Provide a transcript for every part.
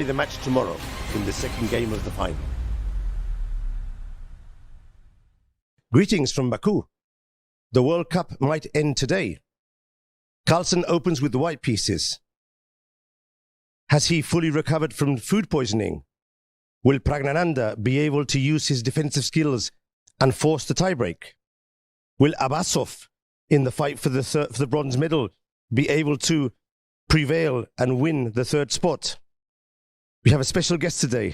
the match tomorrow in the second game of the final. Greetings from Baku. The World Cup might end today. Carlsen opens with the white pieces. Has he fully recovered from food poisoning? Will Praggnanandhaa be able to use his defensive skills and force the tiebreak? Will Abbasov, in the fight for the bronze medal, be able to prevail and win the third spot? We have a special guest today,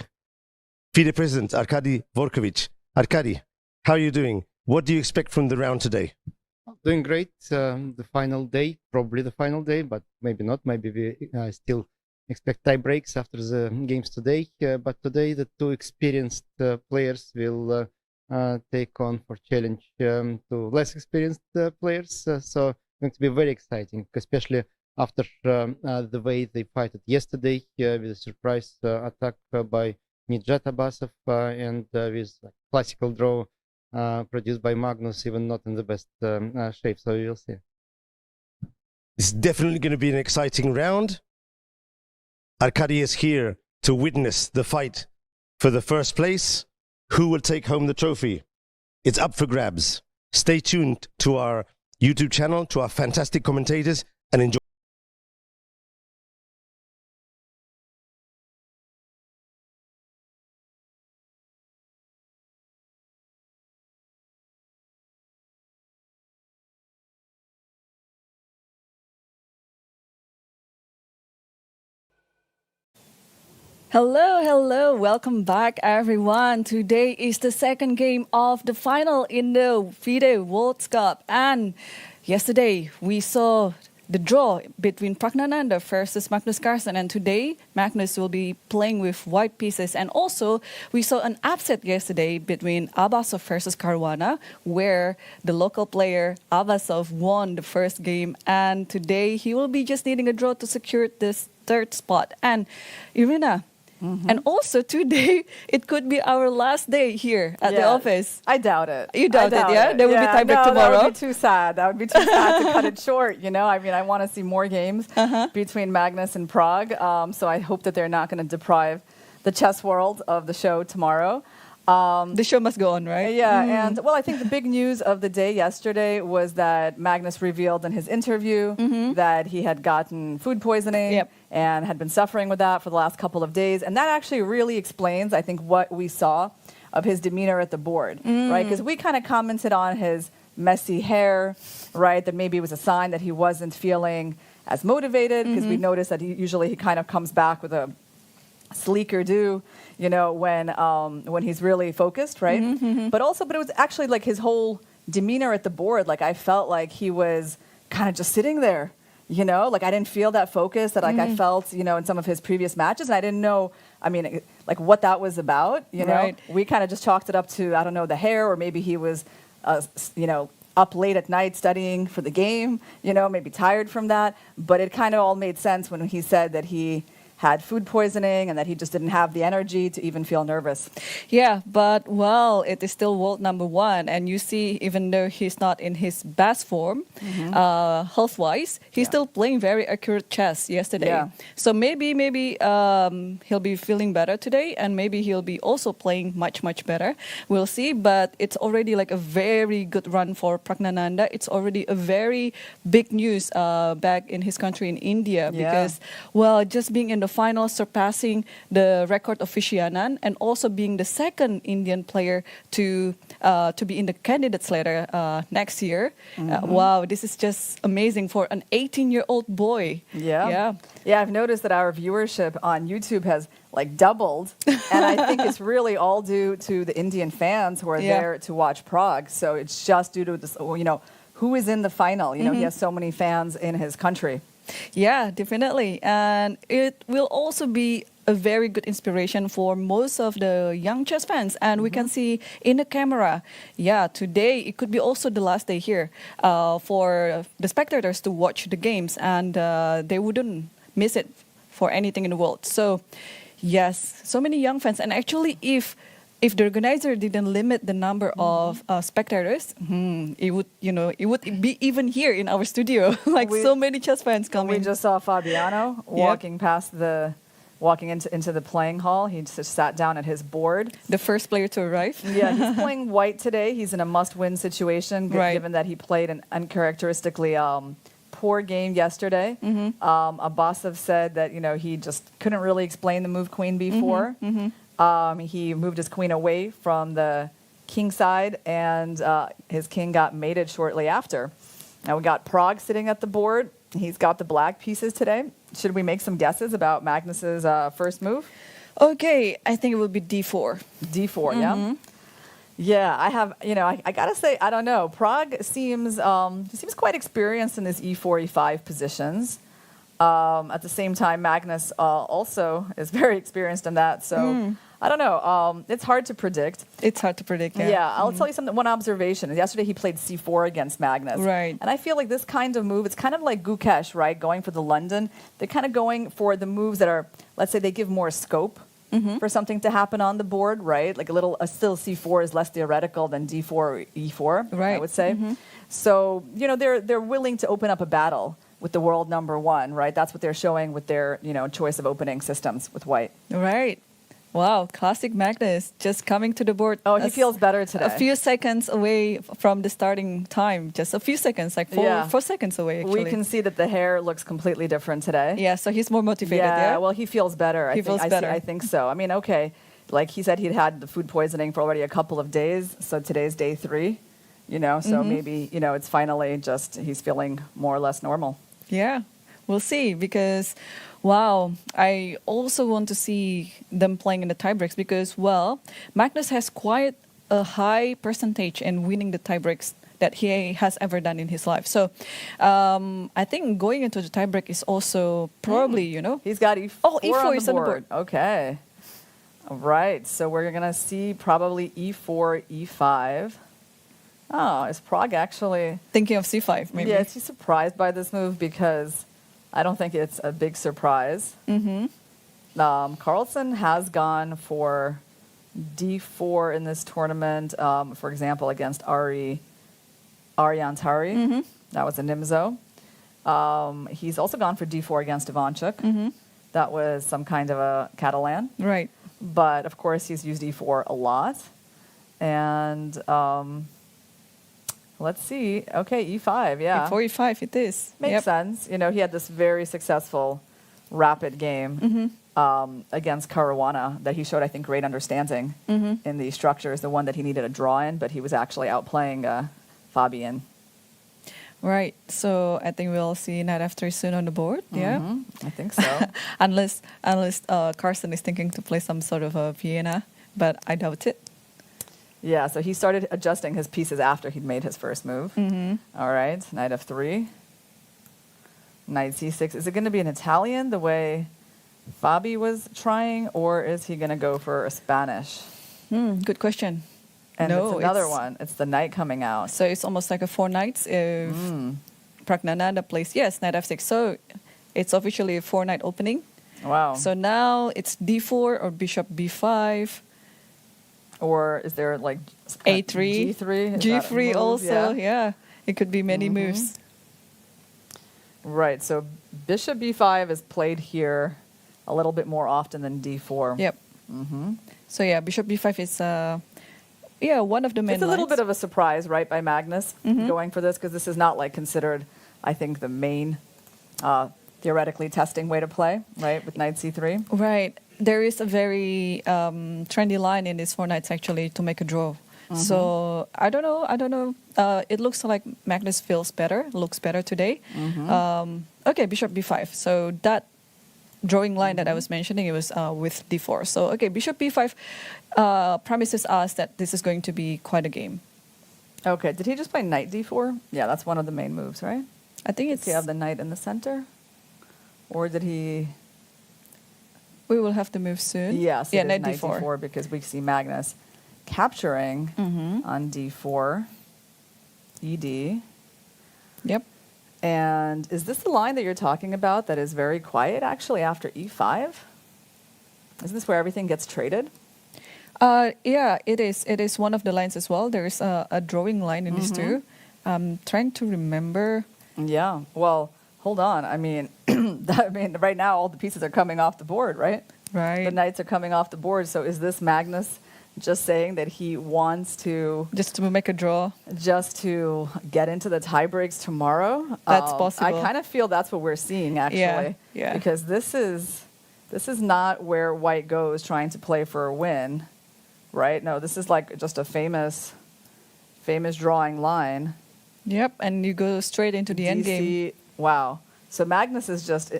FIDE President Arkady Vorkovich. Arkady, how are you doing? What do you expect from the round today? Doing great. The final day, probably the final day, but maybe not. Maybe we still expect tie breaks after the games today. But today, the two experienced players will take on for challenge to less experienced players. So it's going to be very exciting, especially after the way they fought it yesterday with a surprise attack by Nijat Abbasov and with a classical draw produced by Magnus, even not in the best shape. So you'll see. It's definitely going to be an exciting round. Arkady is here to witness the fight for the first place. Who will take home the trophy? It's up for grabs. Stay tuned to our YouTube channel, to our fantastic commentators, and enjoy. Hello, welcome back everyone. Today is the second game of the final in the FIDE World Cup, and yesterday we saw the draw between Praggnanandhaa versus Magnus Carlsen, and today Magnus will be playing with white pieces. And also we saw an upset yesterday between Abbasov versus Caruana, where the local player Abbasov won the first game, and today he will be just needing a draw to secure this third spot. And Irina, and also today, it could be our last day here at the office. I doubt it. You doubt it, yeah? There will be tiebreak tomorrow? That would be too sad. That would be too sad to cut it short, you know? I mean, I want to see more games between Magnus and Prague, so I hope that they're not going to deprive the chess world of the show tomorrow. The show must go on, right? Yeah, and well, I think the big news of the day yesterday was that Magnus revealed in his interview that he had gotten food poisoning and had been suffering with that for the last couple of days. And that actually really explains, I think, what we saw of his demeanor at the board, right? Because we kind of commented on his messy hair, right? That maybe it was a sign that he wasn't feeling as motivated, because we noticed that he kind of comes back with a sleeker do, you know, when he's really focused, right? But it was actually like his whole demeanor at the board. Like I felt like he was kind of just sitting there, you know, like I didn't feel that focus that like I felt, you know, in some of his previous matches. And I didn't know, I mean, like what that was about, you know. We kind of just chalked it up to, I don't know, the hair, or maybe he was, you know, up late at night studying for the game, you know, maybe tired from that. But it kind of all made sense when he said that he had food poisoning and that he just didn't have the energy to even feel nervous. Yeah, but well, it is still world number one. And you see, even though he's not in his best form, health-wise, he's still playing very accurate chess yesterday. Yeah. So maybe he'll be feeling better today, and maybe he'll be also playing much better. We'll see, but it's already like a very good run for Praggnanandhaa. It's already a very big news back in his country in India, because, well, just being in the final, surpassing the record of Viswanathan, and also being the second Indian player to be in the candidates later next year. Wow, this is just amazing for an 18-year-old boy. Yeah, I've noticed that our viewership on YouTube has like doubled, and I think it's really all due to the Indian fans who are there to watch Prague. So it's just due to this, you know, who is in the final. You know, he has so many fans in his country. Yeah, definitely. And it will also be a very good inspiration for most of the young chess fans. And we can see in the camera, today it could be also the last day here for the spectators to watch the games, and they wouldn't miss it for anything in the world. So yes, so many young fans. And actually, if the organizer didn't limit the number of spectators, it would be even here in our studio, like so many chess fans coming. We just saw Fabiano walking past the walking into the playing hall. He just sat down at his board. The first player to arrive. Yeah, he's playing white today. He's in a must-win situation, given that he played an uncharacteristically poor game yesterday. Abbasov said that he just couldn't really explain the move queen b4. He moved his queen away from the king side, and his king got mated shortly after. Now we got Prag sitting at the board. He's got the black pieces today. Should we make some guesses about Magnus's first move? Okay, I think it will be d4. D4, yeah. Yeah, I have. I gotta say, I don't know. Prag seems quite experienced in his e4, e5 positions. At the same time, Magnus also is very experienced in that. So I don't know. It's hard to predict. It's hard to predict. Yeah. Yeah, I'll tell you something. One observation. Yesterday he played c4 against Magnus. Right. And I feel like this kind of move, it's kind of like Gukesh, right? Going for the London. They're kind of going for the moves that are, let's say, they give more scope for something to happen on the board, right? Like still c4 is less theoretical than d4 or e4, right. I would say. So, they're willing to open up a battle with the world number one, right? That's what they're showing with their, choice of opening systems with white. Right. Wow, classic Magnus just coming to the board. Oh, he feels better today. A few seconds away from the starting time. Just a few seconds, like 4 seconds away, actually. We can see that the hair looks completely different today. Yeah, so he's more motivated, yeah? Well, he feels better. He feels better. I think so. I mean, okay, like he said he'd had the food poisoning for already a couple of days, so today's day 3, so maybe, it's finally just he's feeling more or less normal. Yeah, we'll see, because... Wow, I also want to see them playing in the tiebreaks because, Magnus has quite a high percentage in winning the tiebreaks that he has ever done in his life. So I think going into the tiebreak is also probably, He's got E4, E4 is on the board. Okay. All right, so we're going to see probably E4, E5. Oh, is Prag actually... Thinking of C5, maybe. Yeah, is he surprised by this move? Because... I don't think it's a big surprise. Carlsen has gone for d4 in this tournament, for example, against Arian Tari. That was a Nimzo. He's also gone for d4 against Ivanchuk. That was some kind of a Catalan. Right. But, of course, he's used e4 a lot. And... let's see. Okay, e5, yeah. E4, E5, it is. Makes sense. He had this very successful rapid game against Caruana that he showed, I think, great understanding in the structures, the one that he needed a draw in, but he was actually outplaying Fabian. Right. So I think we'll see knight f3 soon on the board. Yeah. I think so. unless Carlsen is thinking to play some sort of a Vienna, but I doubt it. Yeah, so he started adjusting his pieces after he'd made his first move. All right, knight f3. Knight c6. Is it going to be an Italian the way Fabi was trying, or is he going to go for a Spanish? Good question. And it's another one. It's the knight coming out. So it's almost like a 4 knights if Praggnanandhaa plays, yes, knight f6. So it's officially a 4 knight opening. Wow. So now it's d4 or bishop b5. Or is there like A3, G3? G3 also, yeah. It could be many moves. Right, so bishop b5 is played here a little bit more often than d4. Yep. So yeah, bishop b5 is one of the main It's a little bit of a surprise, right, by Magnus going for this, because this is not like considered, I think, the main theoretically testing way to play, right, with knight c3. Right. There is a very trendy line in these 4 knights actually to make a draw. So I don't know. It looks like Magnus feels better, looks better today. Okay, bishop b5. So that drawing line that I was mentioning, it was with d4. So okay, bishop b5 promises us that this is going to be quite a game. Okay, did he just play knight d4? Yeah, that's one of the main moves, right? I think it's... Does he have the knight in the center? Or did he... We will have to move soon. Yeah, so knight d4 because we see Magnus capturing on d4, ed. Yep. And is this the line that you're talking about that is very quiet actually after e5? Isn't this where everything gets traded? Yeah, it is. It is one of the lines as well. There is a drawing line in these two. I'm trying to remember. Yeah, well, hold on. I mean, I mean, right now all the pieces are coming off the board, right? Right. The knights are coming off the board. So is this Magnus just saying that he wants to Just to make a draw. just to get into the tie breaks tomorrow? That's possible. I kind of feel that's what we're seeing actually. Yeah. Because this is not where white goes trying to play for a win, right? No, this is like just a famous drawing line. Yep, and you go straight into the end game. Wow. So Magnus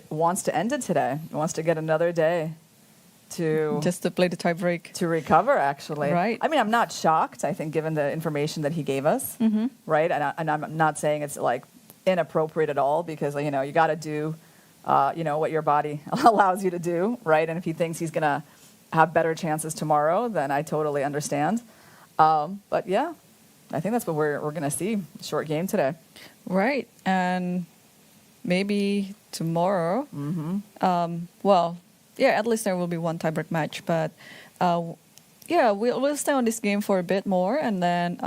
wants to end it today. He wants to get another day to Just to play the tie break. to recover, actually. Right. I mean, I'm not shocked, I think, given the information that he gave us, right? And I'm not saying it's, like, inappropriate at all because, you know, you got to do, what your body allows you to do, right? And if he thinks he's going to have better chances tomorrow, then I totally understand. But, yeah, I think that's what we're going to see, short game today. Right, and maybe tomorrow. At least there will be one tiebreak match. But we'll stay on this game for a bit more, and then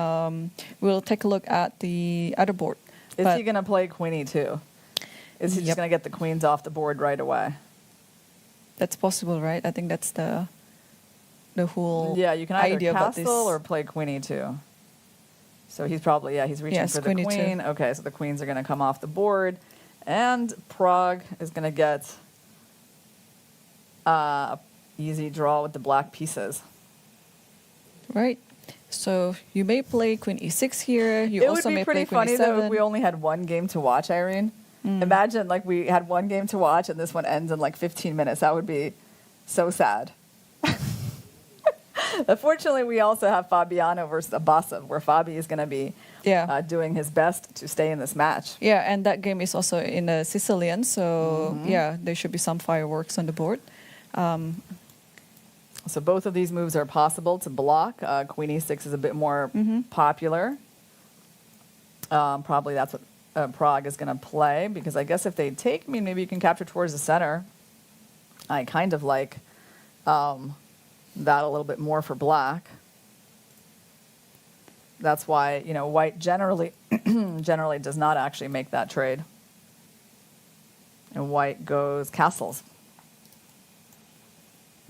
we'll take a look at the other board. Is he going to play queenie too? Is he just going to get the queens off the board right away? That's possible, right? I think that's the whole you can either idea about this. castle or play queenie too. So he's probably he's reaching for the queenie queen. too. Okay, so the queens are going to come off the board, and Prague is going to get easy draw with the black pieces. Right. So you may play queen e6 here. You It also would be may pretty play queen funny though e7. if we only had one game to watch, Irene. Imagine like we had one game to watch and this one ends in like 15 minutes. That would be so sad. Unfortunately, we also have Fabiano versus Abasa, where Fabi is going to be doing his best to stay in this match. Yeah, and that game is also in the Sicilian, so there should be some fireworks on the board. So both of these moves are possible to block. Queen e6 is a bit more popular. Probably that's what Prague is going to play, because I guess if they take me, maybe you can capture towards the center. I kind of like that a little bit more for black. That's why, white generally does not actually make that trade. And white goes castles.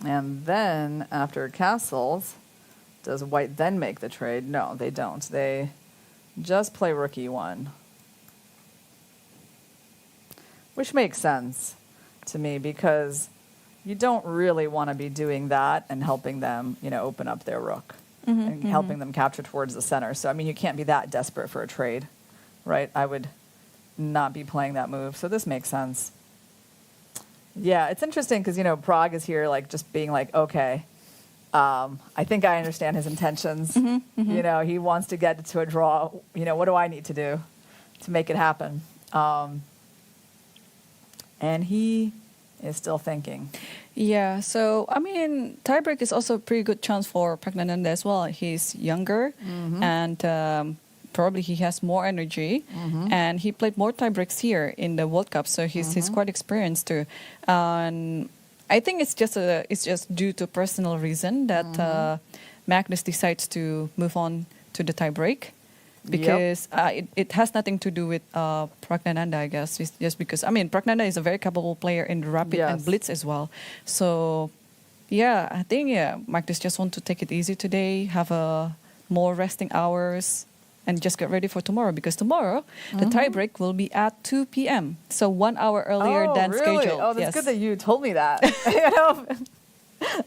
And then after castles, does white then make the trade? No, they don't. They just play rook e1. Which makes sense to me, because you don't really want to be doing that and helping them, open up their rook and helping them capture towards the center. So, I mean, you can't be that desperate for a trade, right? I would not be playing that move. So this makes sense. Yeah, it's interesting because, Prague is here like just being like, okay, I think I understand his intentions. He wants to get to a draw. What do I need to do to make it happen? And he is still thinking. Yeah, so, I mean, tiebreak is also a pretty good chance for Praggnanandhaa as well. He's younger, and probably he has more energy, and he played more tiebreaks here in the World Cup, so he's quite experienced too. And I think it's just due to personal reason that Magnus decides to move on to the tiebreak. Because it has nothing to do with Praggnanandhaa, I guess. It's just because, I mean, Praggnanandhaa is a very capable player in rapid and blitz as well. So, I think, Magnus just want to take it easy today, have more resting hours, and just get ready for tomorrow. Because tomorrow, the tiebreak will be at 2 p.m. So 1 hour earlier than scheduled. Oh, that's good that you told me that.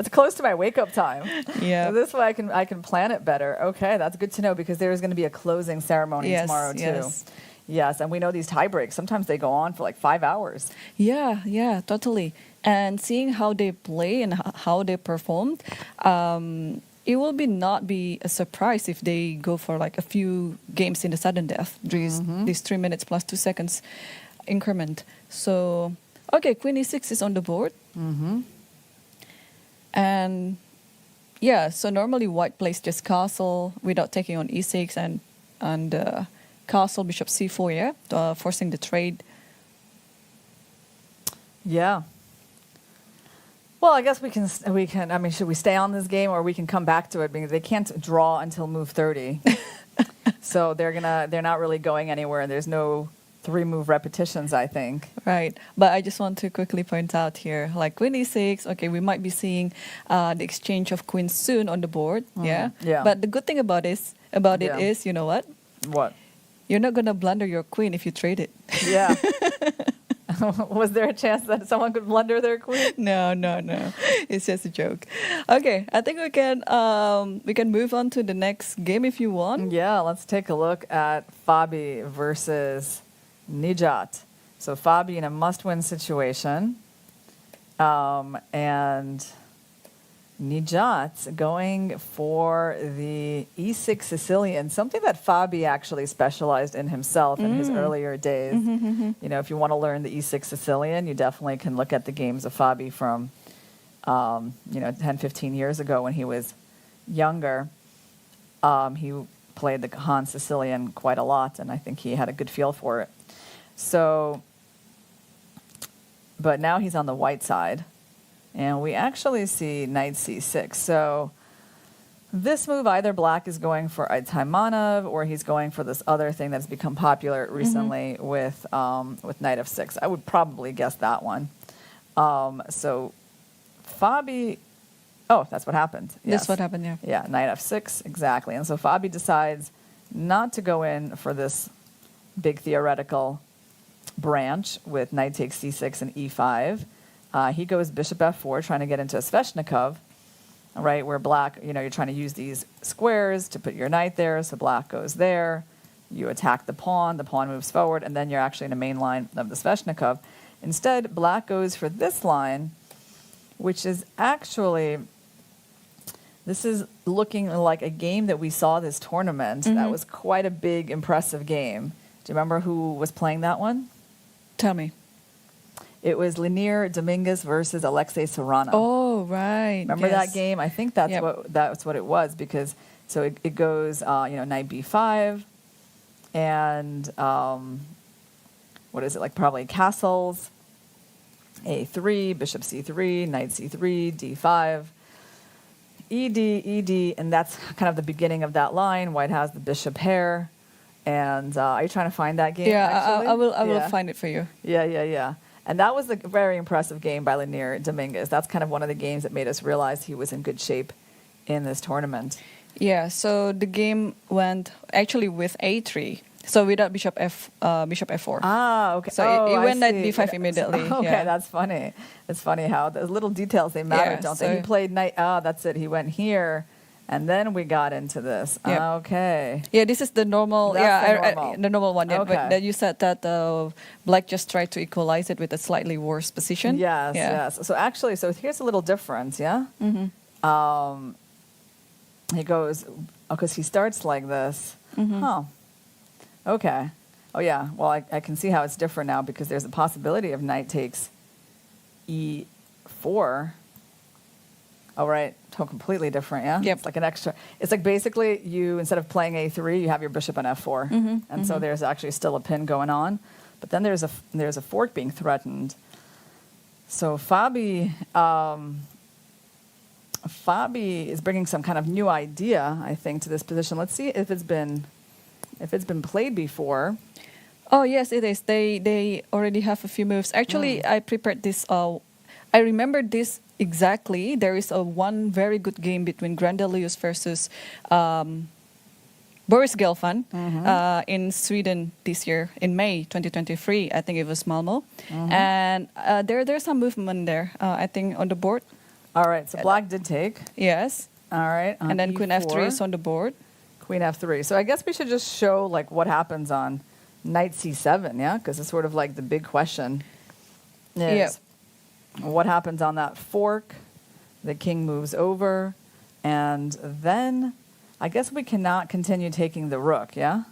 It's close to my wake-up time. Yeah. So this way I can plan it better. Okay, that's good to know, because there is going to be a closing ceremony tomorrow too. Yes, and we know these tie breaks, sometimes they go on for like 5 hours. Yeah, totally. And seeing how they play and how they performed, it will not be a surprise if they go for like a few games in the sudden death, these 3 minutes plus 2 seconds increment. So, okay, queen e6 is on the board. And so normally white plays just castle without taking on e6 and castle bishop c4, forcing the trade. Yeah. Well, I guess we can. I mean, should we stay on this game, or we can come back to it, because they can't draw until move 30. So they're not really going anywhere, and there's no 3-move repetitions, I think. Right. But I just want to quickly point out here, like queen e6, okay, we might be seeing the exchange of queens soon on the board. Yeah. Yeah. But the good thing about it is, you know what? What? You're not going to blunder your queen if you trade it. Yeah. Was there a chance that someone could blunder their queen? No. It's just a joke. Okay, I think we can move on to the next game if you want. Yeah, let's take a look at Fabi versus Nijat. So Fabi in a must-win situation, and Nijat going for the E6 Sicilian, something that Fabi actually specialized in himself in his earlier days. You know, if you want to learn the E6 Sicilian, you definitely can look at the games of Fabi from, 10, 15 years ago when he was younger. He played the Han Sicilian quite a lot, and I think he had a good feel for it. So, but now he's on the white side. And we actually see knight c6. So this move, either black is going for a Taimanov, or he's going for this other thing that's become popular recently with knight f6. I would probably guess that one. So Fabi, that's what happened. Yes. That's what happened, yeah. Yeah, knight f6, exactly. And so Fabi decides not to go in for this big theoretical branch with knight takes c6 and e5. He goes bishop f4, trying to get into a Sveshnikov, right, where black, you're trying to use these squares to put your knight there, so black goes there, you attack the pawn moves forward, and then you're actually in the main line of the Sveshnikov. Instead, black goes for this line, which is actually, this is looking like a game that we saw this tournament. That was quite a big, impressive game. Do you remember who was playing that one? Tell me. It was Linier Dominguez versus Alexei Serrano. Oh, right. Remember that game? I think that's what it was, because so it goes knight b5 and what is it, like probably castles, a3, bishop c3, knight c3, d5, ed, and that's kind of the beginning of that line. White has the bishop pair, and are you trying to find that game? Yeah, I will find it for you. Yeah. And that was a very impressive game by Linier Dominguez. That's kind of one of the games that made us realize he was in good shape in this tournament. Yeah, so the game went actually with a3. So without bishop f4. Ah, okay. So it went knight b5 immediately. Okay, yeah. That's funny. It's funny how the little details, they matter, don't they? He played knight, that's it. He went here. And then we got into this. Yep. Okay. Yeah, this is the normal. The normal one. Yeah, okay. But then you said that black just tried to equalize it with a slightly worse position. Yes. So actually, here's a little difference. Yeah. He goes because he starts like this. Huh. Okay. Oh yeah. Well, I can see how it's different now, because there's a possibility of knight takes e4. Oh, right. Completely different, yeah? Yep. It's like an extra. It's like basically you, instead of playing a3, you have your bishop on f4. And so there's actually still a pin going on. But then there's a fork being threatened. So Fabi is bringing some kind of new idea, I think, to this position. Let's see if it's been played before. Oh, yes, it is. They already have a few moves. Actually, I prepared this. I remember this exactly. There is one very good game between Grandelius versus Boris Gelfand in Sweden this year, in May 2023. I think it was Malmo. And there's some movement there, I think, on the board. All right, so black did take. Yes. All right. And then E4. queen f3 is on the board. Queen f3. So I guess we should just show like what happens on knight c7, yeah? Because it's sort of like the big question is what happens on that fork. The king moves over, and then I guess we cannot continue taking the rook, yeah?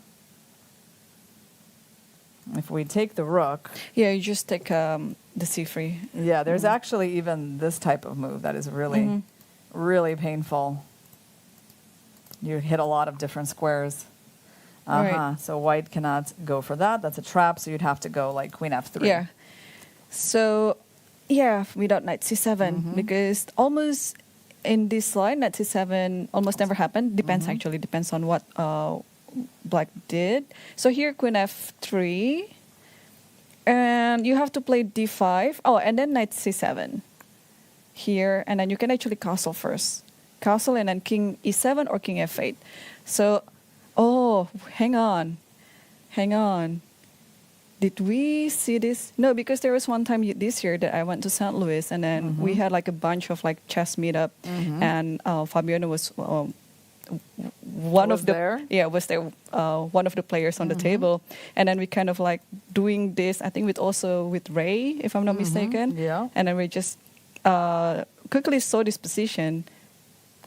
If we take the rook... Yeah, you just take the c3. Yeah, there's actually even this type of move that is really, really painful. You hit a lot of different squares. Right. So white cannot go for that. That's a trap, so you'd have to go like queen f3. Yeah. So, yeah, without knight c7, because almost in this line, knight c7 almost never happened. Depends, actually. Depends on what black did. So here, queen f3. And you have to play d5. Oh, and then knight c7 here. And then you can actually castle first. Castle and then king e7 or king f8. So, oh, hang on. Did we see this? No, because there was one time this year that I went to St. Louis, and then we had like a bunch of like chess meetup, and Fabiano was one of the one of the players on the table, and then we kind of like doing this. I think with Ray, if I'm not mistaken. Yeah. And then we just quickly saw this position.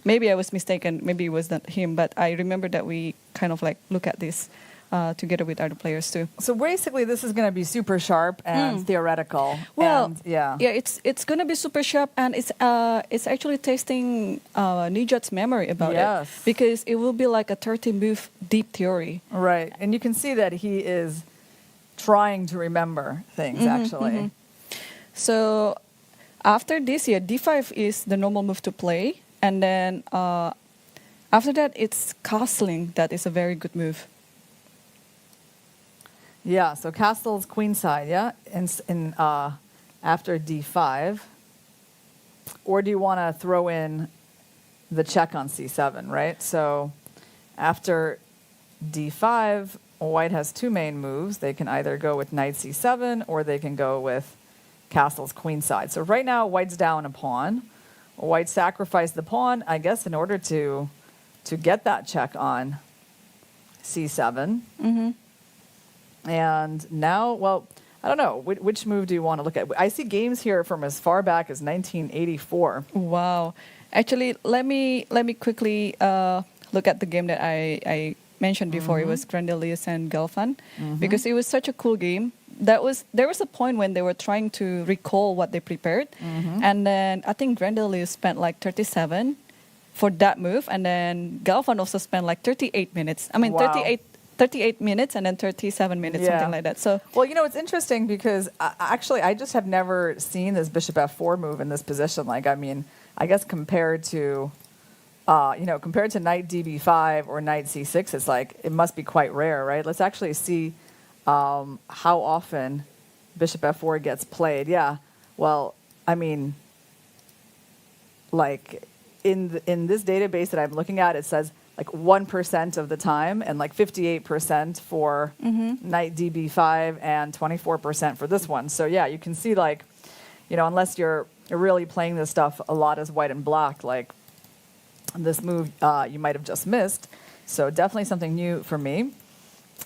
Maybe I was mistaken. Maybe it was not him, but I remember that we kind of like look at this together with other players too. So basically, this is going to be super sharp and theoretical. Well, and, it's going to be super sharp, and it's actually testing Nijat's memory about it, because it will be like a 30-move deep theory. Right, and you can see that he is trying to remember things actually. So after this, d5 is the normal move to play, and then after that, it's castling. That is a very good move. Yeah, so castle's queenside, in after d5. Or do you want to throw in the check on c7, right? So after d5, white has two main moves. They can either go with knight c7 or they can go with castle's queenside. So right now, white's down a pawn. White sacrificed the pawn, I guess, in order to get that check on c7. And now, well, I don't know. Which move do you want to look at? I see games here from as far back as 1984. Wow. Actually, let me quickly look at the game that I mentioned before. It was Grandelius and Galfan, because it was such a cool game. There was a point when they were trying to recall what they prepared, and then I think Grandelius spent like 37 for that move, and then Galfan also spent like 38 minutes. I mean, 38 minutes and then 37 minutes, something like that. So, well, it's interesting because actually I just have never seen this bishop f4 move in this position. Like, I mean, I guess compared to knight db5 or knight c6, it's like it must be quite rare, right? Let's actually see how often bishop f4 gets played. Yeah, well, I mean, like in this database that I'm looking at, it says like 1% of the time, and like 58% for knight db5 and 24% for this one. So yeah, you can see like, unless you're really playing this stuff a lot as white and black, like this move you might have just missed. So definitely something new for me.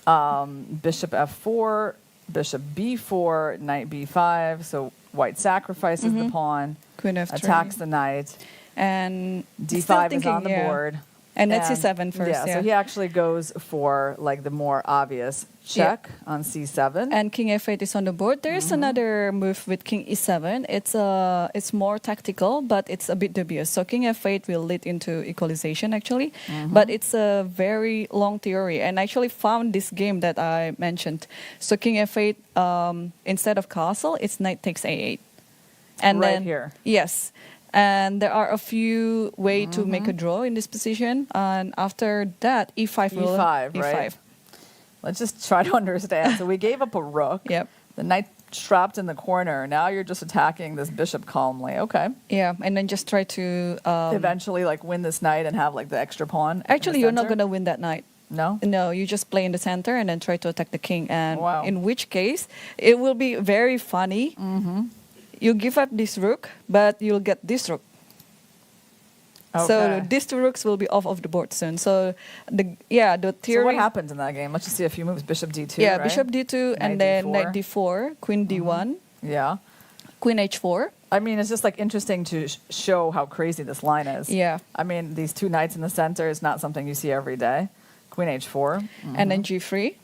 Bishop f4, bishop b4, knight b5. So white sacrifices the pawn, queen f3, attacks the knight, and d5 is on the board. And knight c7 first. Yeah, so he actually goes for like the more obvious check on c7. And king f8 is on the board. There is another move with king e7. It's more tactical, but it's a bit dubious. So king f8 will lead into equalization actually, but it's a very long theory. And I actually found this game that I mentioned. So king f8 instead of castle, it's knight takes a8. And right then here. Yes. And there are a few ways to make a draw in this position. And after that, e5 will... e5, right? Let's just try to understand. So we gave up a rook. Yep. The knight trapped in the corner. Now you're just attacking this bishop calmly. Okay. Yeah, and then just try to... eventually, like, win this knight and have, like, the extra pawn. Actually, you're not going to win that knight. No? No, you just play in the center and then try to attack the king. And in which case, it will be very funny. You give up this rook, but you'll get this rook. Okay. So these two rooks will be off of the board soon. So the theory. So what happens in that game? Let's just see a few moves. Bishop d2. Yeah, right? bishop d2 and then knight d4, queen d1. Yeah. Queen h4. I mean, it's just like interesting to show how crazy this line is. Yeah. I mean, these two knights in the center is not something you see every day. Queen h4. And then g3.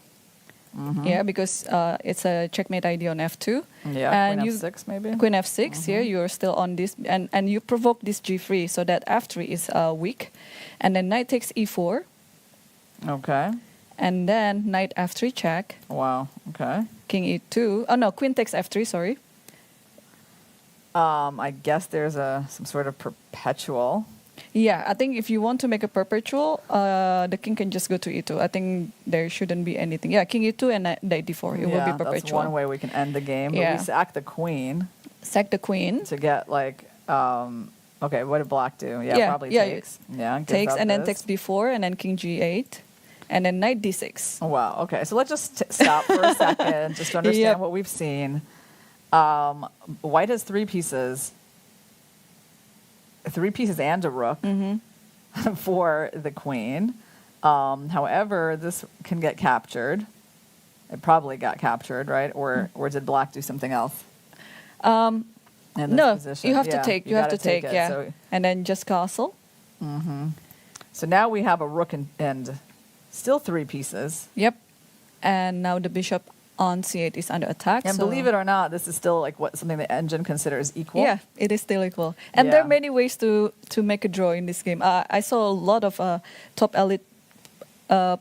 Yeah, because it's a checkmate idea on f2. Yeah, and queen f6 maybe. Queen f6, here you're still on this, and you provoke this g3, so that f3 is weak. And then knight takes e4. Okay. And then knight f3 check. Wow, okay. King e2. Oh no, queen takes f3, sorry. I guess there's some sort of perpetual. Yeah, I think if you want to make a perpetual, the king can just go to e2. I think there shouldn't be anything. Yeah, king e2 and knight d4. It will be perpetual. That's one way we can end the game. But we sack the queen. Sack the queen. To get like, okay, what did black do? Yeah, probably takes. Yeah, takes and then takes b4 and then king g8. And then knight d6. Oh, wow. Okay, so let's just stop for a second just to understand what we've seen. White has 3 pieces. 3 pieces and a rook for the queen. However, this can get captured. It probably got captured, right? Or did black do something else? No, position? You have to take. You have to take, yeah. So, and then just castle. So now we have a rook and still 3 pieces. Yep. And now the bishop on c8 is under attack. And believe it or not, this is still like something the engine considers equal. Yeah, it is still equal. And there are many ways to make a draw in this game. I saw a lot of top elite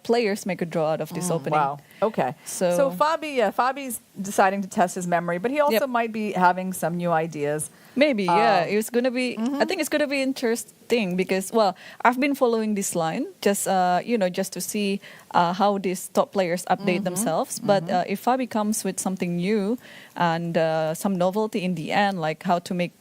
players make a draw out of this opening. Wow. Okay. So Fabi's deciding to test his memory, but he also might be having some new ideas. Maybe, yeah. It's gonna be. I think it's gonna be interesting because, well, I've been following this line just just to see how these top players update themselves. But if Fabi comes with something new and some novelty in the end, like how to make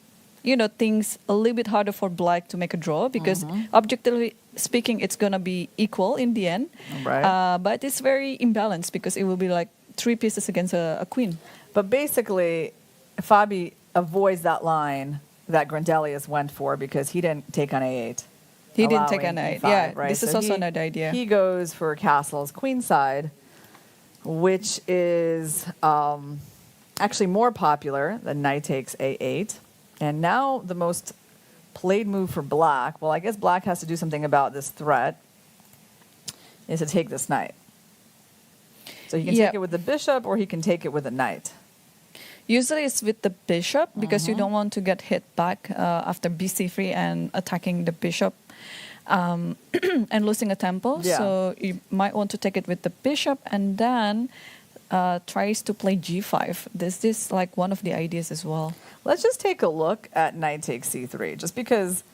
things a little bit harder for black to make a draw, because objectively speaking, it's gonna be equal in the end. Right. But it's very imbalanced because it will be like 3 pieces against a queen. But basically, Fabi avoids that line that Grandelius went for because he didn't take on a8. He didn't take on a8. Yeah, right? This is also another idea. He goes for castles queenside, which is actually more popular than knight takes a8. And now the most played move for black, well, I guess black has to do something about this threat, is to take this knight. So he can take it with the bishop or he can take it with a knight. Usually it's with the bishop because you don't want to get hit back after bc3 and attacking the bishop and losing a tempo. Yeah. So you might want to take it with the bishop and then tries to play g5. This is like one of the ideas as well. Let's just take a look at knight takes c3, just because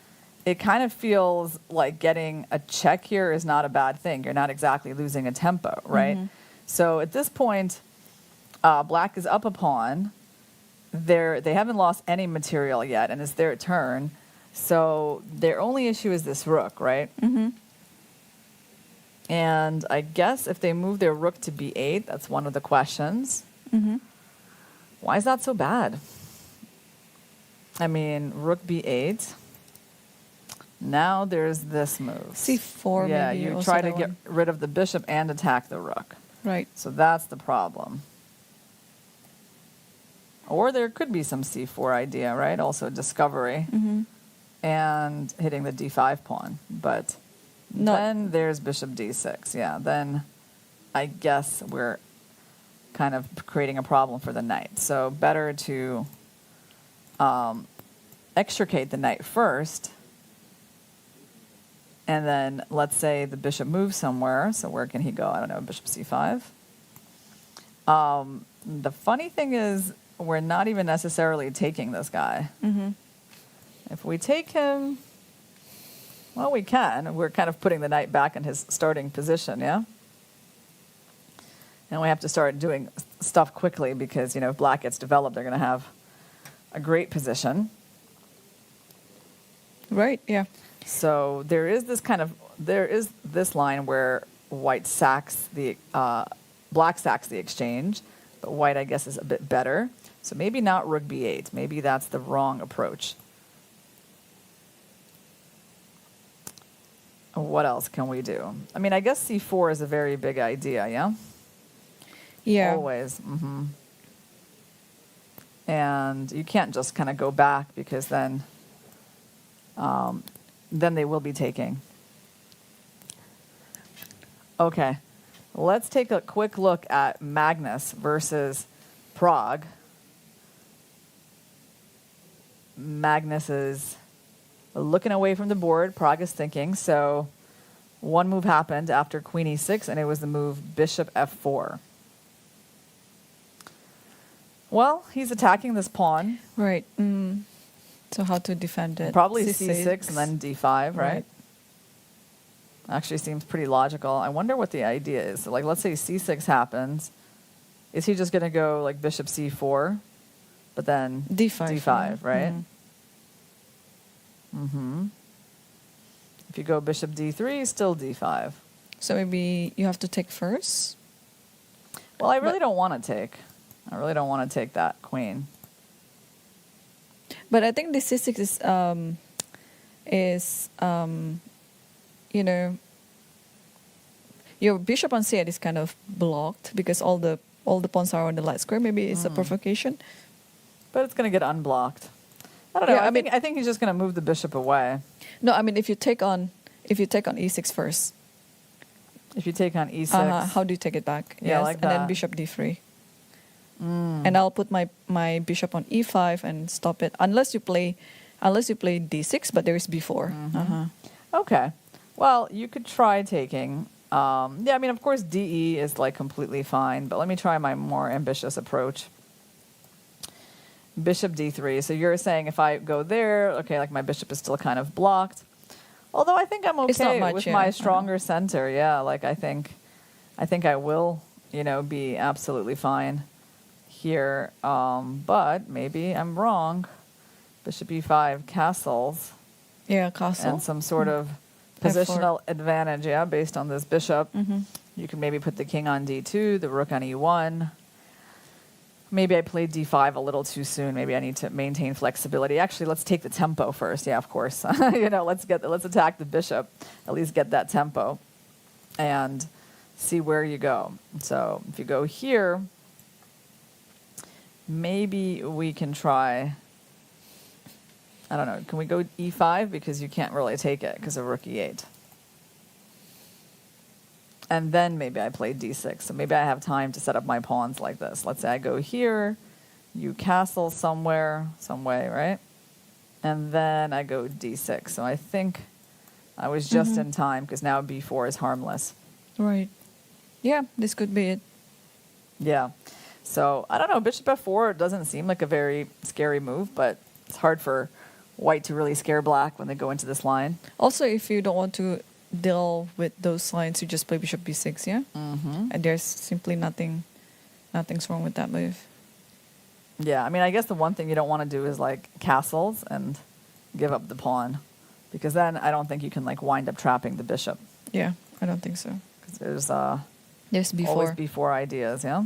it kind of feels like getting a check here is not a bad thing. You're not exactly losing a tempo, right? So at this point, black is up a pawn. They haven't lost any material yet, and it's their turn. So their only issue is this rook, right? And I guess if they move their rook to b8, that's one of the questions. Why is that so bad? I mean, rook b8. Now there's this move. c4, yeah, maybe. you try to get rid of the bishop and attack the rook. Right. So that's the problem. Or there could be some c4 idea, right? Also discovery and hitting the d5 pawn. But then there's bishop d6. Yeah, then I guess we're kind of creating a problem for the knight. So better to extricate the knight first. And then let's say the bishop moves somewhere. So where can he go? I don't know, bishop c5. The funny thing is we're not even necessarily taking this guy. If we take him, well, we can. We're kind of putting the knight back in his starting position, yeah? And we have to start doing stuff quickly because, if black gets developed, they're going to have a great position. Right, yeah. So there is this line where white sacks black sacks the exchange, but white, I guess, is a bit better. So maybe not rook b8. Maybe that's the wrong approach. What else can we do? I mean, I guess c4 is a very big idea, yeah? Yeah. Always. And you can't just kind of go back because then they will be taking. Okay. Let's take a quick look at Magnus versus Prag. Magnus is looking away from the board. Prag is thinking. So one move happened after queen e6, and it was the move bishop f4. Well, he's attacking this pawn. Right. So how to defend it? Probably C6 and then D5, right? Actually seems pretty logical. I wonder what the idea is. So like, let's say C6 happens. Is he just going to go like bishop C4, but then D5, right? If you go bishop D3, still D5. So maybe you have to take first? Well, I really don't want to take. I really don't want to take that queen. But I think the C6 is you know, your bishop on C8 is kind of blocked because all the pawns are on the light square. Maybe it's a provocation. But it's going to get unblocked. I don't know. Yeah, I think he's just going to move the bishop away. No, I mean if you take on E6 first. If you take on E6. How do you take it back? Yeah, yes, like and that. then bishop D3. And I'll put my bishop on E5 and stop it. Unless you play D6, but there is B4. Okay. Well, you could try taking. Yeah, I mean, of course, DE is like completely fine, but let me try my more ambitious approach. Bishop D3. So you're saying if I go there, okay, like my bishop is still kind of blocked. Although I think I'm It's not okay much, with yeah. my stronger center. Yeah, like I think I will, be absolutely fine here. But maybe I'm wrong. Bishop E5 castles. Yeah, castle. And some sort of positional advantage, based on this bishop. You can maybe put the king on D2, the rook on E1. Maybe I played D5 a little too soon. Maybe I need to maintain flexibility. Actually, let's take the tempo first. Yeah, of course. Let's attack the bishop. At least get that tempo and see where you go. So if you go here, maybe we can try. I don't know. Can we go E5 because you can't really take it because of rook E8. And then maybe I play D6. So maybe I have time to set up my pawns like this. Let's say I go here, you castle somewhere, some way, right? And then I go D6. So I think I was just in time because now B4 is harmless. Right. Yeah, this could be it. Yeah. So I don't know. Bishop F4 doesn't seem like a very scary move, but it's hard for white to really scare black when they go into this line. Also, if you don't want to deal with those lines, you just play bishop B6, yeah? And there's simply nothing's wrong with that move. Yeah, I mean, I guess the one thing you don't want to do is like castles and give up the pawn, because then I don't think you can like wind up trapping the bishop. Yeah, I don't think so. Because There's B4. always B4 ideas, yeah?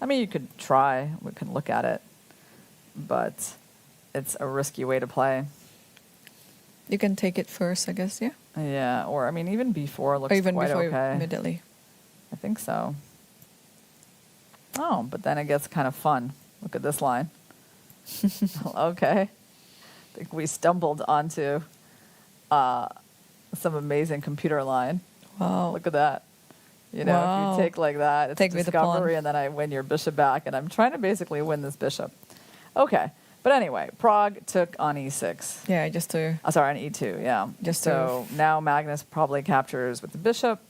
I mean, you could try. We can look at it. But it's a risky way to play. You can take it first, I guess, yeah? Yeah, or I mean, even B4 looks Or even quite before okay. immediately. I think so. Oh, but then it gets kind of fun. Look at this line. Okay. I think we stumbled onto some amazing computer line. Wow. Look at that. If you take like that, it's Take with the pawn. discovery, and then I win your bishop back, and I'm trying to basically win this bishop. Okay. But anyway, Prague took on E6. Yeah, just to... Sorry, on E2, yeah. So now Magnus probably captures with the bishop.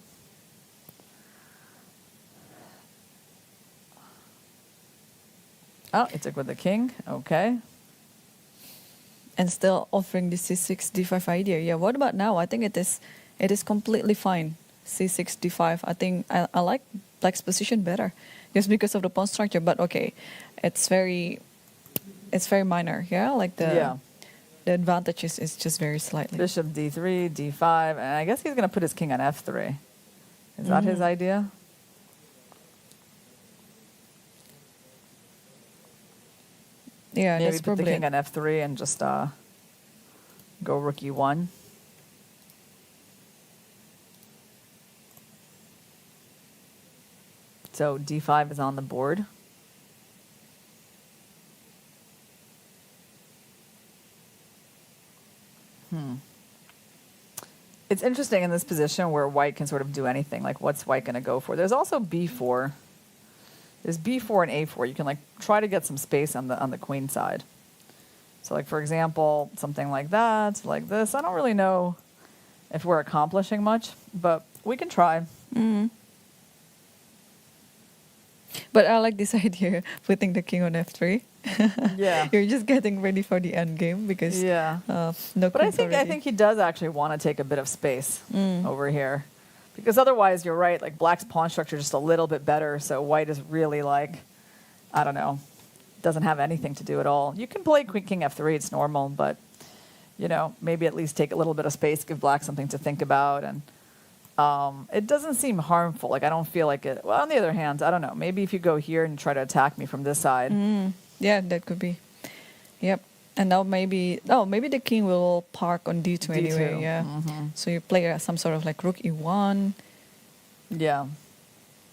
Oh, it took with the king. Okay. And still offering the C6, D5 idea. Yeah, what about now? I think it is completely fine. C6, D5. I think I like black's position better. Just because of the pawn structure. But okay, it's very minor, yeah? Like the advantage is just very slightly. Bishop D3, D5, and I guess he's going to put his king on F3. Is that his idea? Yeah, Maybe that's put the probably king on F3 and just go rook E1. So D5 is on the board. It's interesting in this position where white can sort of do anything. Like, what's white going to go for? There's also B4. There's B4 and A4. You can like try to get some space on the queen side. So, like for example, something like that, like this. I don't really know if we're accomplishing much, but we can try. But I like this idea, putting the king on F3. Yeah. You're just getting ready for the end game because Yeah. no. But I queens already. think he does actually want to take a bit of space over here. Because otherwise, you're right, like black's pawn structure is just a little bit better, so white is really like, I don't know, doesn't have anything to do at all. You can play queen king f3, it's normal, but, you know, maybe at least take a little bit of space, give black something to think about, and it doesn't seem harmful. Like, I don't feel like it. Well, on the other hand, I don't know, maybe if you go here and try to attack me from this side. Yeah, that could be. Yep. And now maybe the king will park on d2 anyway. Yeah. So you play some sort of like rook e1. Yeah.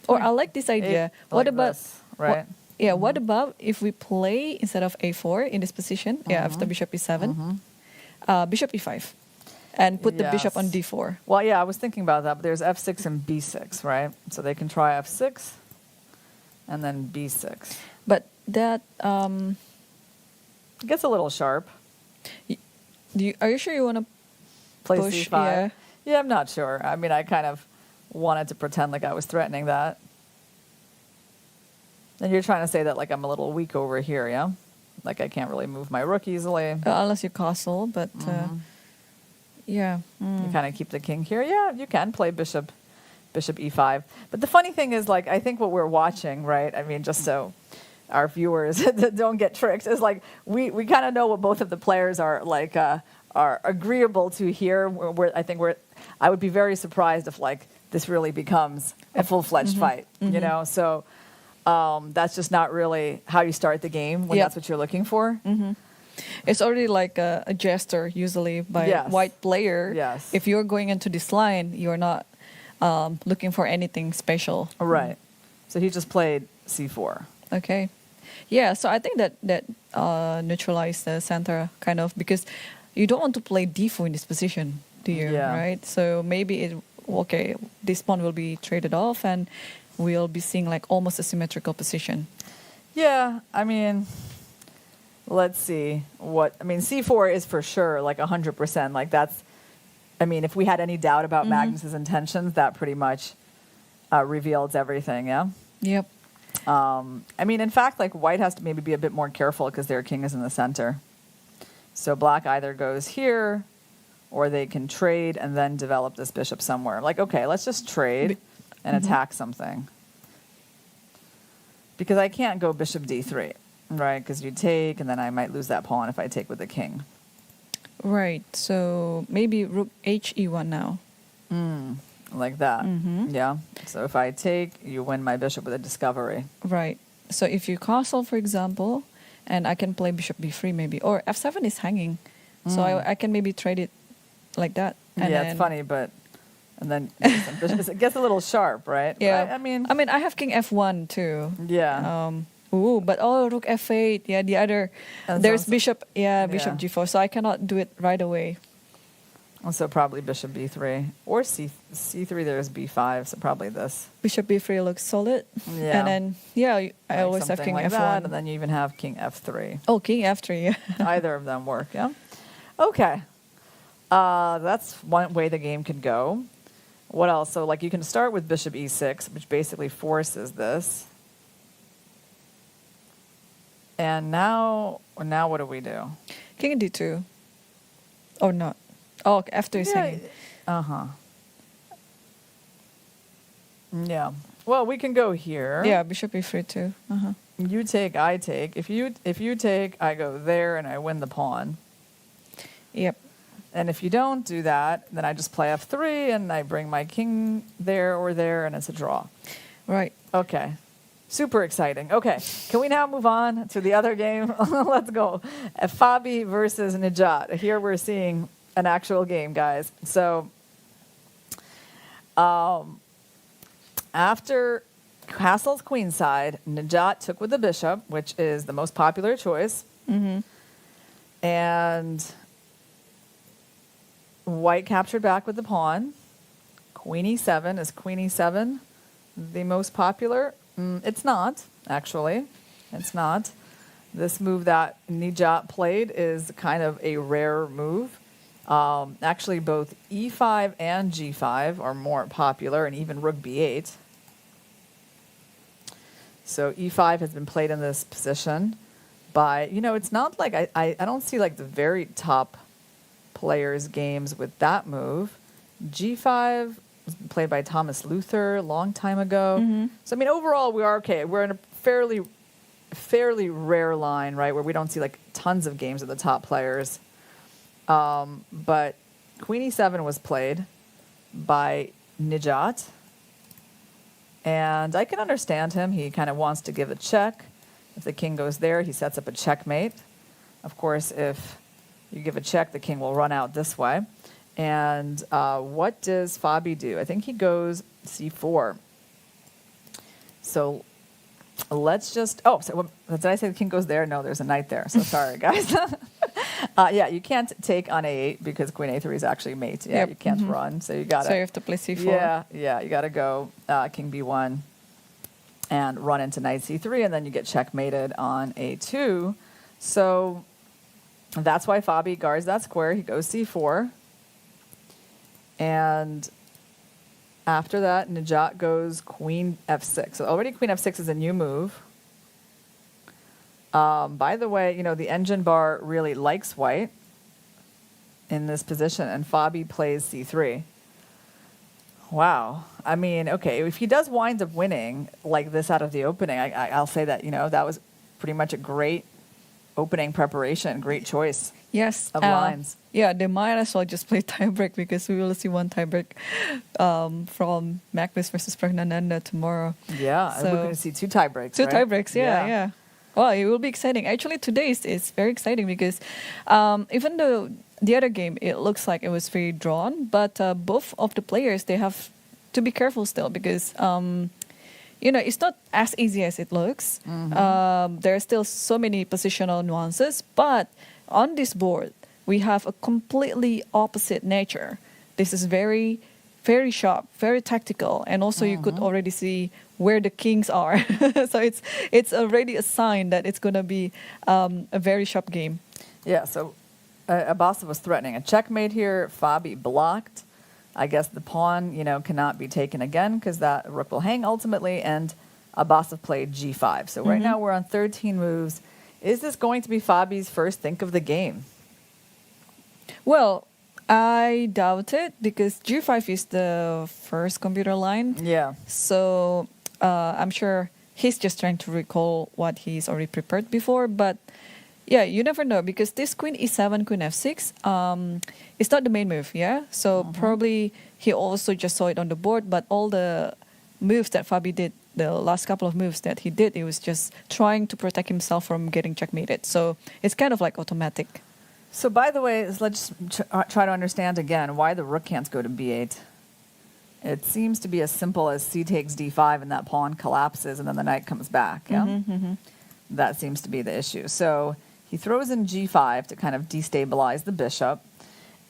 Or I like this idea. What like about this, right? What about if we play instead of a4 in this position? Yeah, after bishop e7, bishop e5, and put the bishop on d4. Well, yeah, I was thinking about that, but there's f6 and b6, right? So they can try f6 and then b6. But that It gets a little sharp. are you sure you want to Play push? c5. Yeah, I'm not sure. I mean, I kind of wanted to pretend like I was threatening that. And you're trying to say that like I'm a little weak over here, yeah? Like I can't really move my rook easily. Unless you castle, but yeah. You kind of keep the king here. Yeah, you can play bishop e5. But the funny thing is, like, I think what we're watching, right? I mean, just so our viewers don't get tricked, is like we kind of know what both of the players are like are agreeable to here. I would be very surprised if like this really becomes a full-fledged fight, you know? So that's just not really how you start the game when that's what you're looking for. It's already like a gesture usually by white player. Yes. If you're going into this line, you're not looking for anything special. Right. So he just played c4. Okay. Yeah, so I think that neutralized the center kind of, because you don't want to play d4 in this position, do you? Yeah. Right? So maybe this pawn will be traded off and we'll be seeing like almost a symmetrical position. Yeah, I mean, let's see c4 is for sure like 100%. Like that's, I mean, if we had any doubt about Magnus's intentions, that pretty much reveals everything, yeah? Yep. I mean, in fact, like white has to maybe be a bit more careful because their king is in the center. So black either goes here or they can trade and then develop this bishop somewhere. Like, okay, let's just trade and attack something. Because I can't go bishop d3, right? Because you take and then I might lose that pawn if I take with the king. Right. So maybe rook he1 now. Like that. Yeah. So if I take, you win my bishop with a discovery. Right. So if you castle, for example, and I can play bishop b3 maybe, or f7 is hanging, so I can maybe trade it like that. And yeah, it's funny, but and then it gets a little sharp, right? Yeah. I mean, I have king f1 too. Yeah. But rook f8. Yeah, the other there's bishop. Yeah, bishop g4. So I cannot do it right away. So probably bishop b3 or c3. There's b5. So probably this. Bishop b3 looks solid. Yeah. And then I always have king like f1. That, and then you even have king f3. Oh, king f3. Yeah. Either of them work. Yeah. Okay. That's one way the game can go. What else? So like you can start with bishop e6, which basically forces this. And now what do we do? King d2. Or not. Oh, f2 is hanging. Yeah. Well, we can go here. Yeah, bishop e3 too. You take, I take. If you take, I go there and I win the pawn. Yep. And if you don't do that, then I just play f3 and I bring my king there or there and it's a draw. Right. Okay. Super exciting. Okay. Can we now move on to the other game? Let's go. Fabi versus Nejat. Here we're seeing an actual game, guys. So after castle's queenside, Nejat took with the bishop, which is the most popular choice. And white captured back with the pawn. Queen e7. Is queen e7 the most popular? It's not, actually. It's not. This move that Nejat played is kind of a rare move. Actually, both e5 and g5 are more popular, and even rook b8. So e5 has been played in this position. by, it's not like I don't see like the very top players' games with that move. G5 was played by Thomas Luther a long time ago. So, I mean, overall, we are okay. We're in a fairly rare line, right, where we don't see like tons of games of the top players. But Queen E7 was played by Nijat. And I can understand him. He kind of wants to give a check. If the king goes there, he sets up a checkmate. Of course, if you give a check, the king will run out this way. And what does Fabi do? I think he goes c4. So let's just... Oh, so did I say the king goes there? No, there's a knight there. So sorry, guys. Yeah, you can't take on a8 because queen a3 is actually mate. Yeah, you can't run. So you got to... So you have to play c4. Yeah, you got to go king b1 and run into knight c3, and then you get checkmated on a2. So that's why Fabi guards that square. He goes c4. And after that, Nijat goes queen f6. So already queen f6 is a new move. By the way, the engine bar really likes white in this position, and Fabi plays c3. Wow. I mean, okay, if he does wind up winning like this out of the opening, I'll say that, that was pretty much a great opening preparation, great choice of lines. Yeah, they might as well just play tiebreak because we will see one tiebreak from Magnus versus Praggnanandhaa tomorrow. Yeah, so we're going to see two tiebreaks. Two tiebreaks, yeah. Well, it will be exciting. Actually, today is very exciting because even though the other game, it looks like it was very drawn, but both of the players, they have to be careful still because, it's not as easy as it looks. There are still so many positional nuances, but on this board, we have a completely opposite nature. This is very, very sharp, very tactical, and also you could already see where the kings are. So it's already a sign that it's going to be a very sharp game. Yeah, so Abbasov was threatening a checkmate here. Fabi blocked. I guess the pawn, cannot be taken again because that rook will hang ultimately, and Abbasov played g5. So right now we're on 13 moves. Is this going to be Fabi's first think of the game? Well, I doubt it because g5 is the first computer line. Yeah. So I'm sure he's just trying to recall what he's already prepared before. But yeah, you never know because this queen e7, queen f6 is not the main move, yeah? So probably he also just saw it on the board, but all the moves that Fabi did, the last couple of moves that he did, it was just trying to protect himself from getting checkmated. So it's kind of like automatic. So by the way, let's try to understand again why the rook can't go to b8. It seems to be as simple as c takes d5 and that pawn collapses and then the knight comes back. Yeah, that seems to be the issue. So he throws in g5 to kind of destabilize the bishop,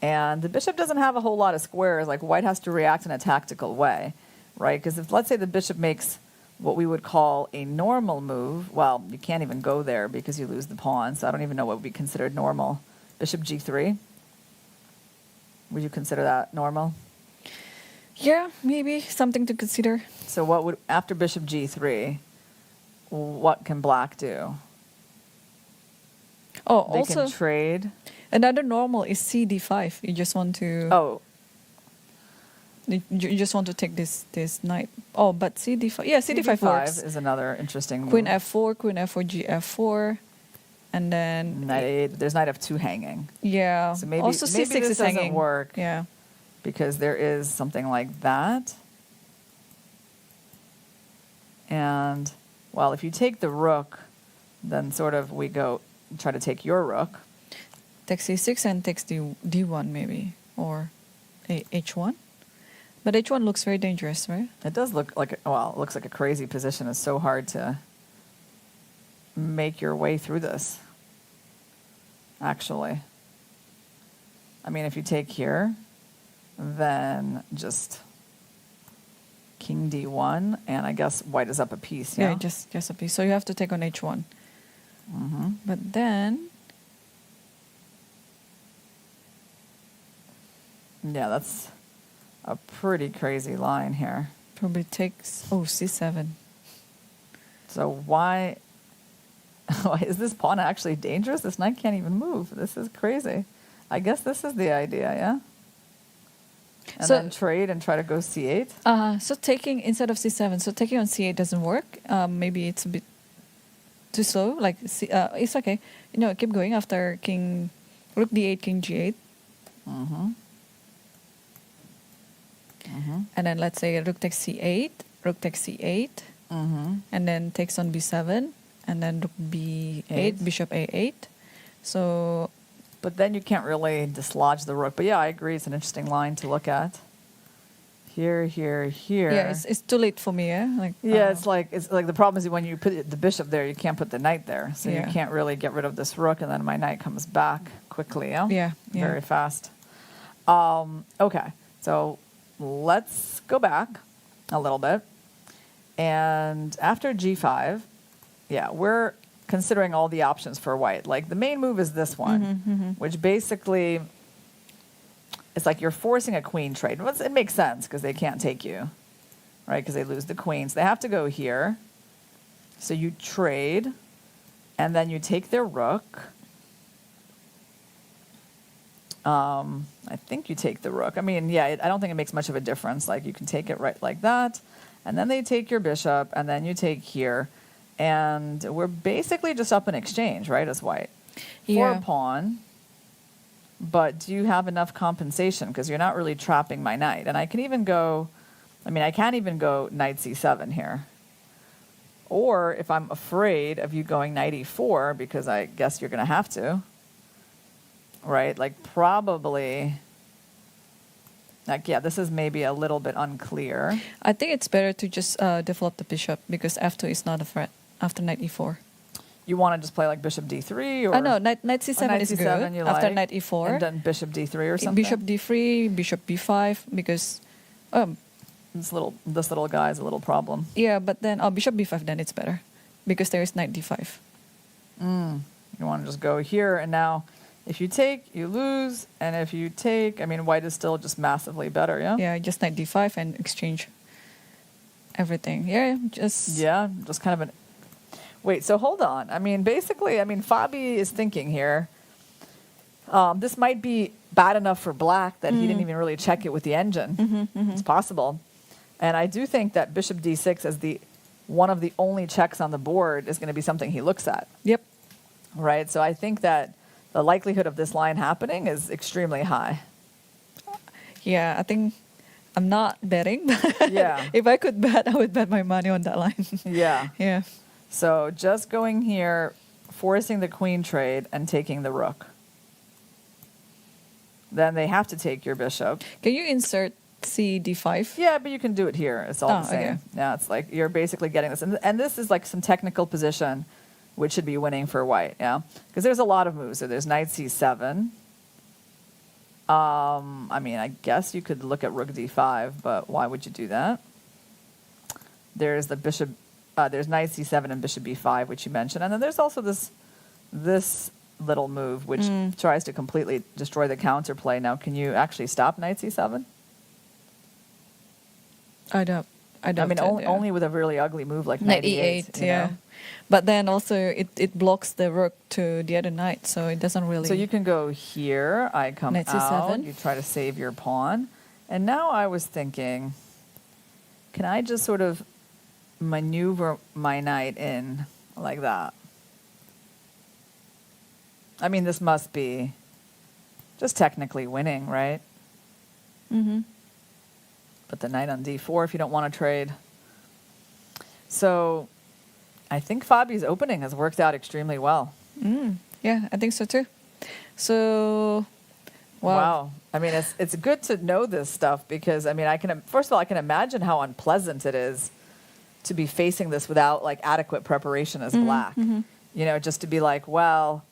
and the bishop doesn't have a whole lot of squares. Like white has to react in a tactical way, right? Because if let's say the bishop makes what we would call a normal move, well, you can't even go there because you lose the pawn. So I don't even know what would be considered normal. Bishop g3. Would you consider that normal? Yeah, maybe something to consider. So what would, after bishop g3, what can black do? Oh, they also can trade. Another normal is cd5. You just want to... Oh. You just want to take this knight. Oh, but cd5... Yeah, cd5 works. is another interesting move. Queen f4, queen f4, gf4. And then... there's knight f2 hanging. Yeah. So maybe, also maybe c6 this is doesn't hanging. work. Yeah. Because there is something like that. And, well, if you take the rook, then sort of we go try to take your rook. Takes c6 and takes d1 maybe. Or h1. But h1 looks very dangerous, right? It does look like, well, it looks like a crazy position. It's so hard to make your way through this, actually. I mean, if you take here, then just king d1, and I guess white is up a piece, yeah? Yeah, just a piece. So you have to take on h1. But then... Yeah, that's a pretty crazy line here. Probably takes... Oh, c7. So why... Is this pawn actually dangerous? This knight can't even move. This is crazy. I guess this is the idea, yeah? And then trade and try to go c8? So taking instead of c7, so taking on c8 doesn't work. Maybe it's a bit too slow. Like it's okay. Keep going after king, rook d8, king g8. And then let's say rook takes c8, rook takes c8, and then takes on b7, and then rook b8, bishop a8. So, but then you can't really dislodge the rook. But yeah, I agree. It's an interesting line to look at. Here. Yeah, it's too late for me. Yeah, it's like the problem is when you put the bishop there, you can't put the knight there, so you can't really get rid of this rook, and then my knight comes back quickly. Yeah, very fast. Okay, so let's go back a little bit, and after g5, we're considering all the options for white. Like the main move is this one, which basically. It's like you're forcing a queen trade. It makes sense because they can't take you, right? Because they lose the queens. They have to go here. So you trade, and then you take their rook. I think you take the rook. I mean, I don't think it makes much of a difference. Like you can take it right like that, and then they take your bishop, and then you take here. And we're basically just up in exchange, right, as white. For a pawn. But do you have enough compensation? Because you're not really trapping my knight. And I can even go, I can't even go knight c7 here. Or if I'm afraid of you going knight e4, because I guess you're going to have to, right? Like probably, this is maybe a little bit unclear. I think it's better to just develop the bishop because f2 is not a threat after knight e4. You want to just play like bishop d3? Or no, knight c7 is good after knight e4. And then bishop d3 or something? Bishop d3, bishop b5, because... this little guy is a little problem. Yeah, but then bishop b5, then it's better. Because there is knight d5. You want to just go here, and now if you take, you lose. And if you take, white is still just massively better, yeah? Yeah, just knight d5 and exchange everything. Just kind of an... Wait, so hold on. Basically, Fabi is thinking here. This might be bad enough for black that he didn't even really check it with the engine. It's possible. And I do think that bishop d6 as one of the only checks on the board is going to be something he looks at. Yep. Right? So I think that the likelihood of this line happening is extremely high. Yeah, I think I'm not betting. Yeah. If I could bet, I would bet my money on that line. Yeah. Yeah. So just going here, forcing the queen trade and taking the rook. Then they have to take your bishop. Can you insert c d5? Yeah, but you can do it here. It's all the same. Okay. Yeah, it's like you're basically getting this. And this is like some technical position which should be winning for white, yeah? Because there's a lot of moves. So there's knight c7. I guess you could look at rook d5, but why would you do that? There's the bishop... there's knight c7 and bishop b5, which you mentioned. And then there's also this little move, which tries to completely destroy the counterplay. Now, can you actually stop knight c7? I don't. Only with a really ugly move like knight e8. Yeah. But then also it blocks the rook to the other knight, so it doesn't really... So you can go here, I come knight out, c7. you try to save your pawn. And now I was thinking, can I just sort of maneuver my knight in like that? This must be just technically winning, right? Put the knight on d4 if you don't want to trade. So I think Fabi's opening has worked out extremely well. Yeah, I think so too. So, wow. It's good to know this stuff because, first of all, I can imagine how unpleasant it is to be facing this without like adequate preparation as black. Just to be like, well,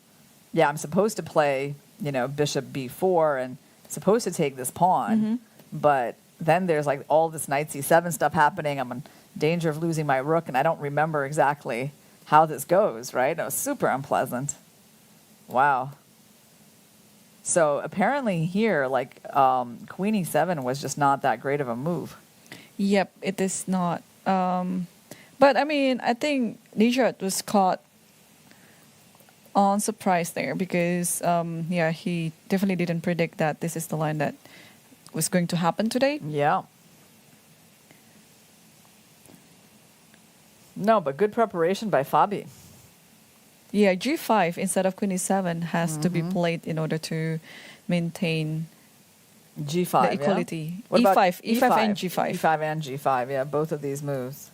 yeah, I'm supposed to play, bishop b4 and supposed to take this pawn, but then there's like all this knight c7 stuff happening. I'm in danger of losing my rook, and I don't remember exactly how this goes, right? It was super unpleasant. Wow. So apparently here, like queen e7 was just not that great of a move. Yep, it is not. But I think Nijat was caught on surprise there because, yeah, he definitely didn't predict that this is the line that was going to happen today. Yeah. No, but good preparation by Fabi. Yeah, G5 instead of Queen E7 has to be played in order to maintain G5, the equality. Yeah? What about E5 and G5. E5 and G5, yeah, both of these moves.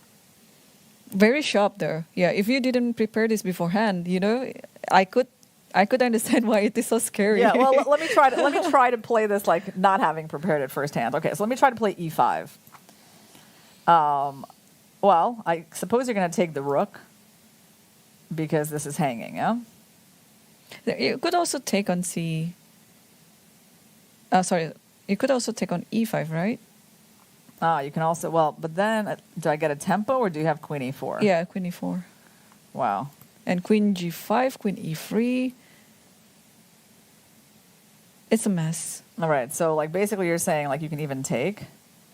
Very sharp there. Yeah, if you didn't prepare this beforehand, you know, I could understand why it is so scary. Yeah, well, let me try to play this like not having prepared it firsthand. Okay, so let me try to play E5. Well, I suppose you're going to take the rook because this is hanging, yeah? You could also take on C. Sorry, you could also take on E5, right? You can also, well, but then do I get a tempo or do you have Queen E4? Yeah, Queen E4. Wow. And Queen G5, Queen E3. It's a mess. All right, so like basically you're saying like you can even take.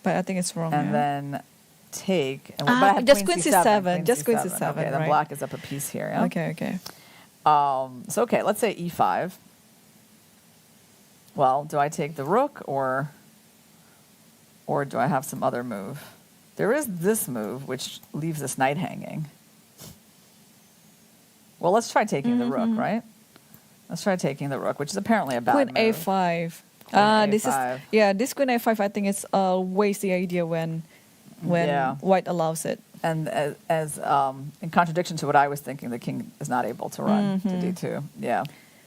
But I think it's wrong. And yeah. then take. And, but I had just Queen Queen C7. C7. Just Queen C7. Okay, then right. black is up a piece here, yeah? Okay. So, okay, let's say E5. Well, do I take the rook or do I have some other move? There is this move, which leaves this knight hanging. Well, let's try taking the rook, right? Let's try taking the rook, which is apparently a bad Queen move. A5. This is this Queen A5. I think it's always the idea when White allows it. And as in contradiction to what I was thinking, the king is not able to run to D2. Yeah.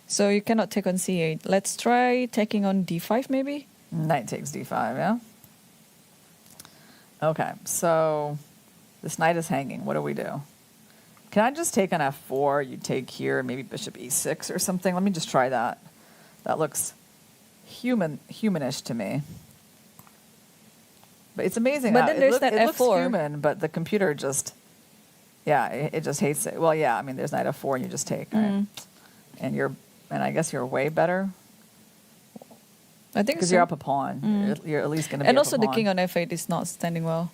So you cannot take on C8. Let's try taking on D5 maybe? Knight takes D5, yeah? Okay, so this knight is hanging. What do we do? Can I just take on F4? You take here, maybe bishop E6 or something. Let me just try that. That looks humanish to me. But it's amazing. But then there's that it F4. looks human, but the computer just, it just hates it. Well, yeah, I mean, there's knight F4 and you just take, right? And I guess you're way better. I think because so. you're up a pawn. You're at least going to be and up also a the pawn. king on F8 is not standing well.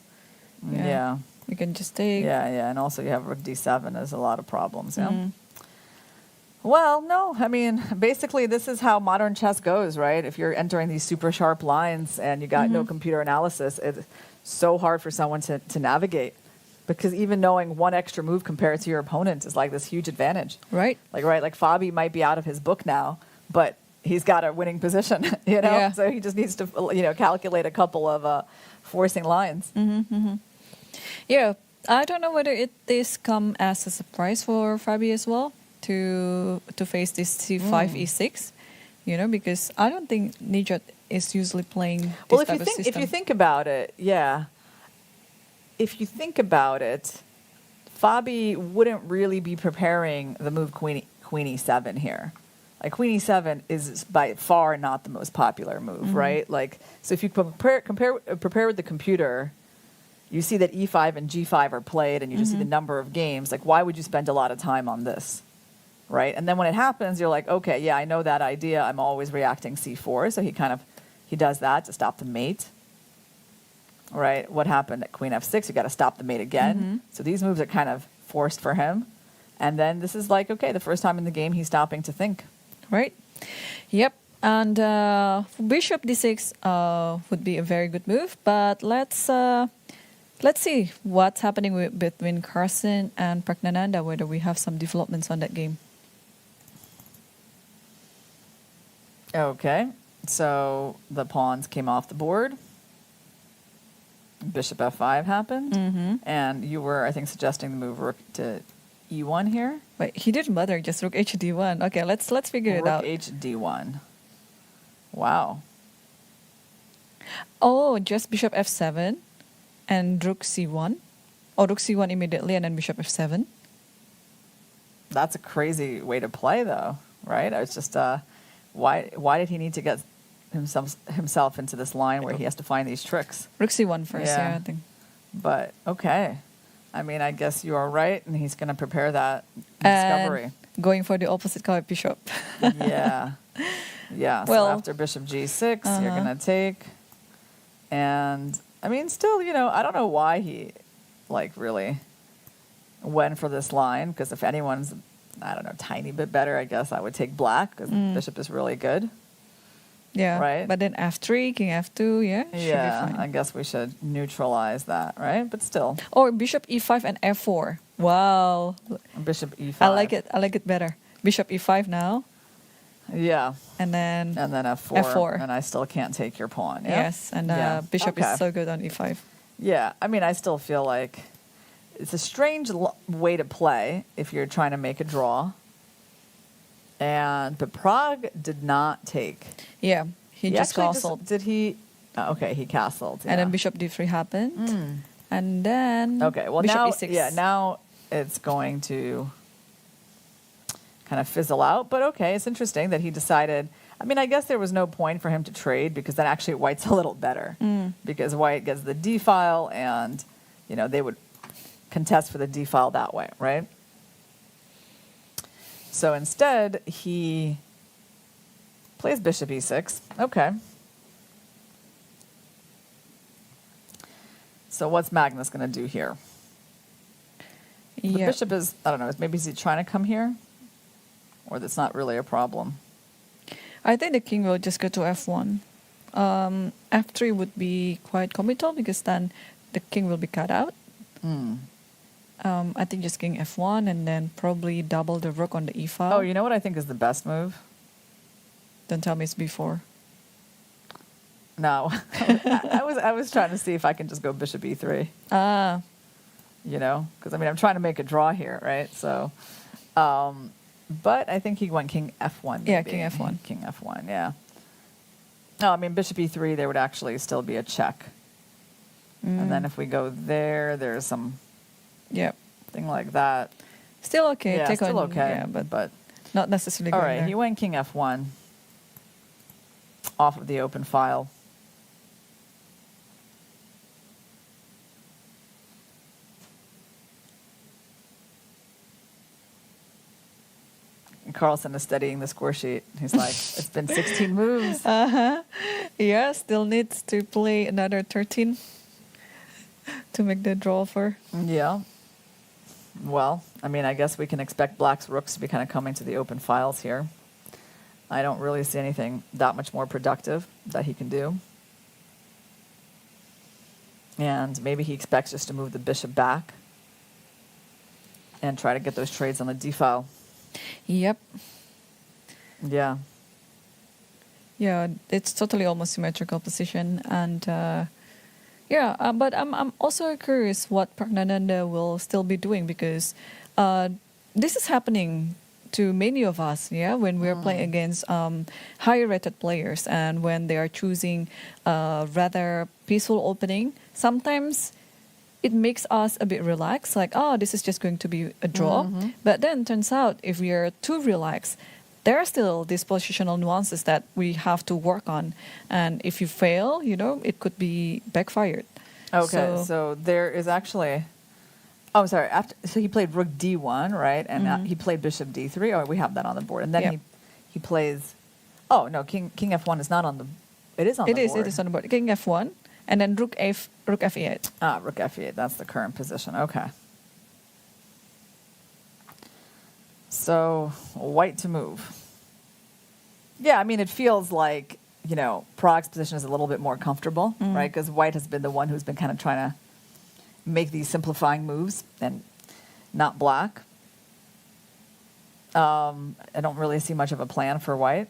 Yeah. You can just take. Yeah, and also you have rook D7. There's a lot of problems, yeah? Well, no, I mean, basically this is how modern chess goes, right? If you're entering these super sharp lines and you got no computer analysis, it's so hard for someone to navigate. Because even knowing one extra move compared to your opponent is like this huge advantage. Right. Like Fabi might be out of his book now, but he's got a winning position, you know? Yeah. So he just needs to, calculate a couple of forcing lines. Yeah, I don't know whether this come as a surprise for Fabi as well to face this C5 E6, because I don't think Nijat is usually playing this type of system. If you think about it, if you think about it, Fabi wouldn't really be preparing the move Queen E7 here. Like Queen E7 is by far not the most popular move, right? Like, so if you prepare with the computer, you see that E5 and G5 are played, and you just see the number of games. Like, why would you spend a lot of time on this, right? And then when it happens, you're like, okay, yeah, I know that idea. I'm always reacting C4, so he does that to stop the mate. Right? What happened at Queen F6? You got to stop the mate again. So these moves are kind of forced for him. And then this is like, okay, the first time in the game he's stopping to think. Right. Yep. And Bishop D6 would be a very good move. But let's see what's happening between Carlsen and Praggnanandhaa, whether we have some developments on that game. Okay. So the pawns came off the board. Bishop F5 happened. And you were, I think, suggesting the move rook to E1 here. Wait, he did mother, just rook HD1. Okay, let's figure it out. Rook HD1. Wow. Oh, just bishop F7 and rook C1. Or rook C1 immediately and then bishop F7. That's a crazy way to play, though, right? I was just, why did he need to get himself into this line where he has to find these tricks? Rook C1 first, I think. But, okay. I mean, I guess you are right, and he's going to prepare that discovery. And going for the opposite color bishop. Yeah. Well, so after bishop G6, you're going to take. And, I mean, still, I don't know why he, really went for this line, because if anyone's I don't know, tiny bit better, I guess I would take black because bishop is really good. Yeah. Right. But then F3, King F2, yeah, should be fine. I guess we should neutralize that, right? But still. Or Bishop E5 and F4. Wow. Bishop E5. I like it. I like it better. Bishop E5 now. Yeah. And then F4. F4. And I still can't take your pawn. Yeah? Yes. And Bishop is so good on E5. Yeah. I mean, I still feel like it's a strange way to play if you're trying to make a draw. But Prag did not take. Yeah. He just castled. Did he? Oh, okay, he castled. Yeah. And then Bishop D3 happened. And then okay, well Bishop now, E6. yeah, now it's going to kind of fizzle out. But okay, it's interesting that he decided. I mean, I guess there was no point for him to trade because then actually White's a little better because White gets the D file, and they would contest for the D file that way, right? So instead, he plays Bishop E6. Okay. So what's Magnus going to do here? The bishop is, I don't know, maybe is he trying to come here? Or that's not really a problem? I think the king will just go to F1. F3 would be quite committal because then the king will be cut out. I think just king F1 and then probably double the rook on the E file. Oh, you know what I think is the best move? Don't tell me it's B4. No. I was trying to see if I can just go bishop E3. Because I mean, I'm trying to make a draw here, right? So, but I think he went king F1. Maybe. Yeah, king F1. King F1, yeah. No, I mean, bishop E3, there would actually still be a check. And then if we go there, there's some thing like that. Still okay. Yeah, Take still on, okay. Yeah, but not necessarily all going right, there. he went king F1 off of the open file. Carlsen is studying the score sheet. He's like, it's been 16 moves. Yeah, still needs to play another 13 to make the draw for. Yeah. Well, I mean, I guess we can expect black's rooks to be kind of coming to the open files here. I don't really see anything that much more productive that he can do. And maybe he expects just to move the bishop back and try to get those trades on the D file. Yep. Yeah. Yeah, it's totally almost symmetrical position, and but I'm also curious what Praggnanandhaa will still be doing because this is happening to many of us, when we're playing against higher rated players and when they are choosing rather peaceful opening. Sometimes it makes us a bit relaxed, like, oh, this is just going to be a draw. But then turns out if we are too relaxed, there are still these positional nuances that we have to work on. And if you fail, it could be backfired. Okay, so there is actually... Oh, sorry. So he played rook D1, right? And he played bishop D3. Oh, we have that on the board. And then he plays... Oh, no, king F1 is not on the... It is on the board. It is on the board. King F1. And then rook F8. Ah, rook F8. That's the current position. Okay. So, white to move. Yeah, I mean, it feels like, Prag's position is a little bit more comfortable, right? Because white has been the one who's been kind of trying to make these simplifying moves and not black. I don't really see much of a plan for white.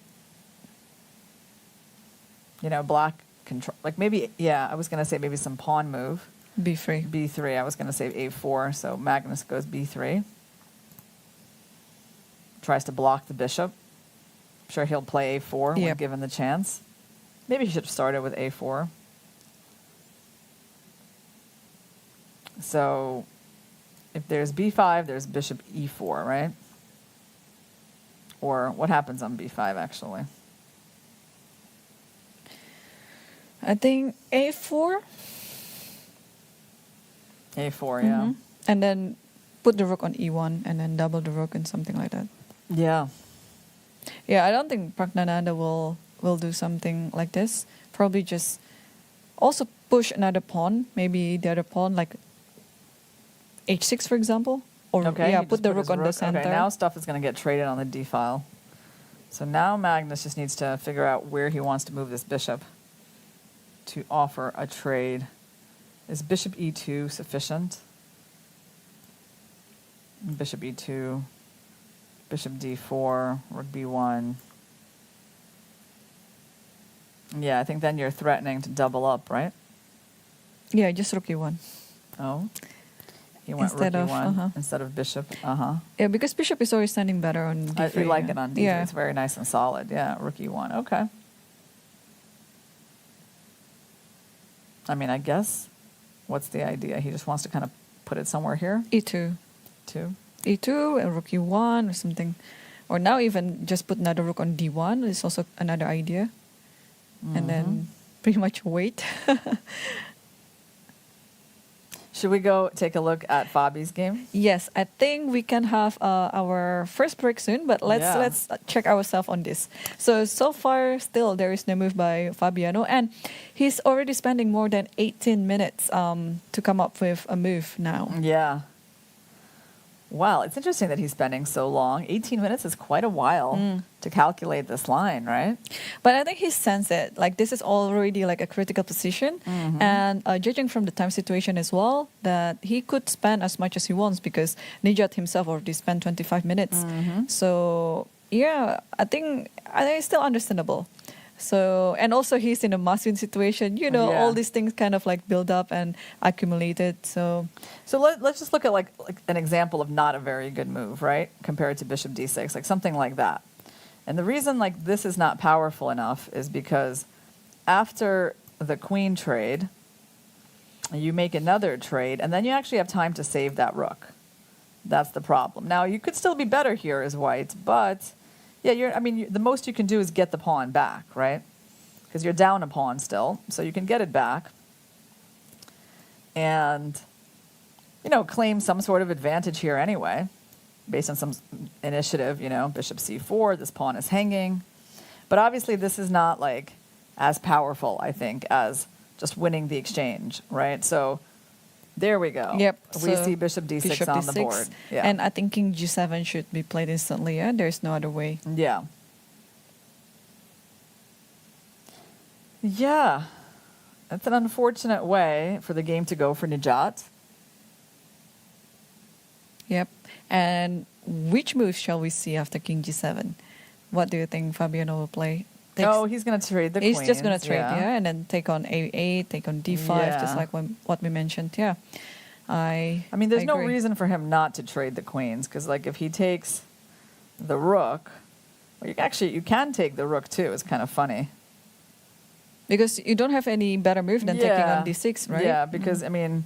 Black control, like maybe, I was going to say maybe some pawn move. B3. B3, I was going to say A4, so Magnus goes B3. Tries to block the bishop. I'm sure he'll play A4 when given the chance. Maybe he should have started with A4. So if there's B5, there's bishop E4, right? Or what happens on B5, actually? I think A4. A4, yeah. And then put the rook on E1 and then double the rook and something like that. Yeah. Yeah, I don't think Praggnanandhaa will do something like this. Probably just also push another pawn, maybe the other pawn, like H6, for example. Or Okay, yeah, he put just the his rook on the center. Okay, now stuff is going to get traded on the d file. So now Magnus just needs to figure out where he wants to move this bishop to offer a trade. Is bishop e2 sufficient? Bishop e2, bishop d4, rook b1. Yeah, I think then you're threatening to double up, right? Yeah, just rook e1. Oh, he went Instead rook of, e1 instead of bishop. Yeah, because bishop is always standing better on d3. You like it on d3. Yeah. It's very nice and solid. Yeah, rook e1. Okay. I mean, I guess, what's the idea? He just wants to kind of put it somewhere here? e2. E2 and rook e1 or something. Or now even just put another rook on d1 is also another idea. And then pretty much wait. Should we go take a look at Fabi's game? Yes, I think we can have our first break soon, but let's check ourselves on this. So far, still there is no move by Fabiano, and he's already spending more than 18 minutes to come up with a move now. Yeah. Wow, it's interesting that he's spending so long. 18 minutes is quite a while to calculate this line, right? But I think he sensed it. Like, this is already like a critical position. And judging from the time situation as well, that he could spend as much as he wants because Nijat himself already spent 25 minutes. So, yeah, I think it's still understandable. So, and also he's in a must-win situation. You know, all these things kind of like build up and accumulated. So let's just look at like an example of not a very good move, right? Compared to bishop d6, like something like that. And the reason like this is not powerful enough is because after the queen trade, you make another trade, and then you actually have time to save that rook. That's the problem. Now, you could still be better here as white, but yeah, the most you can do is get the pawn back, right? Because you're down a pawn still, so you can get it back and, claim some sort of advantage here anyway, based on some initiative, bishop c4, this pawn is hanging. But obviously this is not like as powerful, I think, as just winning the exchange, right? So there we go. Yep. We so see bishop d6 on the board. Yeah. And I think king g7 should be played instantly. Yeah, there's no other way. Yeah. Yeah. That's an unfortunate way for the game to go for Nijat. Yep. And which move shall we see after king g7? What do you think Fabiano will play? He's going to trade the queens. He's just going to trade, and then take on a8, take on d5, just like what we mentioned. Yeah, I mean, there's I no agree. reason for him not to trade the queens, because like if he takes the rook, well, you can take the rook too. It's kind of funny. Because you don't have any better move than taking on d6, right? Yeah, because I mean,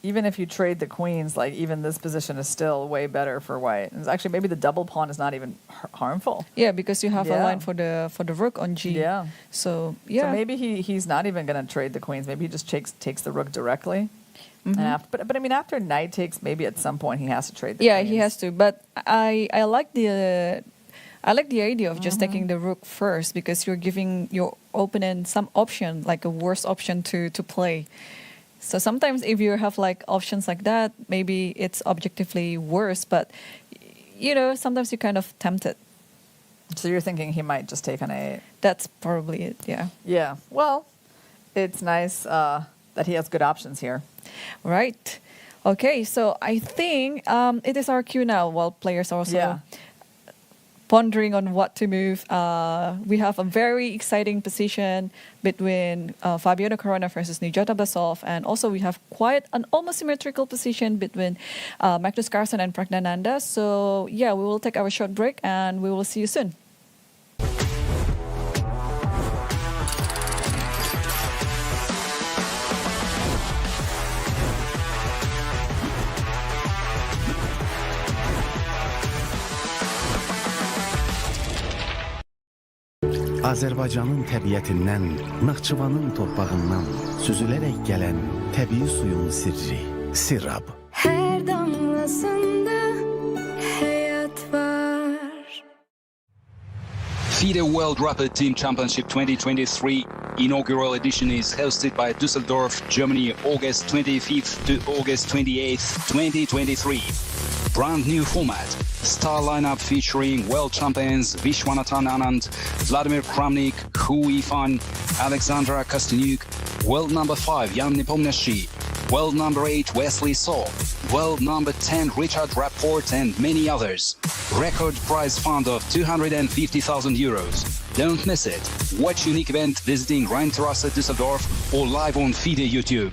even if you trade the queens, like even this position is still way better for white. And it's actually, maybe the double pawn is not even harmful. Yeah, because you have a line for the rook on g. Yeah. So yeah. So maybe he's not even going to trade the queens. Maybe he just takes the rook directly. But I mean, after knight takes, maybe at some point he has to trade the queens. He has to. But I like the idea of just taking the rook first, because you're giving your opponent some option, like a worse option to play. So sometimes if you have like options like that, maybe it's objectively worse, but sometimes you're kind of tempted. So you're thinking he might just take on a8? That's probably it, yeah. Yeah. Well, it's nice that he has good options here. Right. Okay, so I think it is our cue now, while players are also pondering on what to move. We have a very exciting position between Fabiano Caruana versus Nijat Abasov, and also we have quite an almost symmetrical position between Magnus Carlsen and Praggnanandhaa. So yeah, we will take our short break and we will see you soon. Azərbaycanın təbiətindən, Naxçıvanın torpağından süzülərək gələn təbii suyun sirri, Sirab. Her damlasında hayat var. FIDE World Rapid Team Championship 2023 inaugural edition is hosted by Düsseldorf, Germany, August 25th to August 28th, 2023. brand new format. Star lineup featuring world champions Vishwanathan Anand, Vladimir Kramnik, Hu Yifan, Alexandra Kostyuk, world number 5 Jan Nepomniachtchi, world number 8 Wesley So, world number 10 Richard Rapport, and many others. Record prize fund of 250,000 euros. Don't miss it. Watch unique event visiting Rheinterrasse Düsseldorf or live on FIDE YouTube.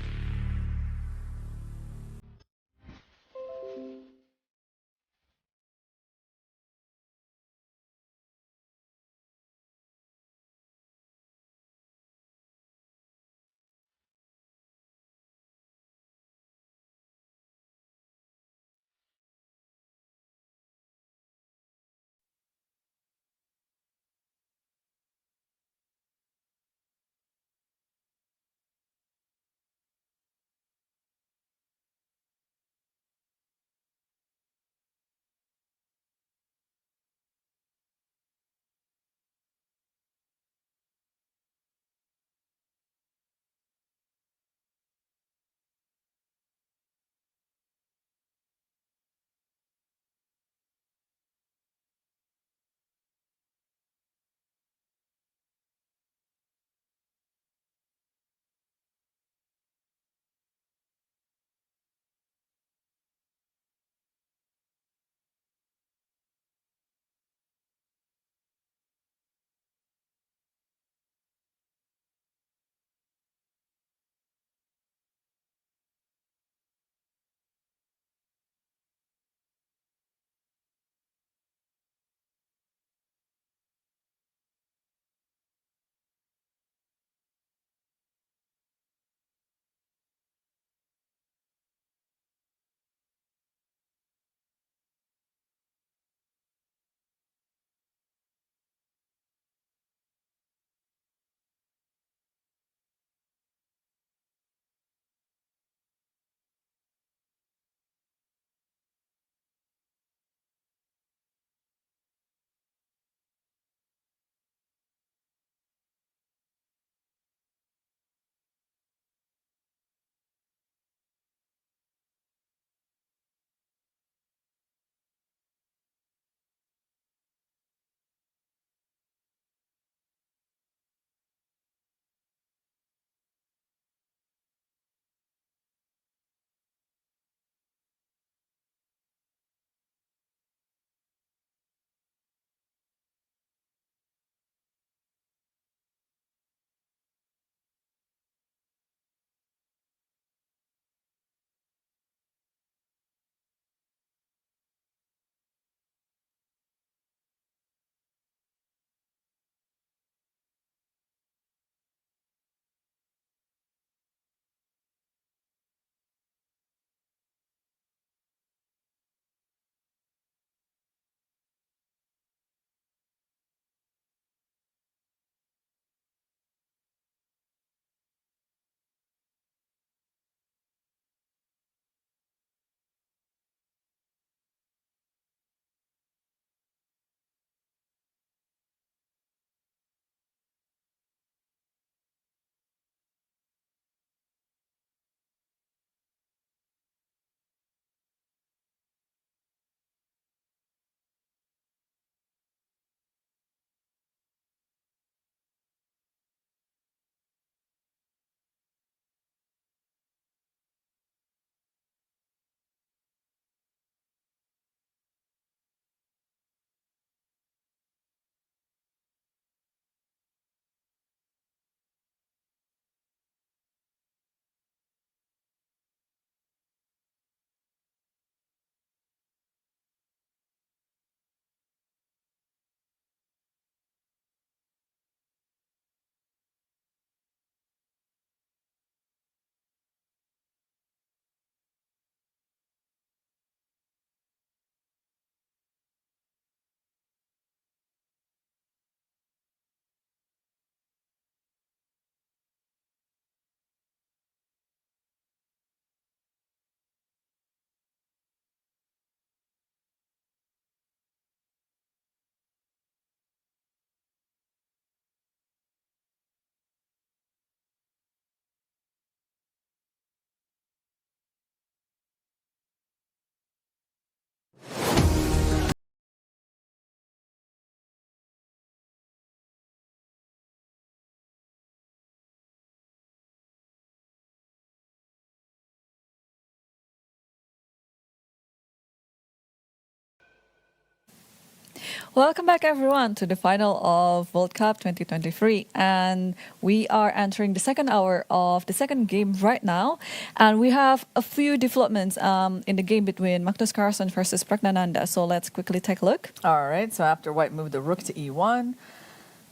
Welcome back, everyone, to the final of World Cup 2023. And we are entering the second hour of the second game right now. And we have a few developments in the game between Magnus Carlsen versus Praggnanandhaa. So let's quickly take a look. All right, so after white moved the rook to e1,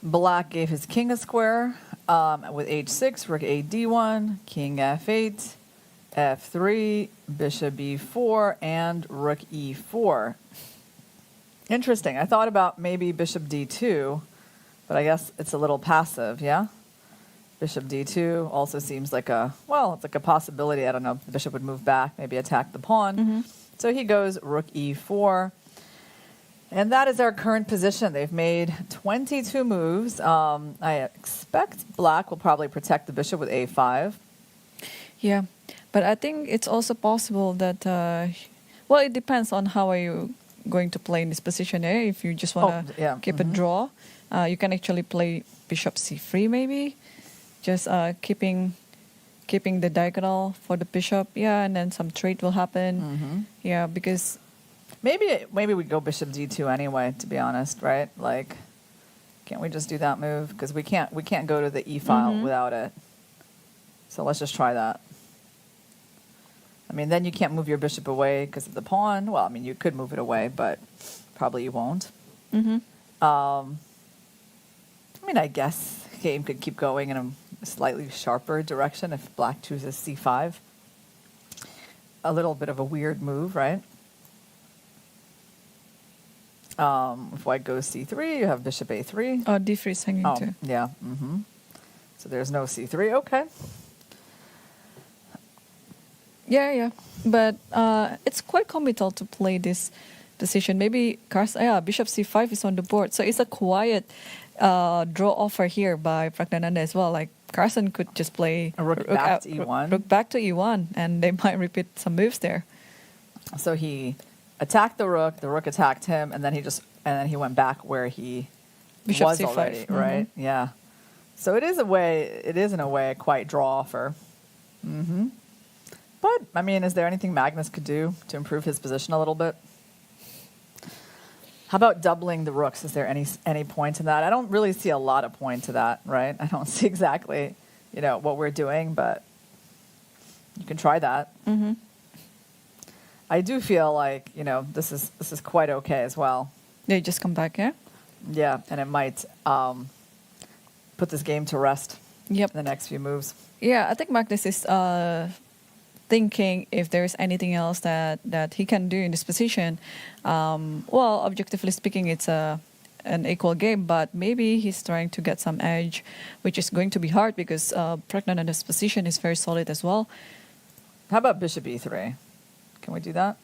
black gave his king a square with h6, rook a d1, king f8, f3, bishop b4, and rook e4. Interesting. I thought about maybe bishop d2, but I guess it's a little passive, yeah? Bishop d2 also seems like it's like a possibility. I don't know if the bishop would move back, maybe attack the pawn. So he goes rook e4. And that is our current position. They've made 22 moves. I expect black will probably protect the bishop with a5. Yeah, but I think it's also possible that, it depends on how are you going to play in this position. If you just want to keep a draw, you can actually play bishop c3 maybe, just keeping the diagonal for the bishop. Yeah, and then some trade will happen. Yeah, because maybe we go bishop d2 anyway. To be honest, right? Like, can't we just do that move? Because we can't go to the e file without it. So let's just try that. I mean, then you can't move your bishop away because of the pawn. Well, I mean, you could move it away, but probably you won't. I mean, I guess the game could keep going in a slightly sharper direction if black chooses c5. A little bit of a weird move, right? If white goes c3, you have bishop a3. oh, d3 is hanging too. Yeah. So there's no c3. Okay. Yeah. But it's quite committal to play this position. Maybe bishop c5 is on the board. So it's a quiet draw offer here by Praggnanandhaa as well. Like Carlsen could just play a rook back to e1. Rook back to e1, and they might repeat some moves there. So he attacked the rook attacked him, and then he went back where he bishop was c5. already, right? Yeah. So it is in a way a quiet draw offer. But, I mean, is there anything Magnus could do to improve his position a little bit? How about doubling the rooks? Is there any point to that? I don't really see a lot of point to that, right? I don't see exactly, what we're doing, but you can try that. I do feel like, this is quite okay as well. They just come back, yeah? Yeah, and it might put this game to rest in the next few moves. Yeah, I think Magnus is thinking if there's anything else that he can do in this position. Objectively speaking, it's an equal game, but maybe he's trying to get some edge, which is going to be hard because Praggnanandhaa's position is very solid as well. How about bishop e3? Can we do that?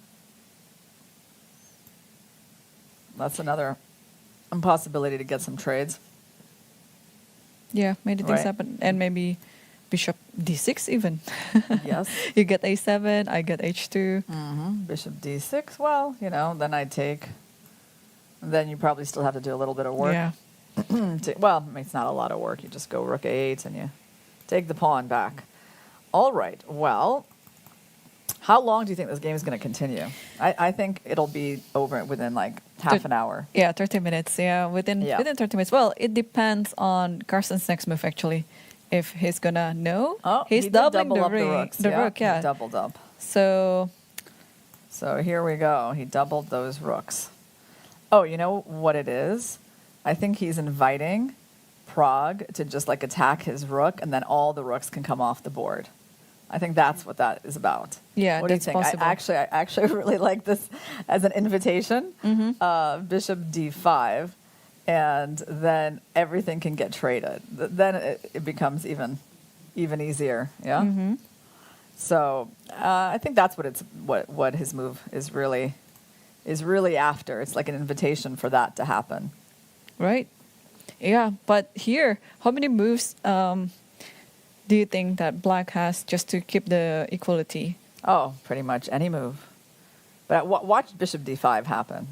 That's another impossibility to get some trades. Yeah, many things happen. And maybe bishop d6 even. Yes. You get a7, I get h2. Bishop d6, well, then I take. And then you probably still have to do a little bit of work. Yeah. It's not a lot of work. You just go rook a8 and you take the pawn back. All right, well, how long do you think this game is going to continue? I think it'll be over within like half an hour. Yeah, 30 minutes. Yeah, within 30 minutes. Well, it depends on Carlsen's next move, actually. If he's going to know. Oh, he's doubling the rook. Yeah. He doubled up. So here we go. He doubled those rooks. Oh, you know what it is? I think he's inviting Prag to just like attack his rook, and then all the rooks can come off the board. I think that's what that is about. Yeah, what do you that's think? possible. I actually really like this as an invitation. Bishop d5, and then everything can get traded. Then it becomes even easier. Yeah. So I think that's what his move is really after. It's like an invitation for that to happen. Right. Yeah, but here, how many moves do you think that black has just to keep the equality? Oh, pretty much any move. But watch bishop d5 happen.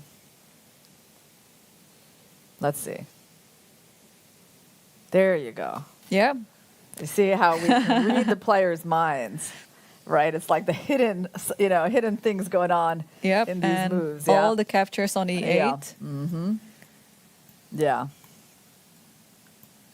Let's see. There you go. Yeah. You see how we can read the players' minds, right? It's like the hidden things going on in these moves. All the captures on e8. Yeah. Yeah.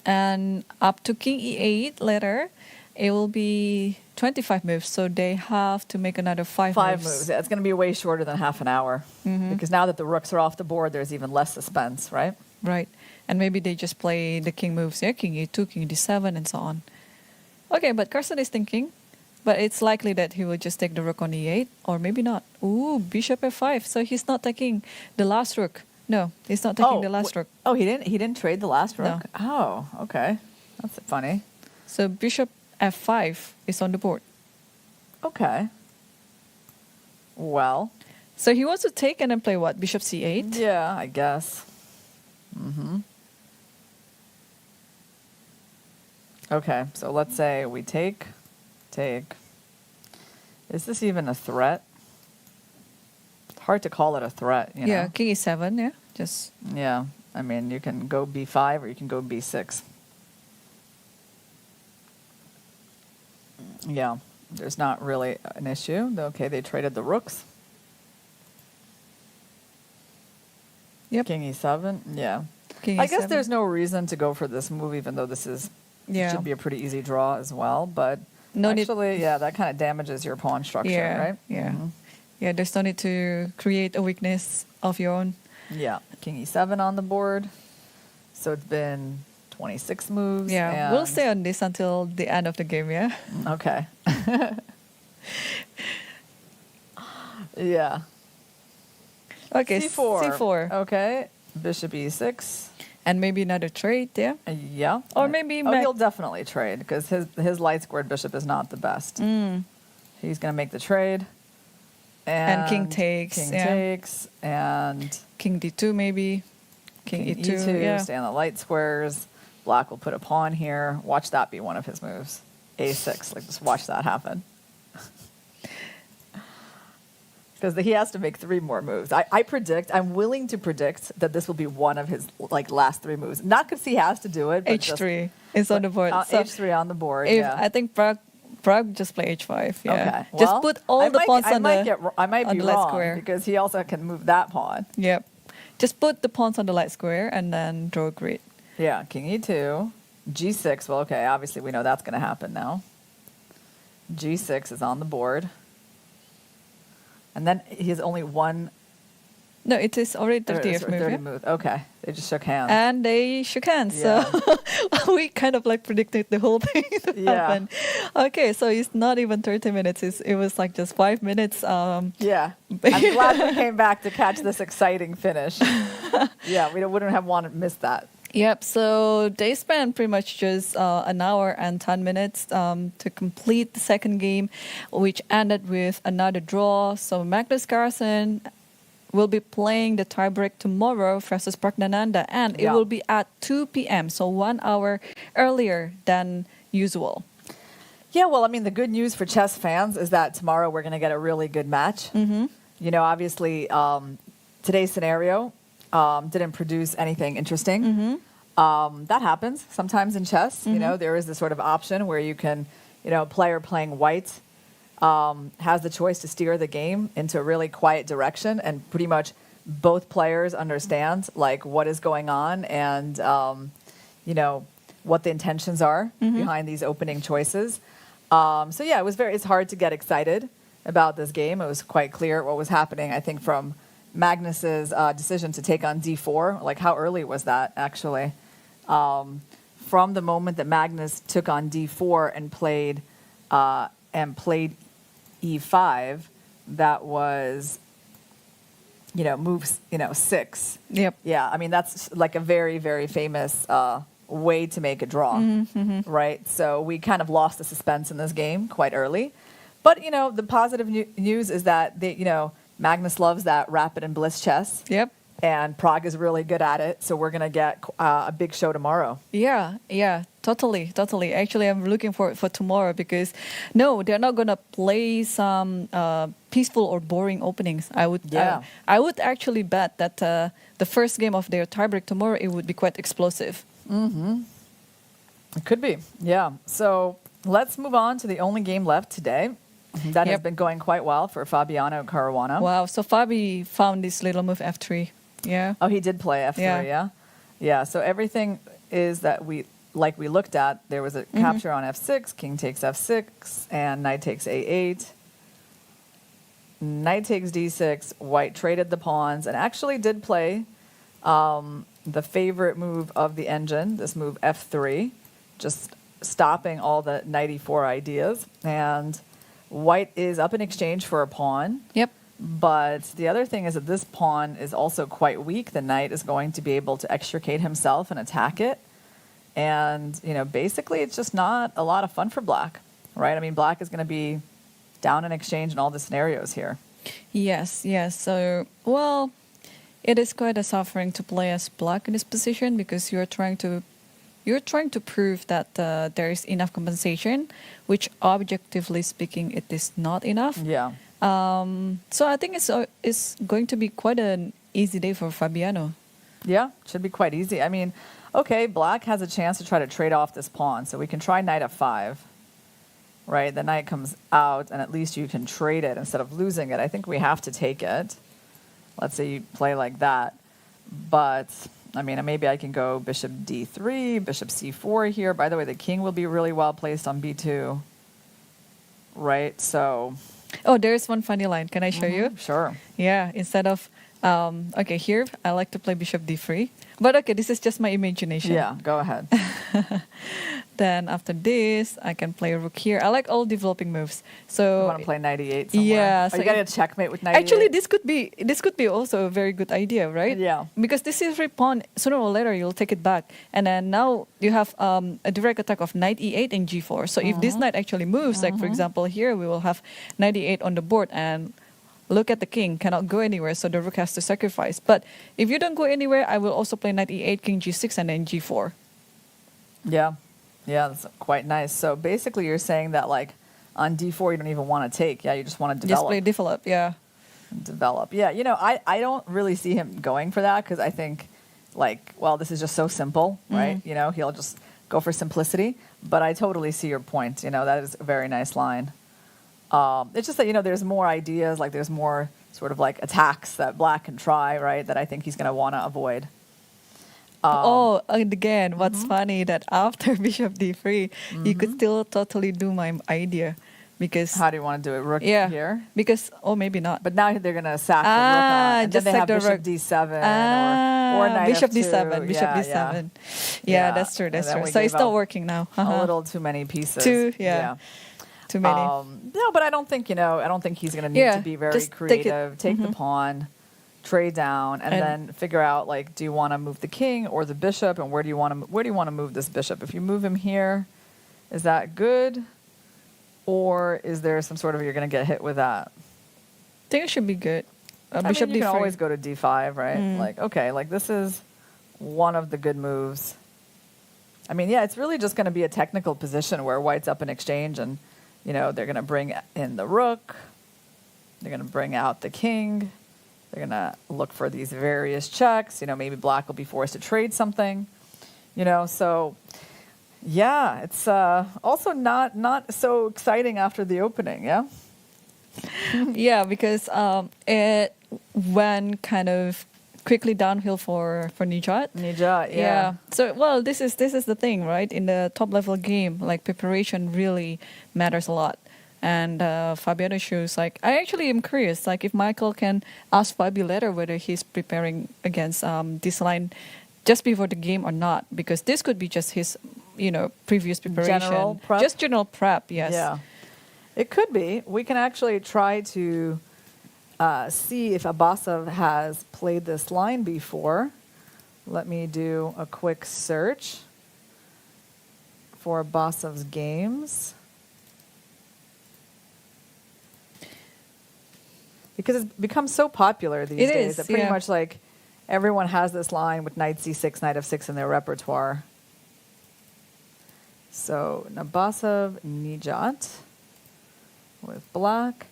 And up to king e8 later, it will be 25 moves. So they have to make another 5 moves. Yeah, it's going to be way shorter than half an hour. Because now that the rooks are off the board, there's even less suspense, right? Right. And maybe they just play the king moves. Yeah, king e2, king d7, and so on. Okay, but Carlsen is thinking. But it's likely that he will just take the rook on e8, or maybe not. Ooh, bishop f5. So he's not taking the last rook. No, he's not taking the last rook. Oh, he didn't trade the last rook? No. Oh, okay. That's funny. So bishop f5 is on the board. Okay. Well. So he wants to take and then play what? Bishop c8? Yeah, I guess. Okay, so let's say we take. Is this even a threat? It's hard to call it a threat, you know? Yeah, king e7, yeah. Just Yeah, I mean, you can go b5 or you can go b6. Yeah, there's not really an issue. Okay, they traded the rooks. Yep. King e7, yeah. king I guess e7. there's no reason to go for this move, even though this is should be a pretty easy draw as well. But No need- actually, yeah, that kind of damages your pawn structure, right? Yeah. Yeah, there's no need to create a weakness of your own. Yeah, king e7 on the board. So it's been 26 moves. Yeah, we'll stay on this until the end of the game, yeah? Okay. Yeah. Okay, c4. c4. Okay. Bishop e6. And maybe another trade, yeah? Yeah. Or maybe he'll definitely trade because his light squared bishop is not the best. He's going to make the trade. And king takes. King yeah. takes. And king d2 maybe. King e2, yeah. Stay on the light squares. Black will put a pawn here. Watch that be one of his moves. a6. Like, just watch that happen. Because he has to make 3 more moves. I'm willing to predict that this will be one of his last 3 moves. Not because he has to do it, but h3 is on the board. So h3 on the board, I think Prag just play h5, yeah. Okay. Just Well, put all the pawns on I might on be the light wrong square. because he also can move that pawn. Yep. Just put the pawns on the light square and then draw a grid. Yeah, king e2, g6. Well, okay, obviously we know that's going to happen now. g6 is on the board. And then he has only one. No, it is already 30th move. 30 Yeah? move. Okay, they just shook hands. And they shook hands. Yeah. So we kind of predicted the whole thing to Yeah. happen. Okay, so it's not even 30 minutes. It was just 5 minutes. Yeah, I'm glad we came back to catch this exciting finish. Yeah, we wouldn't have wanted to miss that. Yep, so they spent pretty much just an hour and 10 minutes to complete the second game, which ended with another draw. So Magnus Carlsen will be playing the tiebreak tomorrow versus Praggnanandhaa, and it will be at 2 p.m., so 1 hour earlier than usual. Yeah, well, I mean, the good news for chess fans is that tomorrow we're going to get a really good match. You know, obviously, today's scenario didn't produce anything interesting. That happens sometimes in chess. You know, there is this sort of option where you can, a player playing white has the choice to steer the game into a really quiet direction, and pretty much both players understand what is going on and what the intentions are behind these opening choices. So yeah, it's hard to get excited about this game. It was quite clear what was happening, I think, from Magnus's decision to take on d4. How early was that actually? From the moment that Magnus took on d4 and played e5, that was move 6. Yep. Yeah, I mean that's a very, very famous way to make a draw, right? So we kind of lost the suspense in this game quite early. But the positive news is that Magnus loves that rapid and bliss chess. Yep. And Prag is really good at it, so we're gonna get a big show tomorrow. Yeah, totally. Actually, I'm looking for tomorrow because no, they're not gonna play some peaceful or boring openings. I would actually bet that the first game of their tiebreak tomorrow, it would be quite explosive. It could be, yeah. So let's move on to the only game left today. That has been going quite well for Fabiano Caruana. Wow, so Fabi found this little move f3. Yeah. Oh, he did play f3, yeah? Yeah, so everything is that we looked at. There was a capture on f6, king takes f6, and knight takes a8. Knight takes d6, white traded the pawns, and actually did play the favorite move of the engine, this move f3, just stopping all the knight e4 ideas. And white is up in exchange for a pawn. Yep. But the other thing is that this pawn is also quite weak. The knight is going to be able to extricate himself and attack it. And, basically it's just not a lot of fun for black, right? I mean, black is going to be down in exchange in all the scenarios here. Yes. So, well, it is quite a suffering to play as black in this position because you're trying to prove that there is enough compensation, which objectively speaking, it is not enough. Yeah. So I think it's going to be quite an easy day for Fabiano. Yeah, should be quite easy. I mean, okay, black has a chance to try to trade off this pawn, so we can try knight f5, right? The knight comes out, and at least you can trade it instead of losing it. I think we have to take it. Let's say you play like that. But, I mean, maybe I can go bishop d3, bishop c4 here. By the way, the king will be really well placed on b2, right? So... Oh, there's one funny line. Can I show you? Sure. Yeah, instead of, okay, here, I like to play bishop d3. But okay, this is just my imagination. Yeah, go ahead. Then after this, I can play rook here. I like all developing moves. So You want to play knight e8 somewhere? Yeah. Oh, So you got to checkmate with knight actually, e8? this could be also a very good idea, right? Yeah. Because this is pawn, sooner or later you'll take it back, and then now you have a direct attack of knight e8 and g4. So if this knight actually moves, like for example here, we will have knight e8 on the board, and look at the king, cannot go anywhere, so the rook has to sacrifice. But if you don't go anywhere, I will also play knight e8, king g6, and then g4. Yeah. Yeah, that's quite nice. So basically you're saying that like on d4 you don't even want to take. Yeah, you just want to Just develop. play develop, yeah. Develop. Yeah, I don't really see him going for that because I think this is just so simple, right? He'll just go for simplicity. But I totally see your point. That is a very nice line. It's just that, there's more ideas, like there's more sort of like attacks that black can try, right? That I think he's going to want to avoid. And again, what's funny that after bishop d3, you could still totally do my idea. Because how do you want to do it? Rook here? Because, maybe not. But now they're going to sack the rook on, and then they have bishop d7 or knight bishop f2. d7, bishop d7. Yeah, that's true, that's true. So it's not working now. A little too many pieces. Too many. No, but I don't think, he's going to need to be very creative. Take the pawn, trade down, and then figure out, like, do you want to move the king or the bishop, and where do you want to move this bishop? If you move him here, is that good? Or is there some sort of you're going to get hit with that? I think it should be good. Bishop d3. You can always go to d5, right? Like, okay, like this is one of the good moves. I mean, yeah, it's really just going to be a technical position where white's up in exchange and, they're going to bring in the rook. They're going to bring out the king. They're going to look for these various checks. Maybe black will be forced to trade something. So... Yeah, it's also not so exciting after the opening, yeah? Yeah, because it went kind of quickly downhill for Nijat. Nijat, yeah. So, this is the thing, right? In the top-level game, like, preparation really matters a lot. And Fabiano shows, like, I actually am curious, like, if Michael can ask Fabi later whether he's preparing against this line just before the game or not, because this could be just his... previous preparation. General prep? Just general prep, yes. Yeah. It could be. We can actually try to see if Abbasov has played this line before. Let me do a quick search for Abbasov's games. Because it's become so popular these days that pretty much like everyone has this line with knight c6, knight f6 in their repertoire. So Nabasov Nijat with black.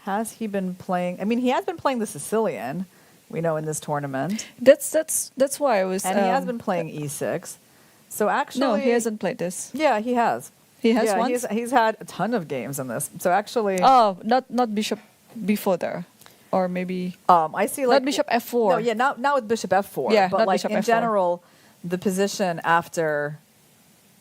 Has he been playing? I mean, he has been playing the Sicilian. We know in this tournament. That's why I was. And he has been playing e6. So actually, no, he hasn't played this. Yeah, he has. He has once. He's had a ton of games in this. So actually, not bishop before there, or maybe. I see like not bishop f4. No, yeah, not with bishop f4. Yeah, but not like bishop in f4. general, the position after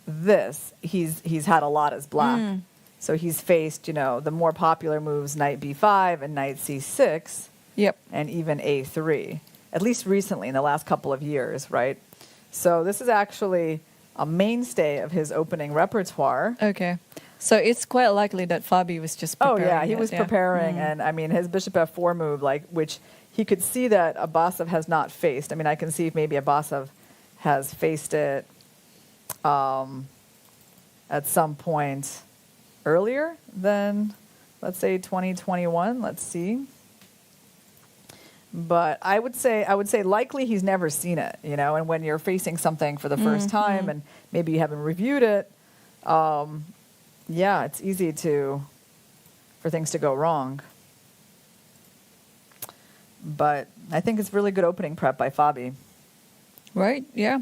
this, he's had a lot as black. So he's faced, the more popular moves, knight b5 and knight c6. Yep. And even a3, at least recently in the last couple of years, right? So this is actually a mainstay of his opening repertoire. Okay. So it's quite likely that Fabi was just preparing. Oh, yeah, he was preparing. And, I mean, his bishop f4 move, which he could see that Abbasov has not faced. I mean, I can see if maybe Abbasov has faced it at some point earlier than, let's say, 2021. Let's see. But I would say likely he's never seen it, and when you're facing something for the first time and maybe you haven't reviewed it, it's easy for things to go wrong. But I think it's really good opening prep by Fabi. Right, yeah.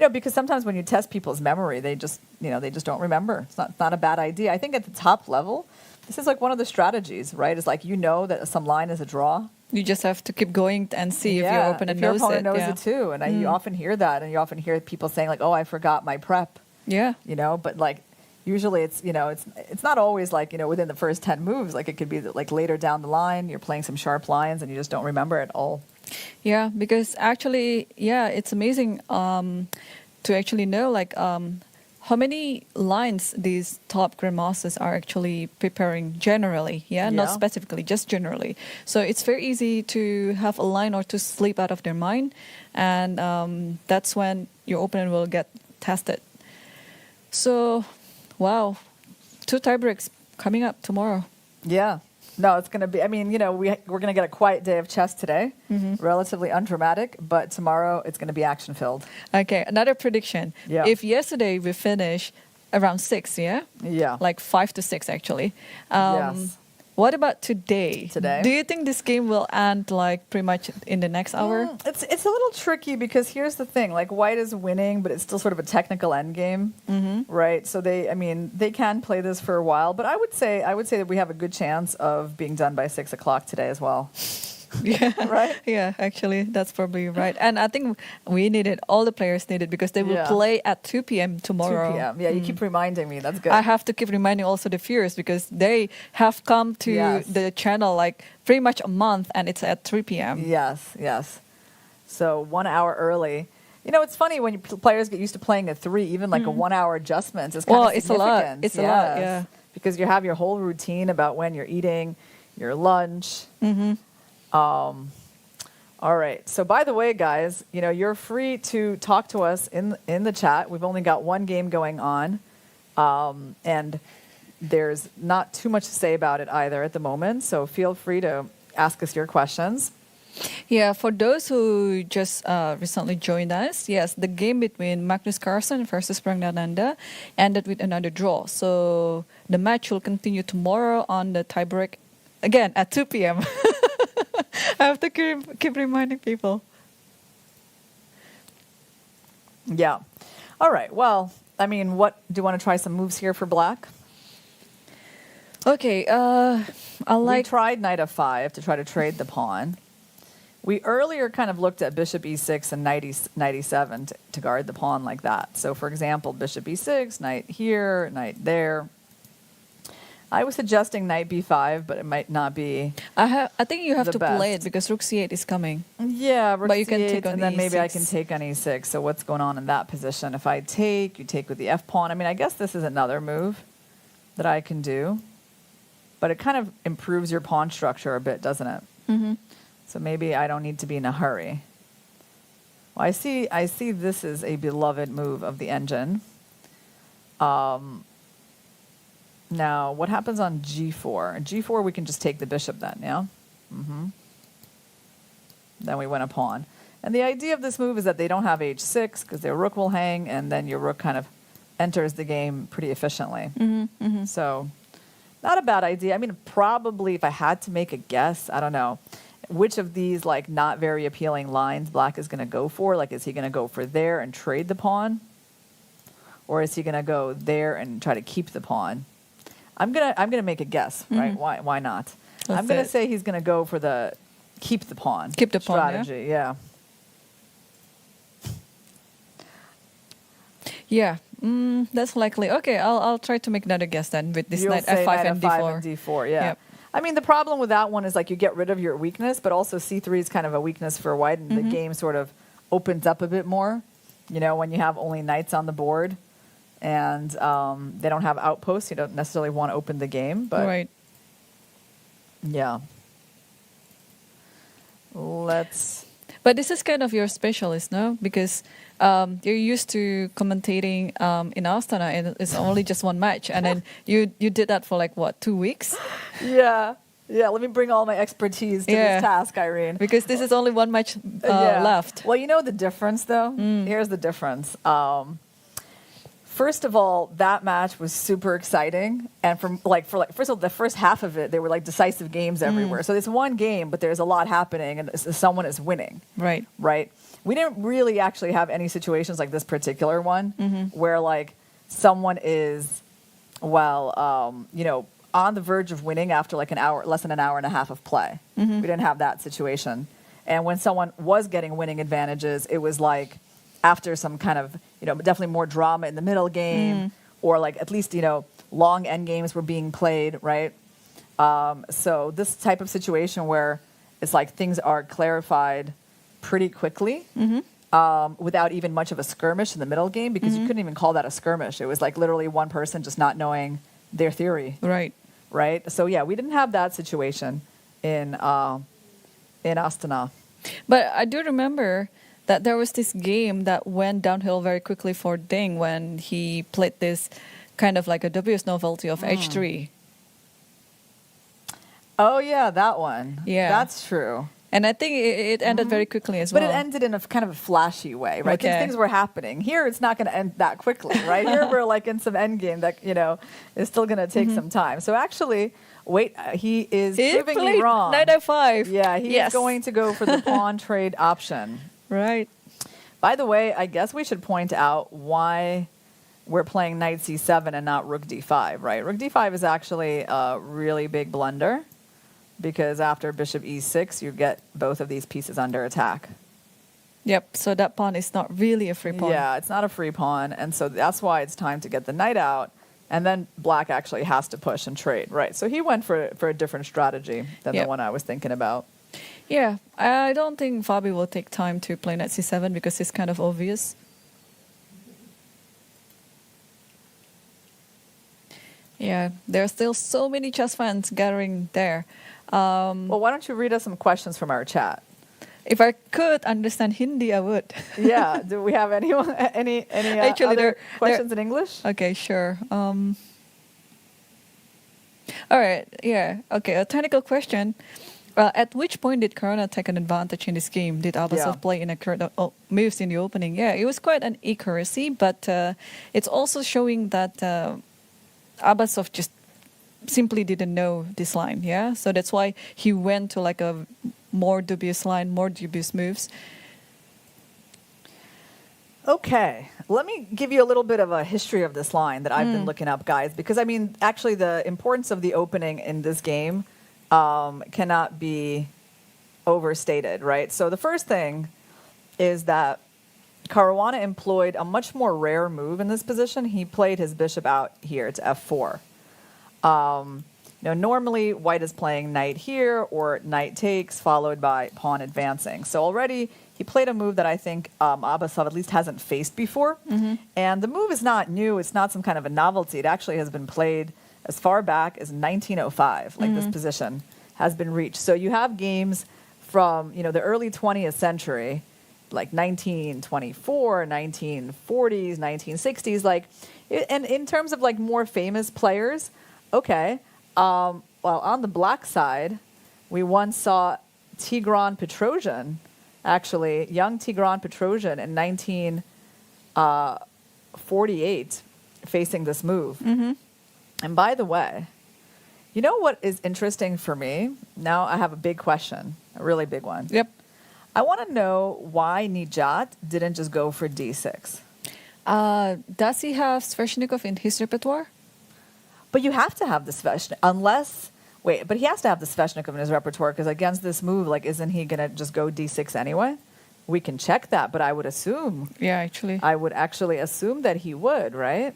Because sometimes when you test people's memory, they just don't remember. It's not a bad idea. I think at the top level, this is like one of the strategies, right? It's like that some line is a draw. You just have to keep going and see if your opponent knows it. Your opponent knows it too. And you often hear that, and you often hear people saying like, "Oh, I forgot my prep." Yeah. But like usually it's it's not always like within the first 10 moves. Like it could be like later down the line, you're playing some sharp lines and you just don't remember it all. Yeah, because actually, it's amazing to actually know how many lines these top grandmasters are actually preparing generally, not specifically, just generally. So it's very easy to have a line or two slip out of their mind, and that's when your opponent will get tested. So, wow, 2 tiebreaks coming up tomorrow. Yeah. No, it's going to be, we're going to get a quiet day of chess today, relatively undramatic, but tomorrow it's going to be action-filled. Okay, another prediction. Yeah. If yesterday we finished around 6, Yeah. like 5 to 6 actually. Yes. What about today? Today? Do you think this game will end like pretty much in the next hour? It's a little tricky because here's the thing: like white is winning, but it's still sort of a technical endgame, right? So they can play this for a while, but I would say that we have a good chance of being done by 6 o'clock today as well. Yeah, right. Yeah, actually, that's probably right. And I think we need it. All the players need it because they will play at 2 p.m. tomorrow. 2 p.m. Yeah, you keep reminding me. That's good. I have to keep reminding also the viewers because they have come to the channel like pretty much a month, and it's at 3 p.m. Yes. So 1 hour early. It's funny when players get used to playing at 3, even like a 1 hour adjustment is kind of it's significant. It's a lot, yeah. Because you have your whole routine about when you're eating your lunch. All right. So by the way, guys, you're free to talk to us in the chat. We've only got one game going on, and there's not too much to say about it either at the moment. So feel free to ask us your questions. Yeah, for those who just recently joined us, yes, the game between Magnus Carlsen versus Praggnanandhaa ended with another draw. So the match will continue tomorrow on the tiebreak, again, at 2 p.m. I have to keep reminding people. Yeah. All right. Well, what do you want to try some moves here for black? Okay. We tried knight f5 to try to trade the pawn. We earlier kind of looked at bishop e6 and knight e7 to guard the pawn like that. So, for example, bishop e6, knight here, knight there. I was suggesting knight b5, but it might not be. I think you have to best. play it because rook c8 is coming. Yeah, rook but you c8, can take on and then e6. maybe I can take on e6. So what's going on in that position? If I take, you take with the f pawn. I guess this is another move that I can do, but it kind of improves your pawn structure a bit, doesn't it? So maybe I don't need to be in a hurry. Well, I see this is a beloved move of the engine. Now, what happens on g4? G4, we can just take the bishop then, yeah? Then we win a pawn. And the idea of this move is that they don't have h6 because their rook will hang, and then your rook kind of enters the game pretty efficiently. So, not a bad idea. Probably if I had to make a guess, I don't know, which of these like not very appealing lines black is going to go for. Like, is he going to go for there and trade the pawn? Or is he going to go there and try to keep the pawn? I'm gonna make a guess, right? Why not? I'm gonna say he's gonna go for the keep the pawn Keep the pawn strategy. Yeah. Yeah, that's likely. Okay, I'll try to make another guess then with this You'll knight say f5 knight and f5 d4. and d4, yeah. Yep. I mean, the problem with that one is like you get rid of your weakness, but also c3 is kind of a weakness for white, and the game sort of opens up a bit more, when you have only knights on the board and they don't have outposts. You don't necessarily want to open the game, but Right. yeah. But this is kind of your specialist, no? Because you're used to commentating in Astana, and it's only just one match, and then you did that for like what, 2 weeks? Yeah. Let me bring all my expertise to this task, Irene. Because this is only one match left. Well, you know the difference, though? Here's the difference. First of all, that match was super exciting, and first of all, the first half of it, they were like decisive games everywhere. So it's one game, but there's a lot happening, and someone is winning. Right. We didn't really actually have any situations like this particular one, where like someone is, on the verge of winning after like less than an hour and a half of play. We didn't have that situation, and when someone was getting winning advantages, it was like after some kind of, definitely more drama in the middle game, or like at least, long end games were being played, right? So this type of situation where it's like things are clarified pretty quickly without even much of a skirmish in the middle game, because you couldn't even call that a skirmish. It was like literally one person just not knowing their theory. Right? So yeah, we didn't have that situation in Astana. But I do remember that there was this game that went downhill very quickly for Ding when he played this kind of like a dubious novelty of h3. Oh yeah, that one. Yeah. That's true. And I think it ended very quickly as well. But it ended in a kind of a flashy way, right? Because things were happening. Here, it's not going to end that quickly, right? Here, we're like in some endgame that, is still going to take some time. So actually, he is proving me wrong. Knight f5. Yeah, he is going to go for the pawn trade option. Right. By the way, I guess we should point out why we're playing knight c7 and not rook d5, right? Rook d5 is actually a really big blunder, because after bishop e6, you get both of these pieces under attack. Yep, so that pawn is not really a free pawn. Yeah, it's not a free pawn, and so that's why it's time to get the knight out, and then black actually has to push and trade, right? So he went for a different strategy than the one I was thinking about. Yeah, I don't think Fabi will take time to play knight c7 because it's kind of obvious. Yeah, there are still so many chess fans gathering there. Well, why don't you read us some questions from our chat? If I could understand Hindi, I would. Yeah. Do we have any Actually, other questions in English? Okay, sure. All right. Yeah. Okay. A technical question. At which point did Caruana take an advantage in this game? Did Abasov play inaccurate moves in the opening? Yeah, it was quite an accuracy, but it's also showing that Abasov just simply didn't know this line. Yeah, so that's why he went to like a more dubious line, more dubious moves. Okay, let me give you a little bit of a history of this line that I've been looking up, guys, because I mean, actually, the importance of the opening in this game cannot be overstated, right? So the first thing is that Caruana employed a much more rare move in this position. He played his bishop out here to f4. Normally white is playing knight here or knight takes followed by pawn advancing. So already he played a move that I think Abasov at least hasn't faced before. And the move is not new. It's not some kind of a novelty. It actually has been played as far back as 1905, like this position has been reached. So you have games from, the early 20th century, like 1924, 1940s, 1960s, and in terms of like more famous players, okay. Well, on the black side, we once saw Tigran Petrosian, actually, young Tigran Petrosian in 1948 facing this move. And by the way, you know what is interesting for me? Now I have a big question, a really big one. Yep. I want to know why Nijat didn't just go for d6. Does he have Sveshnikov in his repertoire? But you have to have the Sveshnikov, but he has to have the Sveshnikov in his repertoire because against this move, isn't he going to just go d6 anyway? we can check that, but I would assume. Yeah, actually. I would actually assume that he would, right?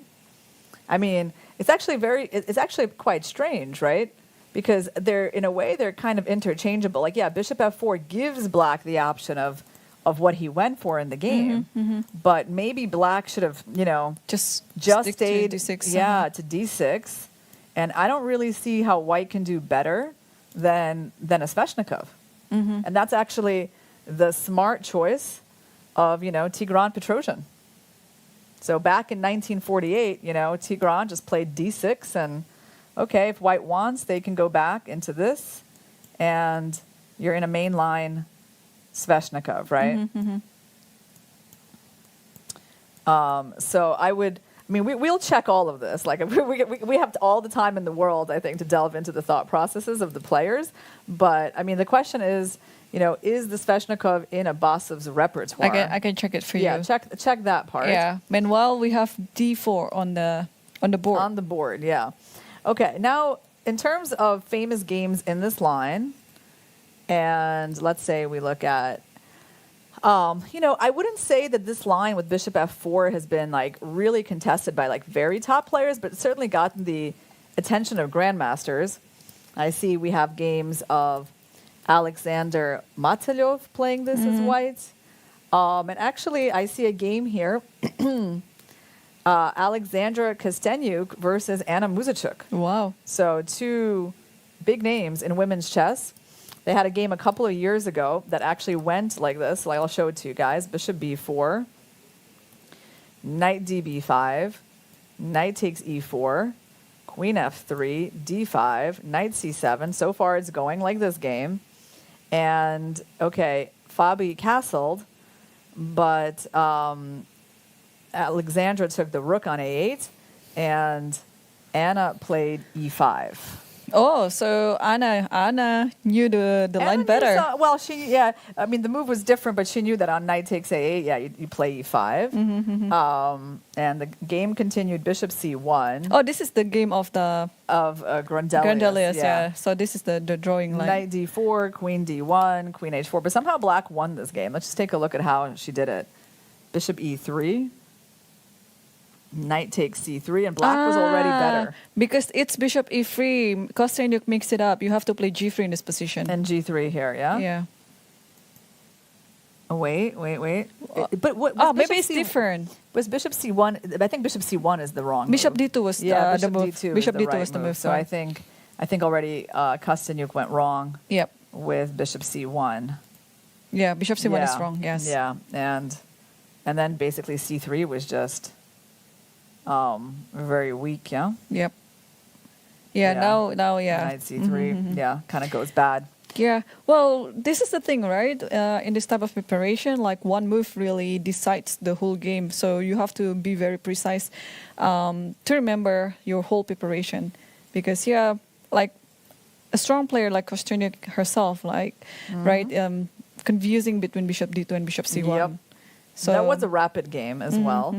I mean, it's actually quite strange, right? Because in a way, they're kind of interchangeable. Like, yeah, bishop f4 gives black the option of what he went for in the game. But maybe black should have, just stayed to d6. to d6. And I don't really see how white can do better than a Sveshnikov. And that's actually the smart choice of, Tigran Petrosian. So back in 1948, Tigran just played d6, and okay, if white wants, they can go back into this, and you're in a main line Sveshnikov, right? So we'll check all of this. Like we have all the time in the world, I think, to delve into the thought processes of the players. But I mean, the question is, is the Sveshnikov in Abasov's repertoire? I can check it for you. Yeah, check that part. Yeah. Meanwhile, we have d4 on the board. On the board, yeah. Okay. Now, in terms of famous games in this line, and let's say we look at, I wouldn't say that this line with bishop f4 has been like really contested by like very top players, but it's certainly gotten the attention of grandmasters. I see we have games of Alexander Matelyov playing this as white. And actually, I see a game here, Alexandra Kostenyuk versus Anna Muzichuk. Wow. So two big names in women's chess. They had a game a couple of years ago that actually went like this. I'll show it to you guys. Bishop b4, knight db5, knight takes e4, queen f3, d5, knight c7. So far it's going like this game. And, okay, Fabi castled, but Alexandra took the rook on a8, and Anna played e5. Oh, so Anna knew the line better. The move was different, but she knew that on knight takes a8, you play e5. And the game continued, bishop c1. Oh, this is the game of Grandelius. Yeah. So this is the drawing line. Knight d4, queen d1, queen h4. But somehow black won this game. Let's just take a look at how she did it. Bishop e3. Knight takes c3, and black was already better. Because it's bishop e3. Kostenyuk mix it up. You have to play g3 in this position. And g3 here, yeah? Yeah. Oh, wait. But what? Maybe it's different. Was bishop c1? I think bishop c1 is the wrong Bishop move. d2 was bishop the move. d2 Bishop is the d2 right was the move. So I think already Kostenyuk went wrong. Yep. With bishop c1. Yeah, bishop c1 is wrong. Yes. Yeah, and then basically c3 was just very weak. Yeah. Yep. Yeah. Now. Knight c3. Yeah, kind of goes bad. Yeah, well, this is the thing, right? In this type of preparation, like one move really decides the whole game. So you have to be very precise to remember your whole preparation. Because, like a strong player like Kostenyuk herself, right, confusing between bishop d2 and bishop c1. Yep. So that was a rapid game as well.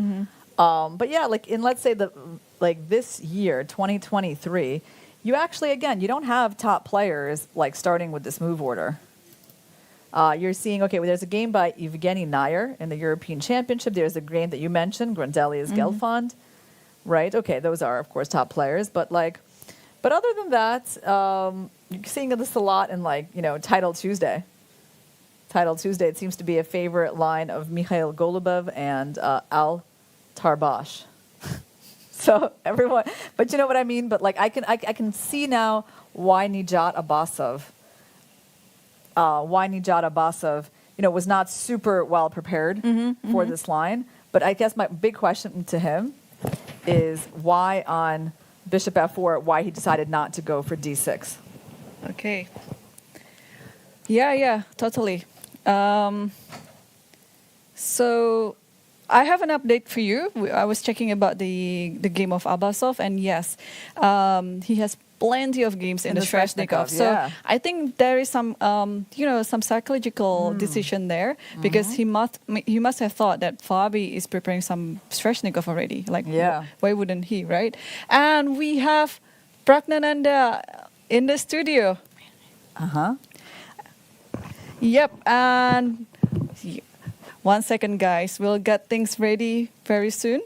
But yeah, like in, let's say, this year, 2023, you actually, again, you don't have top players like starting with this move order. You're seeing, there's a game by Evgeny Nair in the European Championship. There's a game that you mentioned, Grandelius Gelfand, right? Okay, those are, of course, top players. But other than that, you're seeing this a lot in Title Tuesday. Title Tuesday, it seems to be a favorite line of Mikhail Golubev and Al Tarbash. So everyone, but you know what I mean? But I can see now why Nijat Abasov, was not super well prepared for this line. But I guess my big question to him is why on bishop f4, why he decided not to go for d6. Okay. Yeah, totally. So I have an update for you. I was checking about the game of Abasov, and yes, he has plenty of games in the Sveshnikov. So I think there is some, some psychological decision there, because he must have thought that Fabi is preparing some Sveshnikov already. Why wouldn't he, right? And we have Praggnanandhaa in the studio. Yep, and 1 second, guys. We'll get things ready very soon.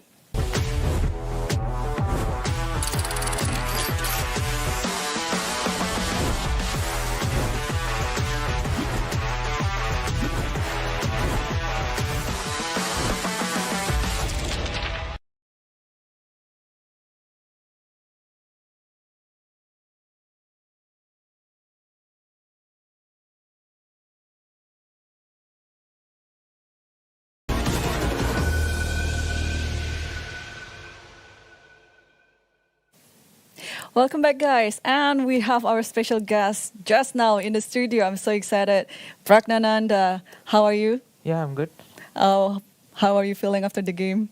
Welcome back, guys. And we have our special guest just now in the studio. I'm so excited. Praggnanandhaa, how are you? Yeah, I'm good. How are you feeling after the game?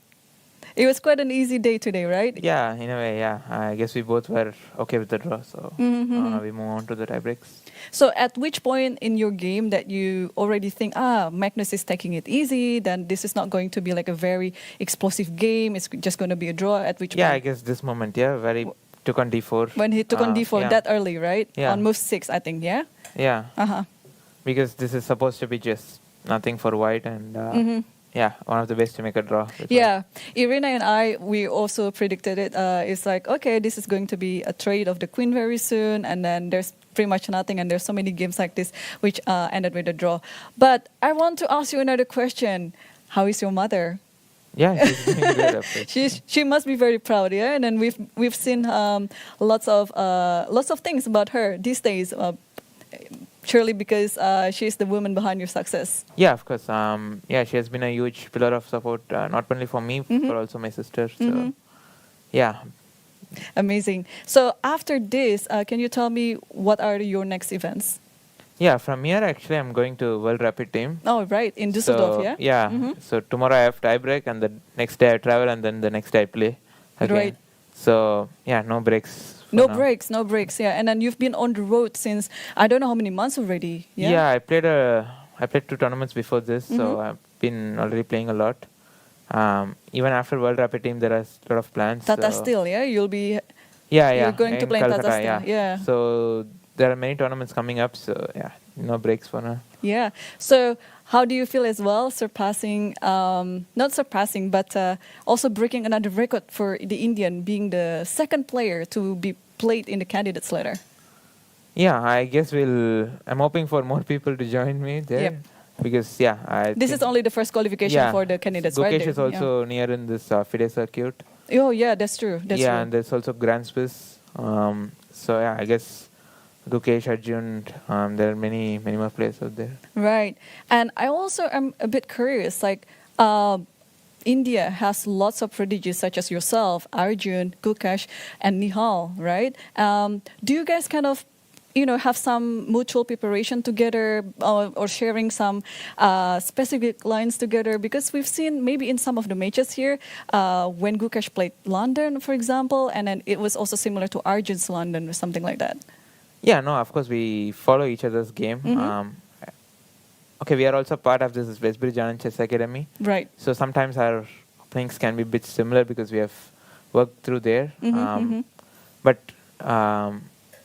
It was quite an easy day today, right? Yeah, in a way, yeah. I guess we both were okay with the draw, so we move on to the tie breaks. So at which point in your game that you already think, Magnus is taking it easy, then this is not going to be like a very explosive game, it's just going to be a draw? At which point? Yeah, I guess this moment, took on d4. When he took on d4 that early, right? Yeah. On move 6, I think, yeah? Yeah. Uh-huh. Because this is supposed to be just nothing for white and one of the ways to make a draw. Yeah, Irina and I, we also predicted it. It's like, okay, this is going to be a trade of the queen very soon, and then there's pretty much nothing, and there's so many games like this which ended with a draw. But I want to ask you another question. How is your mother? Yeah, she's doing good at it. She must be very proud, yeah. And then we've seen lots of things about her these days. Surely because she's the woman behind your success. Yeah, of course. She has been a huge pillar of support, not only for me, but also my sister. So, yeah. Amazing. So after this, can you tell me what are your next events? Yeah, from here actually I'm going to World Rapid Team. Oh, right, in Düsseldorf, yeah? Yeah, so tomorrow I have tie break and the next day I travel and then the next day I play again. Right. So, yeah, no breaks. No breaks, yeah. And then you've been on the road since, I don't know how many months already, yeah? Yeah, I played 2 tournaments before this, so I've been already playing a lot. Even after World Rapid Team, there are a lot of plans. Tata Steel, yeah? You'll be... Yeah. You're going to play in Tata Steel, yeah. So there are many tournaments coming up, so yeah, no breaks for now. Yeah. So how do you feel as well, surpassing, not surpassing, but also breaking another record for the Indian, being the second player to be played in the candidates ladder? Yeah, I guess I'm hoping for more people to join me there. Yep. Because, this is only the first qualification for the candidates, right? Gukesh is also near in this FIDE circuit. Oh, yeah, that's true. That's true. And there's also Grand Swiss. So, yeah, I guess Gukesh, Arjun, there are many more players out there. Right. And I also am a bit curious, like, India has lots of prodigies such as yourself, Arjun, Gukesh, and Nihal, right? Do you guys kind of, have some mutual preparation together or sharing some specific lines together? Because we've seen maybe in some of the matches here, when Gukesh played London, for example, and then it was also similar to Arjun's London or something like that. Yeah, no, of course, we follow each other's game. We are also part of this Westbury Janan Chess Academy. Right. So sometimes our openings can be a bit similar because we have worked through there. But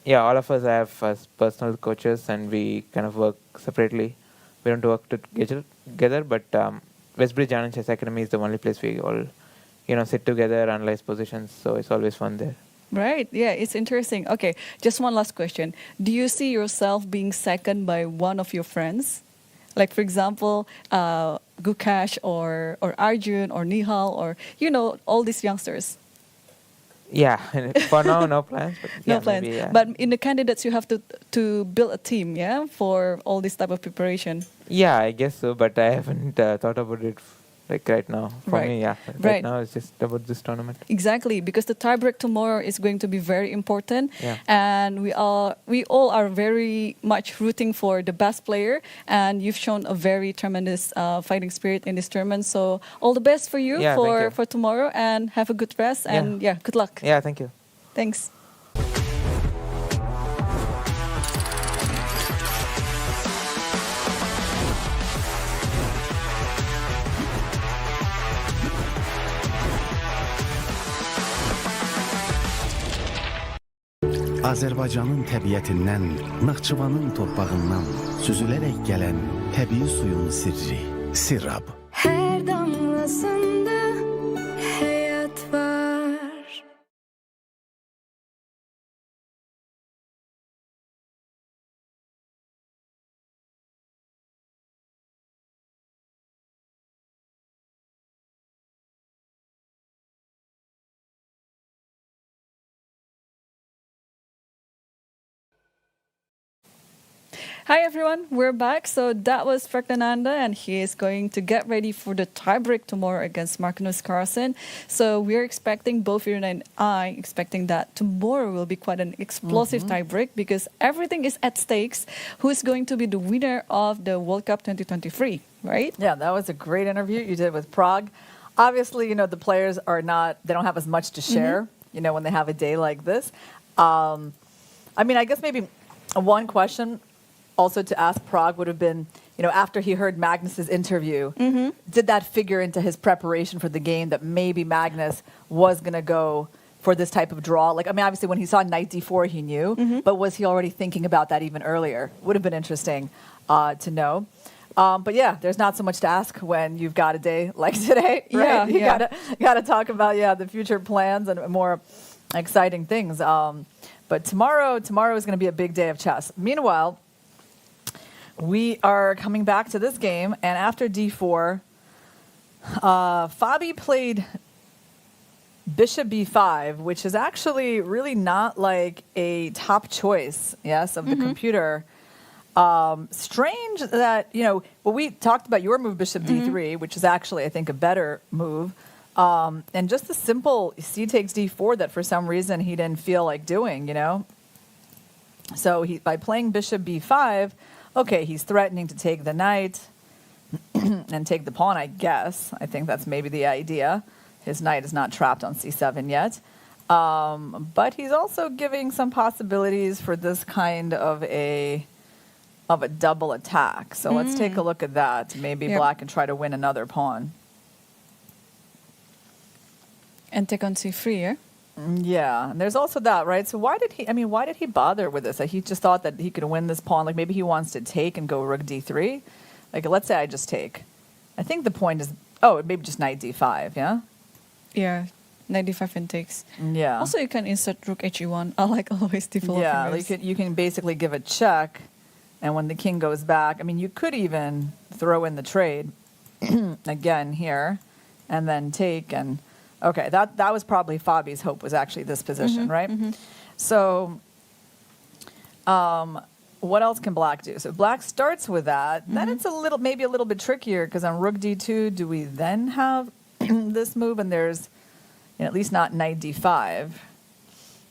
all of us have personal coaches and we kind of work separately. We don't work together, but Westbury Janan Chess Academy is the only place we all, sit together, analyze positions. So it's always fun there. Right. Yeah, it's interesting. Okay, just one last question. Do you see yourself being second by one of your friends? Like, for example, Gukesh or Arjun or Nihal or, all these youngsters? Yeah, for now, no plans. But no plans. Maybe, But in the candidates, you have to build a team, yeah, for all this type of preparation? Yeah, I guess so, but I haven't thought about it right now. For me, yeah. Right now, it's just about this tournament. Exactly, because the tiebreak tomorrow is going to be very important. Yeah. And we all are very much rooting for the best player. And you've shown a very tremendous fighting spirit in this tournament. So all the best for you, for tomorrow. And have a good rest. And good luck. Yeah, thank you. Thanks. Azərbaycanın təbiətindən, Naxçıvanın torpağından süzülərək gələn təbii suyun sirri, Sirab. Hi everyone, we're back. So that was Praggnanandhaa, and he is going to get ready for the tiebreak tomorrow against Magnus Carlsen. So we're expecting, both Irina and I, expecting that tomorrow will be quite an explosive tiebreak because everything is at stakes. Who is going to be the winner of the World Cup 2023, right? Yeah, that was a great interview you did with Prag. Obviously, you know, the players they don't have as much to share, you know, when they have a day like this. I mean, I guess maybe one question also to ask Prag would have been, you know, after he heard Magnus's interview, did that figure into his preparation for the game that maybe Magnus was going to go for this type of draw? Like, I mean, obviously when he saw knight d4, he knew, but was he already thinking about that even earlier? Would have been interesting to know. But yeah, there's not so much to ask when you've got a day like today, right? You gotta talk about the future plans and more exciting things. But tomorrow is going to be a big day of chess. Meanwhile, we are coming back to this game, and after d4, Fabi played bishop b5, which is actually really not like a top choice, of the computer. Strange that, you know, well, we talked about your move, bishop d3, which is actually, I think, a better move. And just the simple c takes d4 that for some reason he didn't feel like doing, you know. So by playing bishop b5, okay, he's threatening to take the knight and take the pawn, I guess. I think that's maybe the idea. His knight is not trapped on c7 yet. But he's also giving some possibilities for this kind of a double attack. So let's take a look at that. Maybe black can try to win another pawn. And take on c3, yeah? Yeah, and there's also that, right? So why did he bother with this? Like, he just thought that he could win this pawn. Like, maybe he wants to take and go rook d3. Like, let's say I just take. I think the point is, maybe just knight d5, yeah? Yeah, knight d5 and takes. Yeah. Also, you can insert rook he1. I like always developing moves. You can basically give a check, and when the king goes back, I mean, you could even throw in the trade again here, and then take and... Okay, that was probably Fabi's hope, was actually this position, right? So what else can black do? So black starts with that. Then it's maybe a little bit trickier, because on rook d2, do we then have this move? And there's, you know, at least not knight d5.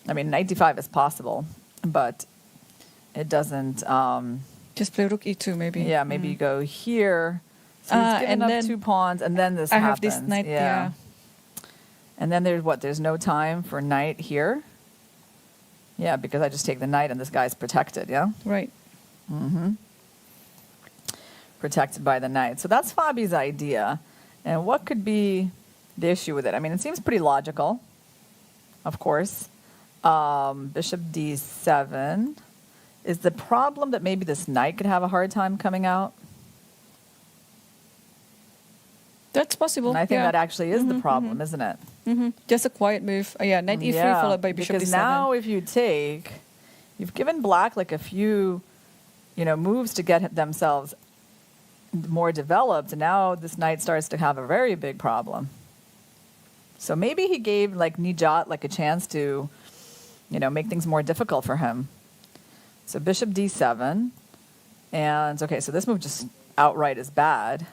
I mean, knight d5 is possible, but it doesn't... Just play rook e2, maybe. Yeah, maybe you go here. So he's giving up 2 pawns, and then this happens. I have this knight, yeah. And then there's no time for knight here. Yeah, because I just take the knight and this guy's protected, yeah? Right. Protected by the knight. So that's Fabi's idea. And what could be the issue with it? I mean, it seems pretty logical, of course. Bishop d7. Is the problem that maybe this knight could have a hard time coming out? That's possible. And I think that actually is the problem, isn't it? Just a quiet move. Knight e3 followed by bishop because d7. Now if you take, you've given black like a few, you know, moves to get themselves more developed, and now this knight starts to have a very big problem. So maybe he gave like Nijat like a chance to, you know, make things more difficult for him. So bishop d7, and okay, so this move just outright is bad.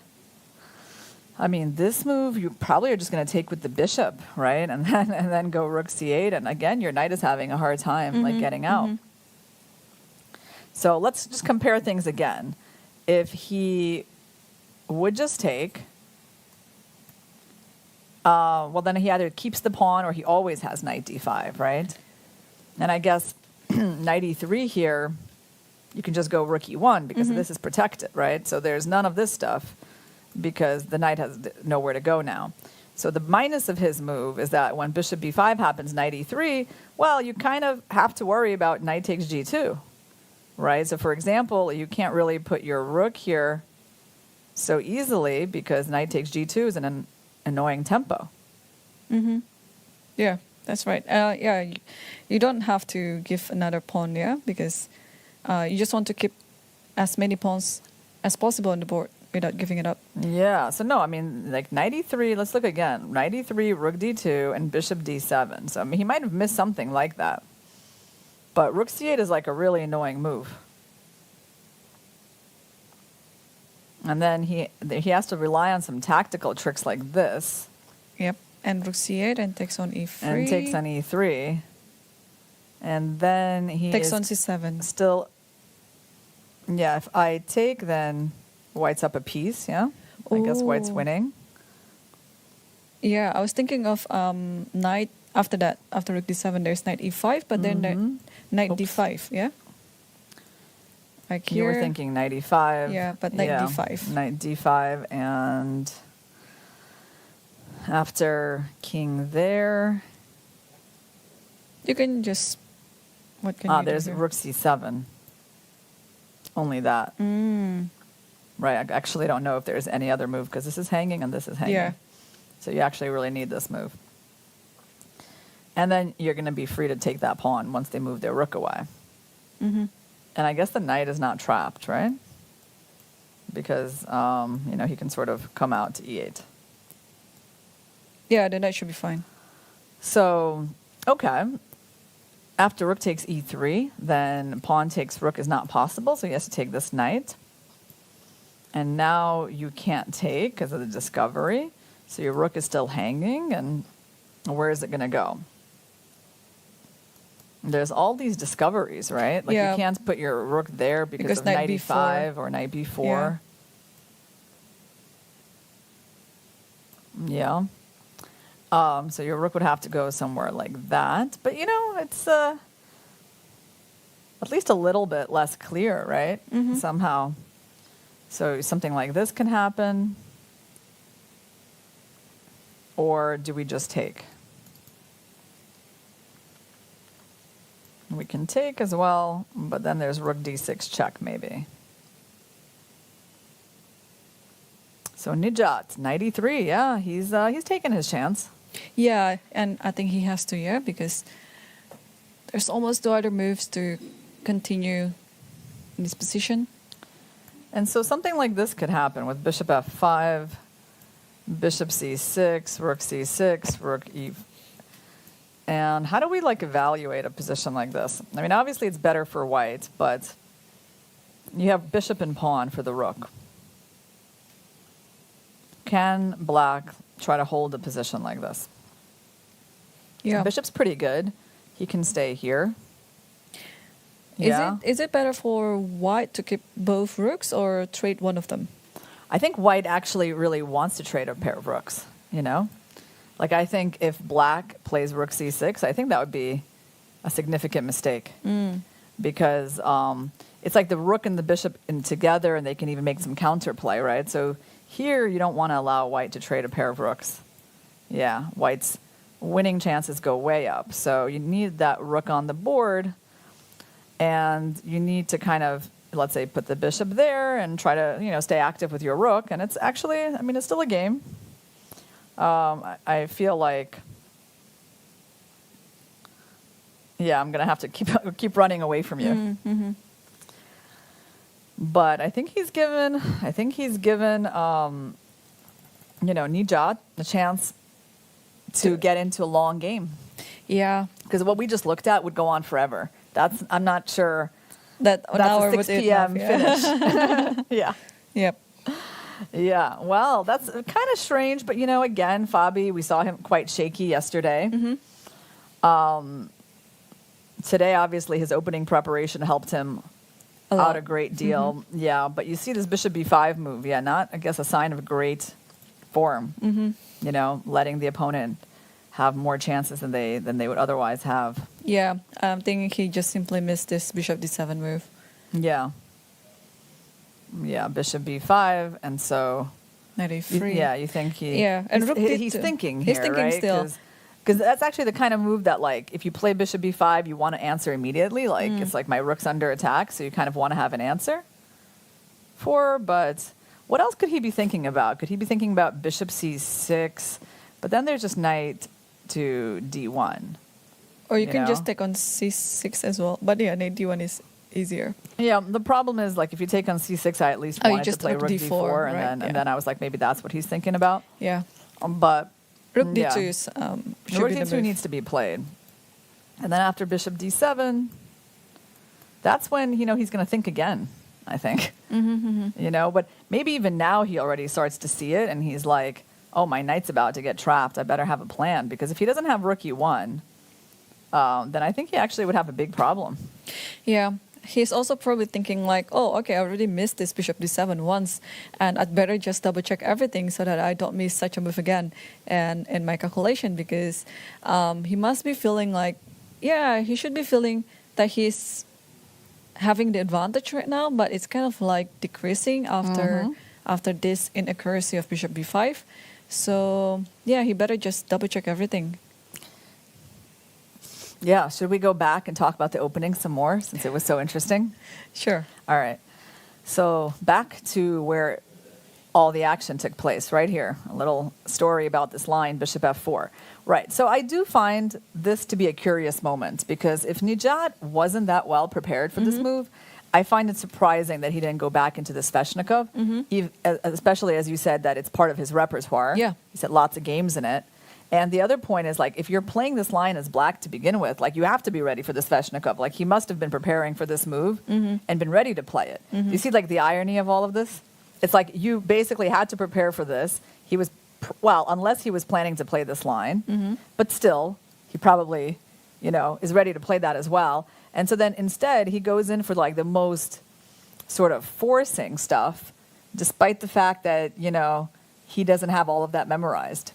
I mean, this move, you probably are just going to take with the bishop, right? And then go rook c8. And again, your knight is having a hard time like getting out. So let's just compare things again. If he would just take, well, then he either keeps the pawn or he always has knight d5, right? And I guess knight e3 here, you can just go rook e1 because this is protected, right? So there's none of this stuff, because the knight has nowhere to go now. So the minus of his move is that when bishop b5 happens, knight e3, well, you kind of have to worry about knight takes g2, right? So for example, you can't really put your rook here so easily because knight takes g2 is an annoying tempo. Yeah, that's right. You don't have to give another pawn, because you just want to keep as many pawns as possible on the board without giving it up. Yeah, so no, I mean, like knight e3, let's look again. Knight e3, rook d2, and bishop d7. So, I mean, he might have missed something like that. But rook c8 is like a really annoying move. And then he has to rely on some tactical tricks like this. Yep. And rook c8 and takes on e3. And takes on e3. And then he takes is on c7. still... Yeah, if I take, then white's up a piece, yeah? I guess white's Ooh. winning. Yeah, I was thinking of knight after that. After rook d7, there's knight e5, but then knight d5, yeah? Like You here. were thinking knight e5. Yeah, but knight d5. Knight d5, and after king there... You can just... What can you do there's here? rook c7. Only that. Right, I actually don't know if there's any other move, because this is hanging and this is hanging. Yeah. So you actually really need this move. And then you're going to be free to take that pawn once they move their rook away. Mm-hmm. And I guess the knight is not trapped, right? Because, he can sort of come out to e8. Yeah, the knight should be fine. So, okay. After rook takes e3, then pawn takes rook is not possible, so he has to take this knight. And now you can't take because of the discovery. So your rook is still hanging, and where is it going to go? There's all these discoveries, right? Like Yeah. you can't put your rook there because of knight knight e5 b4. or knight b4. Yeah. So your rook would have to go somewhere like that. But, it's at least a little bit less clear, right? Somehow. So something like this can happen. Or do we just take? We can take as well, but then there's rook d6 check maybe. So Nijat, knight e3, yeah, he's taking his chance. Yeah, and I think he has to, yeah, because there's almost no other moves to continue in this position. And so something like this could happen with bishop f5, bishop c6, rook c6, rook e. And how do we evaluate a position like this? I mean, obviously it's better for white, but you have bishop and pawn for the rook. Can black try to hold a position like this? Yeah. Bishop's pretty good. He can stay here. Is it better for white to keep both rooks or trade one of them? I think white actually really wants to trade a pair of rooks, I think if black plays rook c6, I think that would be a significant mistake. Because it's like the rook and the bishop together, and they can even make some counterplay, right? So here you don't want to allow white to trade a pair of rooks. Yeah, white's winning chances go way up. So you need that rook on the board, and you need to kind of, let's say, put the bishop there and try to, stay active with your rook. And it's actually, it's still a game. I feel like, I'm going to have to keep running away from you. Mm-hmm. But I think he's given, Nijat a chance to get into a long game. Yeah. Because what we just looked at would go on forever. I'm not sure That's a 6 would p.m. enough, finish. Yeah. Yep. Yeah. Well, that's kind of strange. But, again, Fabi, we saw him quite shaky yesterday. Today, obviously, his opening preparation helped him out a great deal. Yeah. But you see this bishop b5 move. Yeah. Not, I guess, a sign of great form. Letting the opponent have more chances than they would otherwise have. Yeah. I'm thinking he just simply missed this bishop d7 move. Yeah. Yeah, bishop b5, and so... Knight a3. You think he... Yeah, and rook he's d2. thinking He's here, thinking right? still. Because that's actually the kind of move that, if you play bishop b5, you want to answer immediately. It's like my rook's under attack, so you kind of want to have an answer for. But what else could he be thinking about? Could he be thinking about bishop c6? But then there's just knight to d1. Or you can just take on c6 as well. But yeah, knight d1 is easier. Yeah, the problem is, if you take on c6, I at least wanted to play rook d4, right? and then I was like, maybe that's what he's thinking about. Yeah. But rook d2 is should rook be the d2 move. needs to be played. And then after bishop d7, that's when, he's going to think again. I think. You know, but maybe even now he already starts to see it and he's like, oh, my knight's about to get trapped. I better have a plan, because if he doesn't have rook e1, then I think he actually would have a big problem. Yeah. He's also probably thinking like, oh, okay, I already missed this bishop d7 once, and I'd better just double check everything so that I don't miss such a move again and in my calculation, because he must be feeling like, yeah, he should be feeling that he's having the advantage right now, but it's kind of like decreasing after this inaccuracy of bishop b5. So yeah, he better just double check everything. Yeah, should we go back and talk about the opening some more, since it was so interesting? Sure. All right. So back to where all the action took place, right here. A little story about this line, bishop f4. Right. So I do find this to be a curious moment, because if Nijat wasn't that well prepared for this move, I find it surprising that he didn't go back into the Sveshnikov, especially as you said that it's part of his repertoire. Yeah. He said lots of games in it. And the other point is, like, if you're playing this line as black to begin with, like, you have to be ready for the Sveshnikov. Like, he must have been preparing for this move and been ready to play it. You see, like, the irony of all of this? It's like you basically had to prepare for this. He was, well, unless he was planning to play this line, but still, he probably, you know, is ready to play that as well. And so then instead, he goes in for, like, the most sort of forcing stuff, despite the fact that, you know, he doesn't have all of that memorized.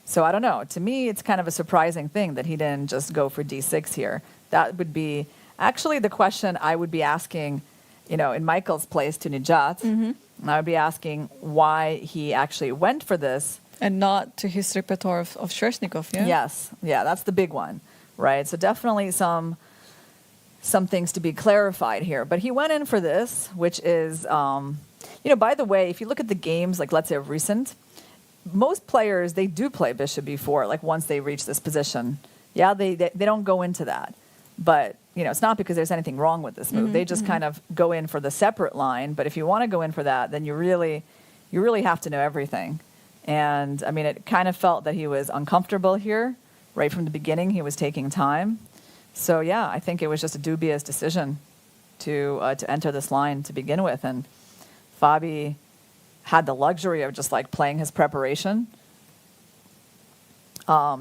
So I don't know. To me, it's kind of a surprising thing that he didn't just go for d6 here. That would be actually the question I would be asking, you know, in Michael's place to Nijat. And I would be asking why he actually went for this. And not to his repertoire of Sveshnikov, yeah? Yes. Yeah, that's the big one, right? So definitely some things to be clarified here. But he went in for this, which is, you know, by the way, if you look at the games, like let's say recent, most players, they do play bishop b4, like once they reach this position. Yeah, they don't go into that. But, you know, it's not because there's anything wrong with this move. They just kind of go in for the separate line. But if you want to go in for that, then you really have to know everything. And, I mean, it kind of felt that he was uncomfortable here. Right from the beginning, he was taking time. So, yeah, I think it was just a dubious decision to enter this line to begin with. And Fabi had the luxury of just like playing his preparation.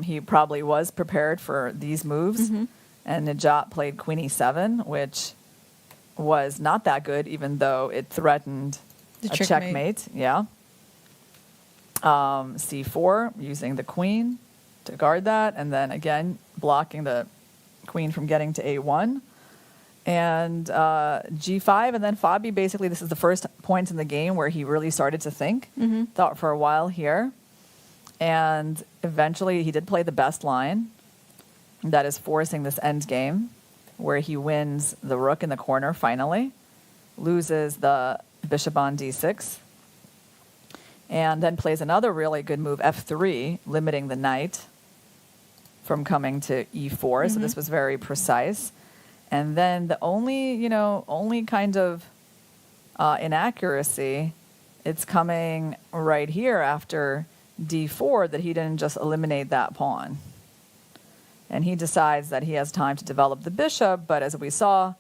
He probably was prepared for these moves. And Nijat played queen e7, which was not that good, even though it threatened a checkmate. Yeah. c4, using the queen to guard that. And then again, blocking the queen from getting to a1. And g5, and then Fabi, basically, this is the first point in the game where he really started to think, thought for a while here. And eventually he did play the best line, that is forcing this endgame, where he wins the rook in the corner finally, loses the bishop on d6, and then plays another really good move, f3, limiting the knight from coming to e4. So this was very precise. And then the only kind of inaccuracy, it's coming right here after d4, that he didn't just eliminate that pawn. And he decides that he has time to develop the bishop, but as we saw,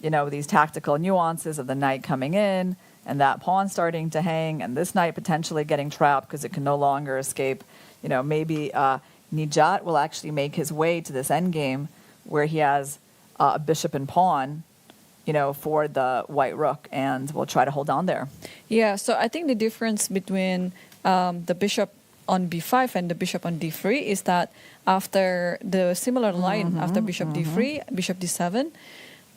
you know, these tactical nuances of the knight coming in, and that pawn starting to hang, and this knight potentially getting trapped because it can no longer escape. You know, maybe Nijat will actually make his way to this endgame where he has a bishop and pawn, you know, for the white rook, and we'll try to hold on there. Yeah, so I think the difference between the bishop on b5 and the bishop on d3 is that after the similar line, after bishop d3, bishop d7,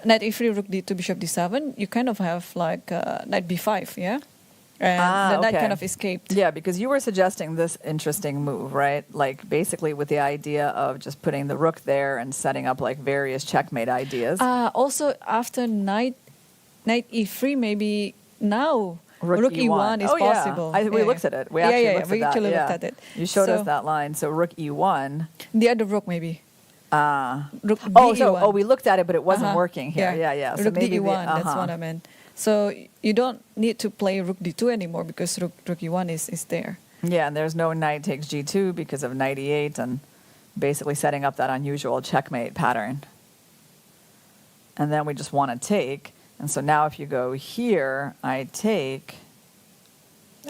knight e3, rook d2, bishop d7, you kind of have like knight b5, yeah? And the knight kind of escaped. Yeah, because you were suggesting this interesting move, right? Like basically with the idea of just putting the rook there and setting up like various checkmate ideas. Also, after knight e3, maybe now rook e1 is possible. Yeah. We looked at it. We actually looked at it. You showed us that line. So rook e1. The other rook maybe. Rook e1. We looked at it, but it wasn't working here. Yeah. So rook d1, that's what I meant. So you don't need to play rook d2 anymore because rook e1 is there. Yeah, and there's no knight takes g2 because of knight e8 and basically setting up that unusual checkmate pattern. And then we just want to take. And so now if you go here, I take...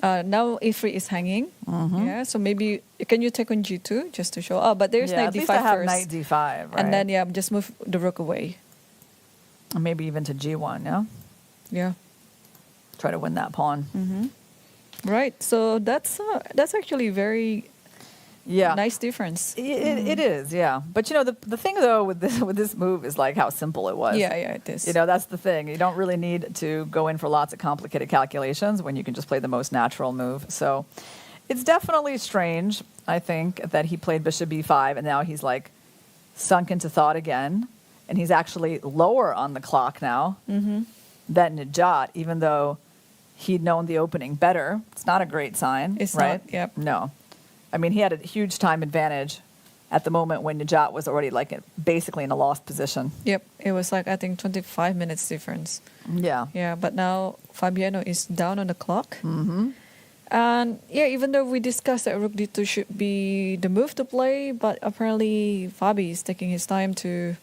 Now e3 is hanging. Yeah, so maybe can you take on g2 just to show? Oh, but there's knight at least d5 I have first. knight d5, right? And then just move the rook away. Or maybe even to g1, yeah? Yeah. Try to win that pawn. Right. So that's actually very nice difference. It is, yeah. But the thing though with this move is like how simple it was. Yeah, it is. That's the thing. You don't really need to go in for lots of complicated calculations when you can just play the most natural move. So it's definitely strange, I think, that he played bishop b5 and now he's like sunk into thought again. And he's actually lower on the clock now than Najat, even though he'd known the opening better. It's not a great sign, It's right? not, yep. No. I mean, he had a huge time advantage at the moment when Najat was already basically in a lost position. Yep. It was like, I think, 25 minutes difference. Yeah. Yeah, but now Fabiano is down on the clock. And yeah, even though we discussed that rook d2 should be the move to play, but apparently Fabi is taking his time to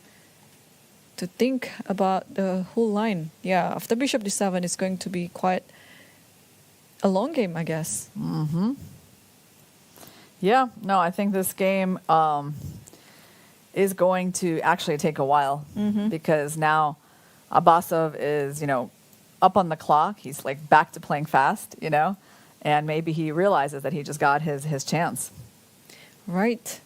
think about the whole line. Yeah, after bishop d7, it's going to be quite a long game, I guess. Yeah, no, I think this game is going to actually take a while because now Abbasov is, up on the clock. He's like back to playing fast, and maybe he realizes that he just got his chance. Right.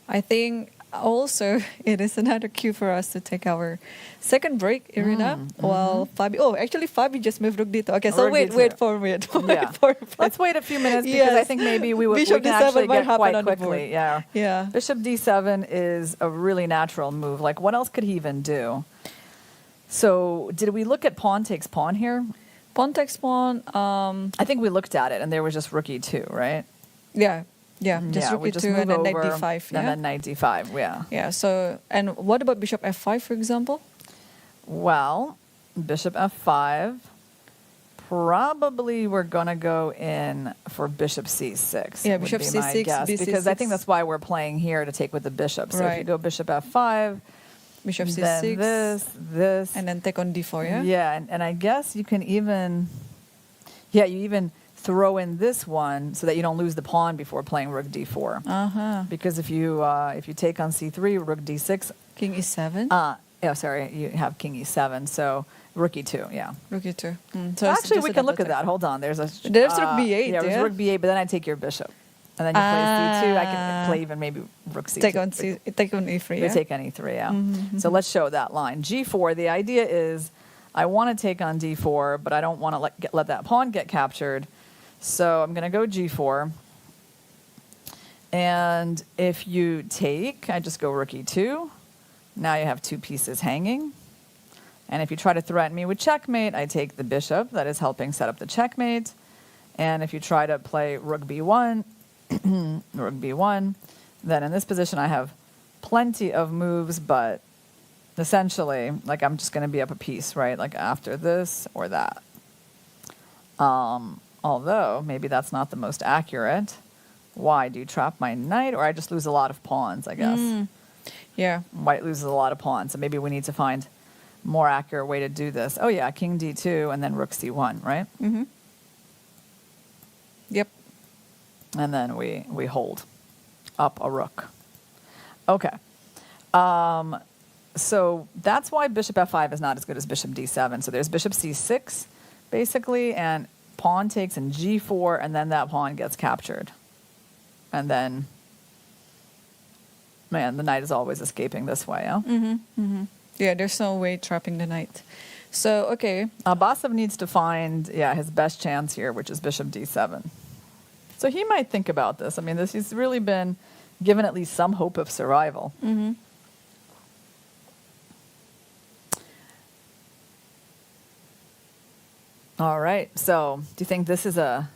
I think also it is another cue for us to take our second break, Irina. While Fabi just moved rook d2. Okay, so Rook wait d2. for it. Yeah. Let's wait a few minutes because I think maybe we Bishop can d7 actually might get happen quite on the board. quickly. Yeah. Yeah. Bishop d7 is a really natural move. Like, what else could he even do? So, did we look at pawn takes pawn here? Pawn takes pawn. I think we looked at it, and there was just rook e2, right? Yeah. Just rook we e2 and then knight d5. Yeah. And then knight d5, yeah. Yeah. So, and what about bishop f5, for example? Well, bishop f5. Probably we're going to go in for bishop c6. Yeah, would bishop be c6, my guess, b6. because I think that's why we're playing here to take with the bishop. So if you Right. go bishop f5, Bishop then c6. this, And then take on d4, yeah? Yeah, and I guess you can even, you even throw in this one so that you don't lose the pawn before playing rook d4. Because if you take on c3, rook d6. King e7. You have king e7, so rook e2, yeah. Rook e2. So it's Actually, just we a can look double at that. take. Hold on. There's rook b8, Yeah, there's yeah? rook b8, but then I take your bishop. And then you play c2. I can play even maybe rook c2. Take on e3, We yeah? take on e3, yeah. So let's show that line. g4, the idea is I want to take on d4, but I don't want to let that pawn get captured. So I'm going to go g4. And if you take, I just go rook e2. Now you have two pieces hanging. And if you try to threaten me with checkmate, I take the bishop. That is helping set up the checkmate. And if you try to play rook b1, rook b1, then in this position I have plenty of moves, but essentially, like, I'm just going to be up a piece, right? Like after this or that. Although, maybe that's not the most accurate. Why? Do you trap my knight? Or I just lose a lot of pawns, I guess. Yeah. White loses a lot of pawns, so maybe we need to find a more accurate way to do this. Oh yeah, king d2 and then rook c1, right? Yep. And then we hold up a rook. Okay. So that's why bishop f5 is not as good as bishop d7. So there's bishop c6, basically, and pawn takes in g4, and then that pawn gets captured. And then, man, the knight is always escaping this way, yeah? Yeah, there's no way trapping the knight. So, okay. Abbasov needs to find, his best chance here, which is bishop d7. So he might think about this. I mean, he's really been given at least some hope of survival. All right. So do you think this is a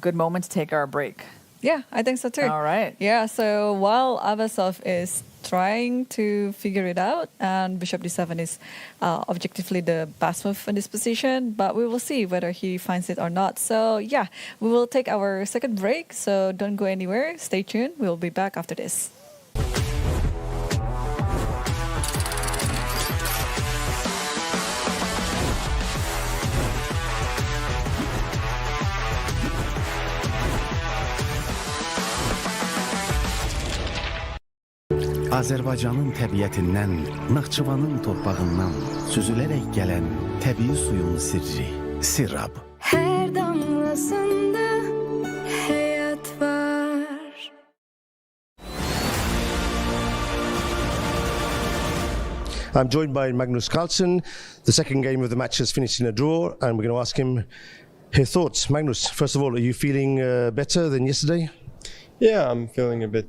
good moment to take our break? Yeah, I think so too. All right. Yeah, so while Abbasov is trying to figure it out, and bishop d7 is objectively the best move in this position, but we will see whether he finds it or not. So yeah, we will take our second break, so don't go anywhere. Stay tuned. We'll be back after this. Azərbaycanın təbiətindən, Naxçıvanın torpağından süzülərək gələn təbii suyun sirri, Sirab. Her damlasında hayat var. I'm joined by Magnus Carlsen. The second game of the match has finished in a draw, and we're going to ask him his thoughts. Magnus, first of all, are you feeling better than yesterday? Yeah, I'm feeling a bit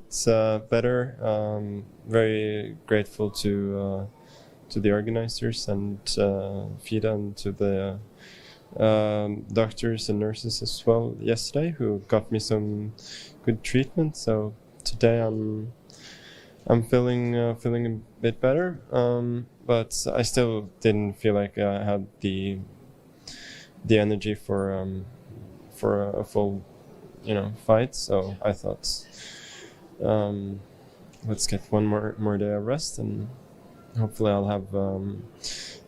better. Very grateful to the organizers and FIDE and to the doctors and nurses as well yesterday, who got me some good treatment. So today I'm feeling a bit better, but I still didn't feel like I had the energy for a full fight. So I thought, let's get one more day of rest, and hopefully I'll have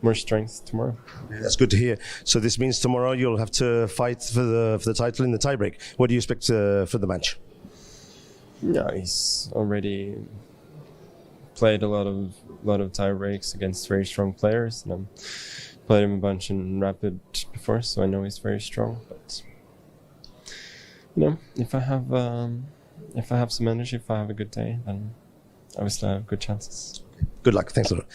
more strength tomorrow. That's good to hear. So this means tomorrow you'll have to fight for the title in the tiebreak. What do you expect for the match? Yeah, he's already played a lot of tie breaks against very strong players, and I've played him a bunch in Rapid before, so I know he's very strong. But if I have some energy, if I have a good day, then obviously I have good chances. Good luck. Thanks a lot.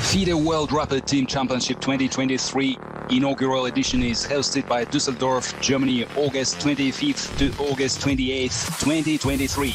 FIDE World Rapid Team Championship 2023 inaugural edition is hosted by Düsseldorf, Germany, August 25th to August 28th, 2023.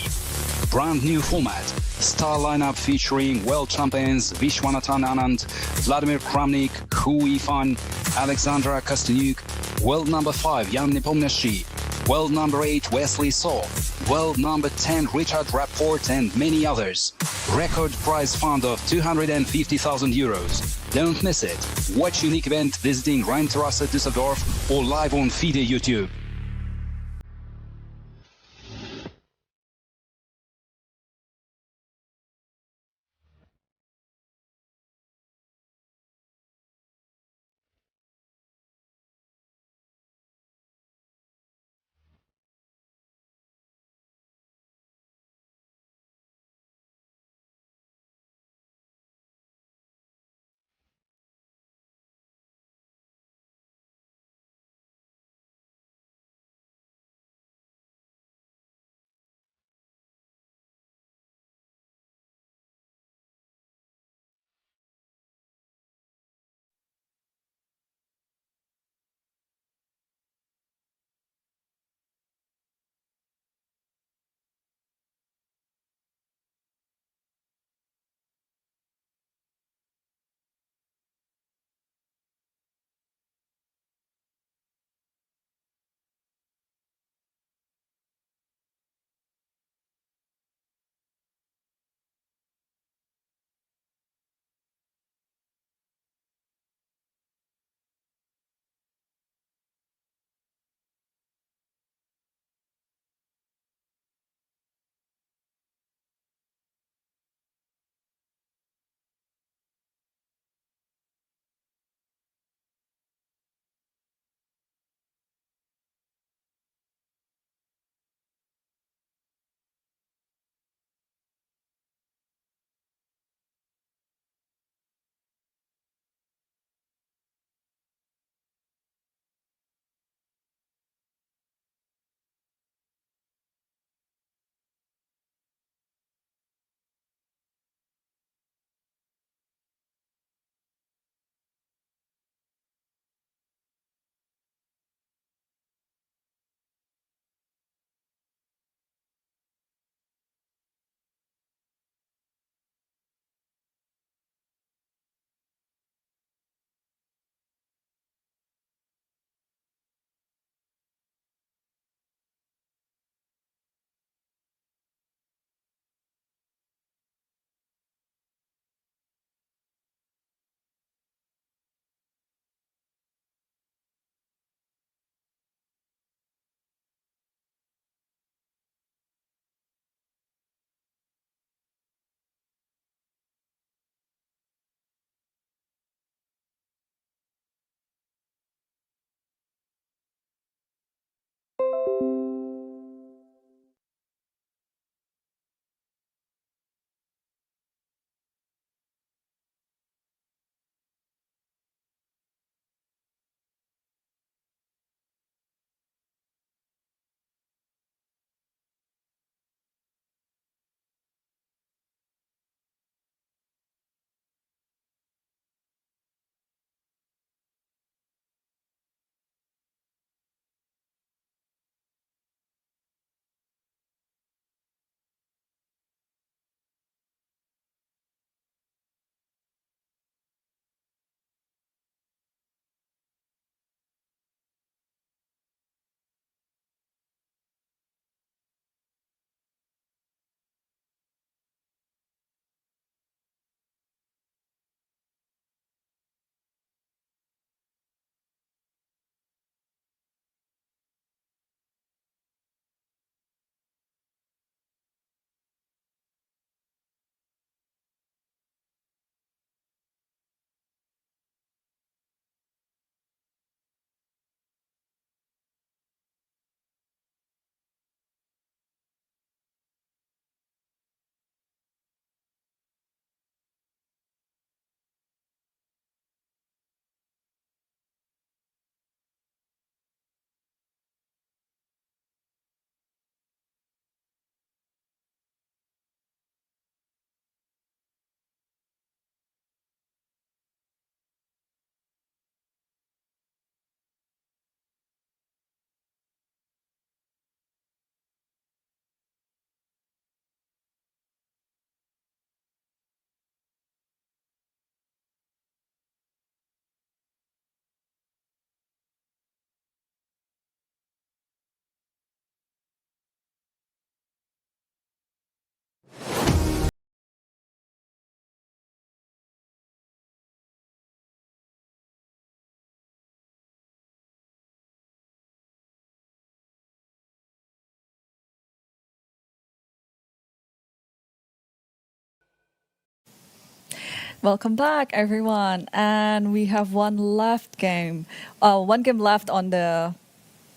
Brand new format. Star lineup featuring world champions Vishwanathan Anand, Vladimir Kramnik, Hu Yifan, Alexandra Kostyuk, world number 5 Jan Nepomniachtchi, world number 8 Wesley So, world number 10 Richard Rapport, and many others. Record prize fund of 250,000 euros. Don't miss it. Watch unique event visiting Rheinterrasse Düsseldorf or live on FIDE YouTube. Welcome back, everyone. And we have one game left on the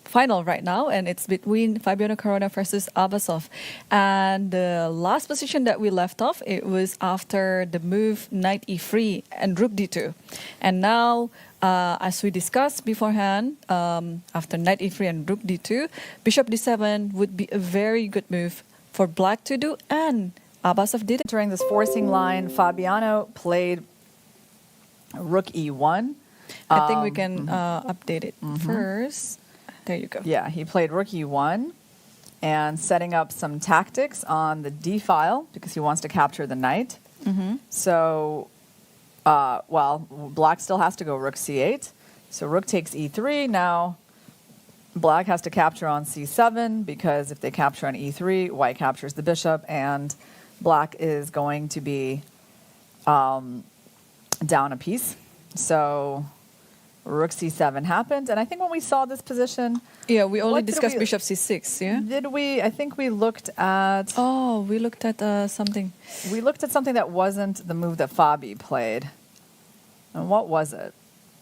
final right now, and it's between Fabiano Caruana versus Abbasov. And the last position that we left off, it was after the move knight e3 and rook d2. And now, as we discussed beforehand, after knight e3 and rook d2, bishop d7 would be a very good move for black to do, and Abbasov did it. During this forcing line, Fabiano played rook e1. I think we can update it first. There you go. Yeah, he played rook e1 and setting up some tactics on the d file because he wants to capture the knight. So, well, black still has to go rook c8. So rook takes e3. Now, black has to capture on c7 because if they capture on e3, white captures the bishop, and black is going to be down a piece. So rook c7 happened, and I think when we saw this position, yeah, we only discussed bishop c6. Yeah, did we? I think we looked at. Oh, we looked at something. We looked at something that wasn't the move that Fabi played. And what was it?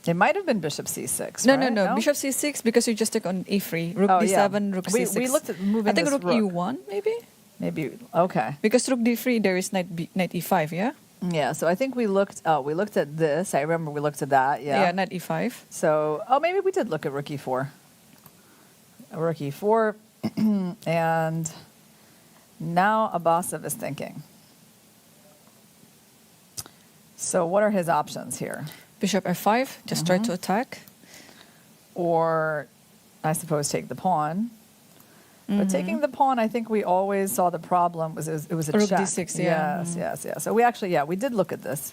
It might have been bishop c6. No, right? no. Bishop c6 because you just took on e3. Rook d7, rook c6. We looked at moving. I think this rook e1 maybe. Maybe okay. Because rook d3 there is knight e5. Yeah. Yeah, so I think we looked at this. I remember we looked at that. Yeah. Yeah, knight e5. So, maybe we did look at rook e4. Rook e4, and now Abbasov is thinking. So, what are his options here? Bishop f5, just try to attack. Or, I suppose, take the pawn. But taking the pawn, I think we always saw the problem was it was a rook check. d6, yeah. Yes. So we actually, we did look at this.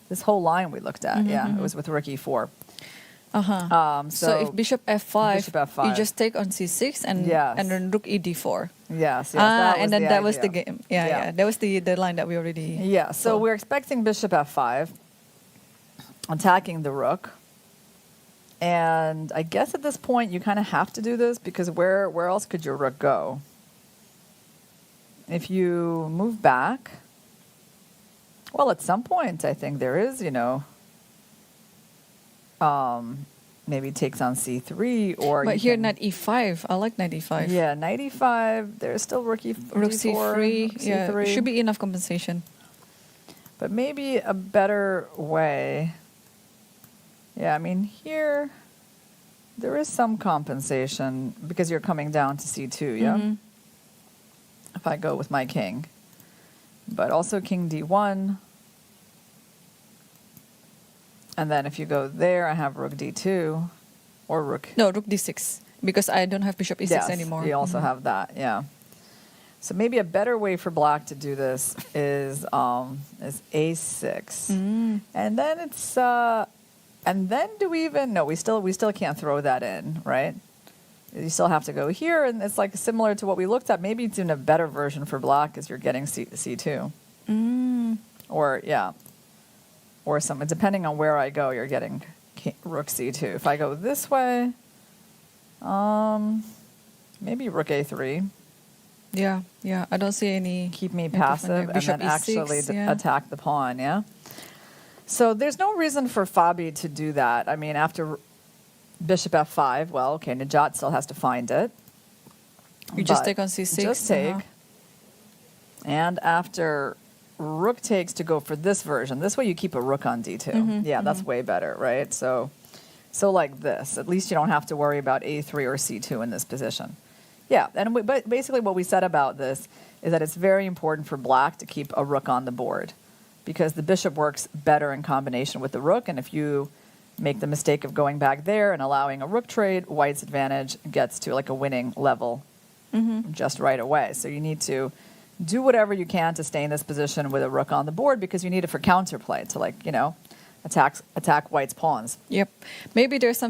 This whole line we looked at, it was with rook e4. So if bishop f5, bishop f5, you just take on c6 and then rook e d4. Yes. That was the game. Yeah. That was the line that we already. Yeah. So we're expecting bishop f5, attacking the rook. And I guess at this point you kind of have to do this because where else could your rook go? If you move back, well, at some point I think there is, maybe takes on c3 or. But here knight e5, I like knight e5. Yeah, knight e5. There's still rook c3. Rook c3. Yeah, should be enough compensation. But maybe a better way. Yeah, I mean, here, there is some compensation because you're coming down to c2, yeah? If I go with my king. But also king d1. And then if you go there, I have rook d2 or rook... No, rook d6 because I don't have bishop e6 anymore. You also have that, yeah. So maybe a better way for black to do this is a6. And then it's... And then do we even? No, we still can't throw that in, right? You still have to go here, and it's like similar to what we looked at. Maybe it's in a better version for black is you're getting c2. Or some depending on where I go, you're getting rook c2. If I go this way, maybe rook a3. Yeah. I don't see any. Keep me passive and then e6, actually attack the pawn. Yeah. So there's no reason for Fabi to do that. I mean, after bishop f5, well, okay, Najat still has to find it. You just take on c6. Just take. And after rook takes to go for this version, this way you keep a rook on d2. That's way better, right? So like this. At least you don't have to worry about a3 or c2 in this position. Yeah, but basically what we said about this is that it's very important for black to keep a rook on the board, because the bishop works better in combination with the rook, and if you make the mistake of going back there and allowing a rook trade, white's advantage gets to like a winning level just right away. So you need to do whatever you can to stay in this position with a rook on the board because you need it for counterplay to attack white's pawns. Yep. Maybe there's some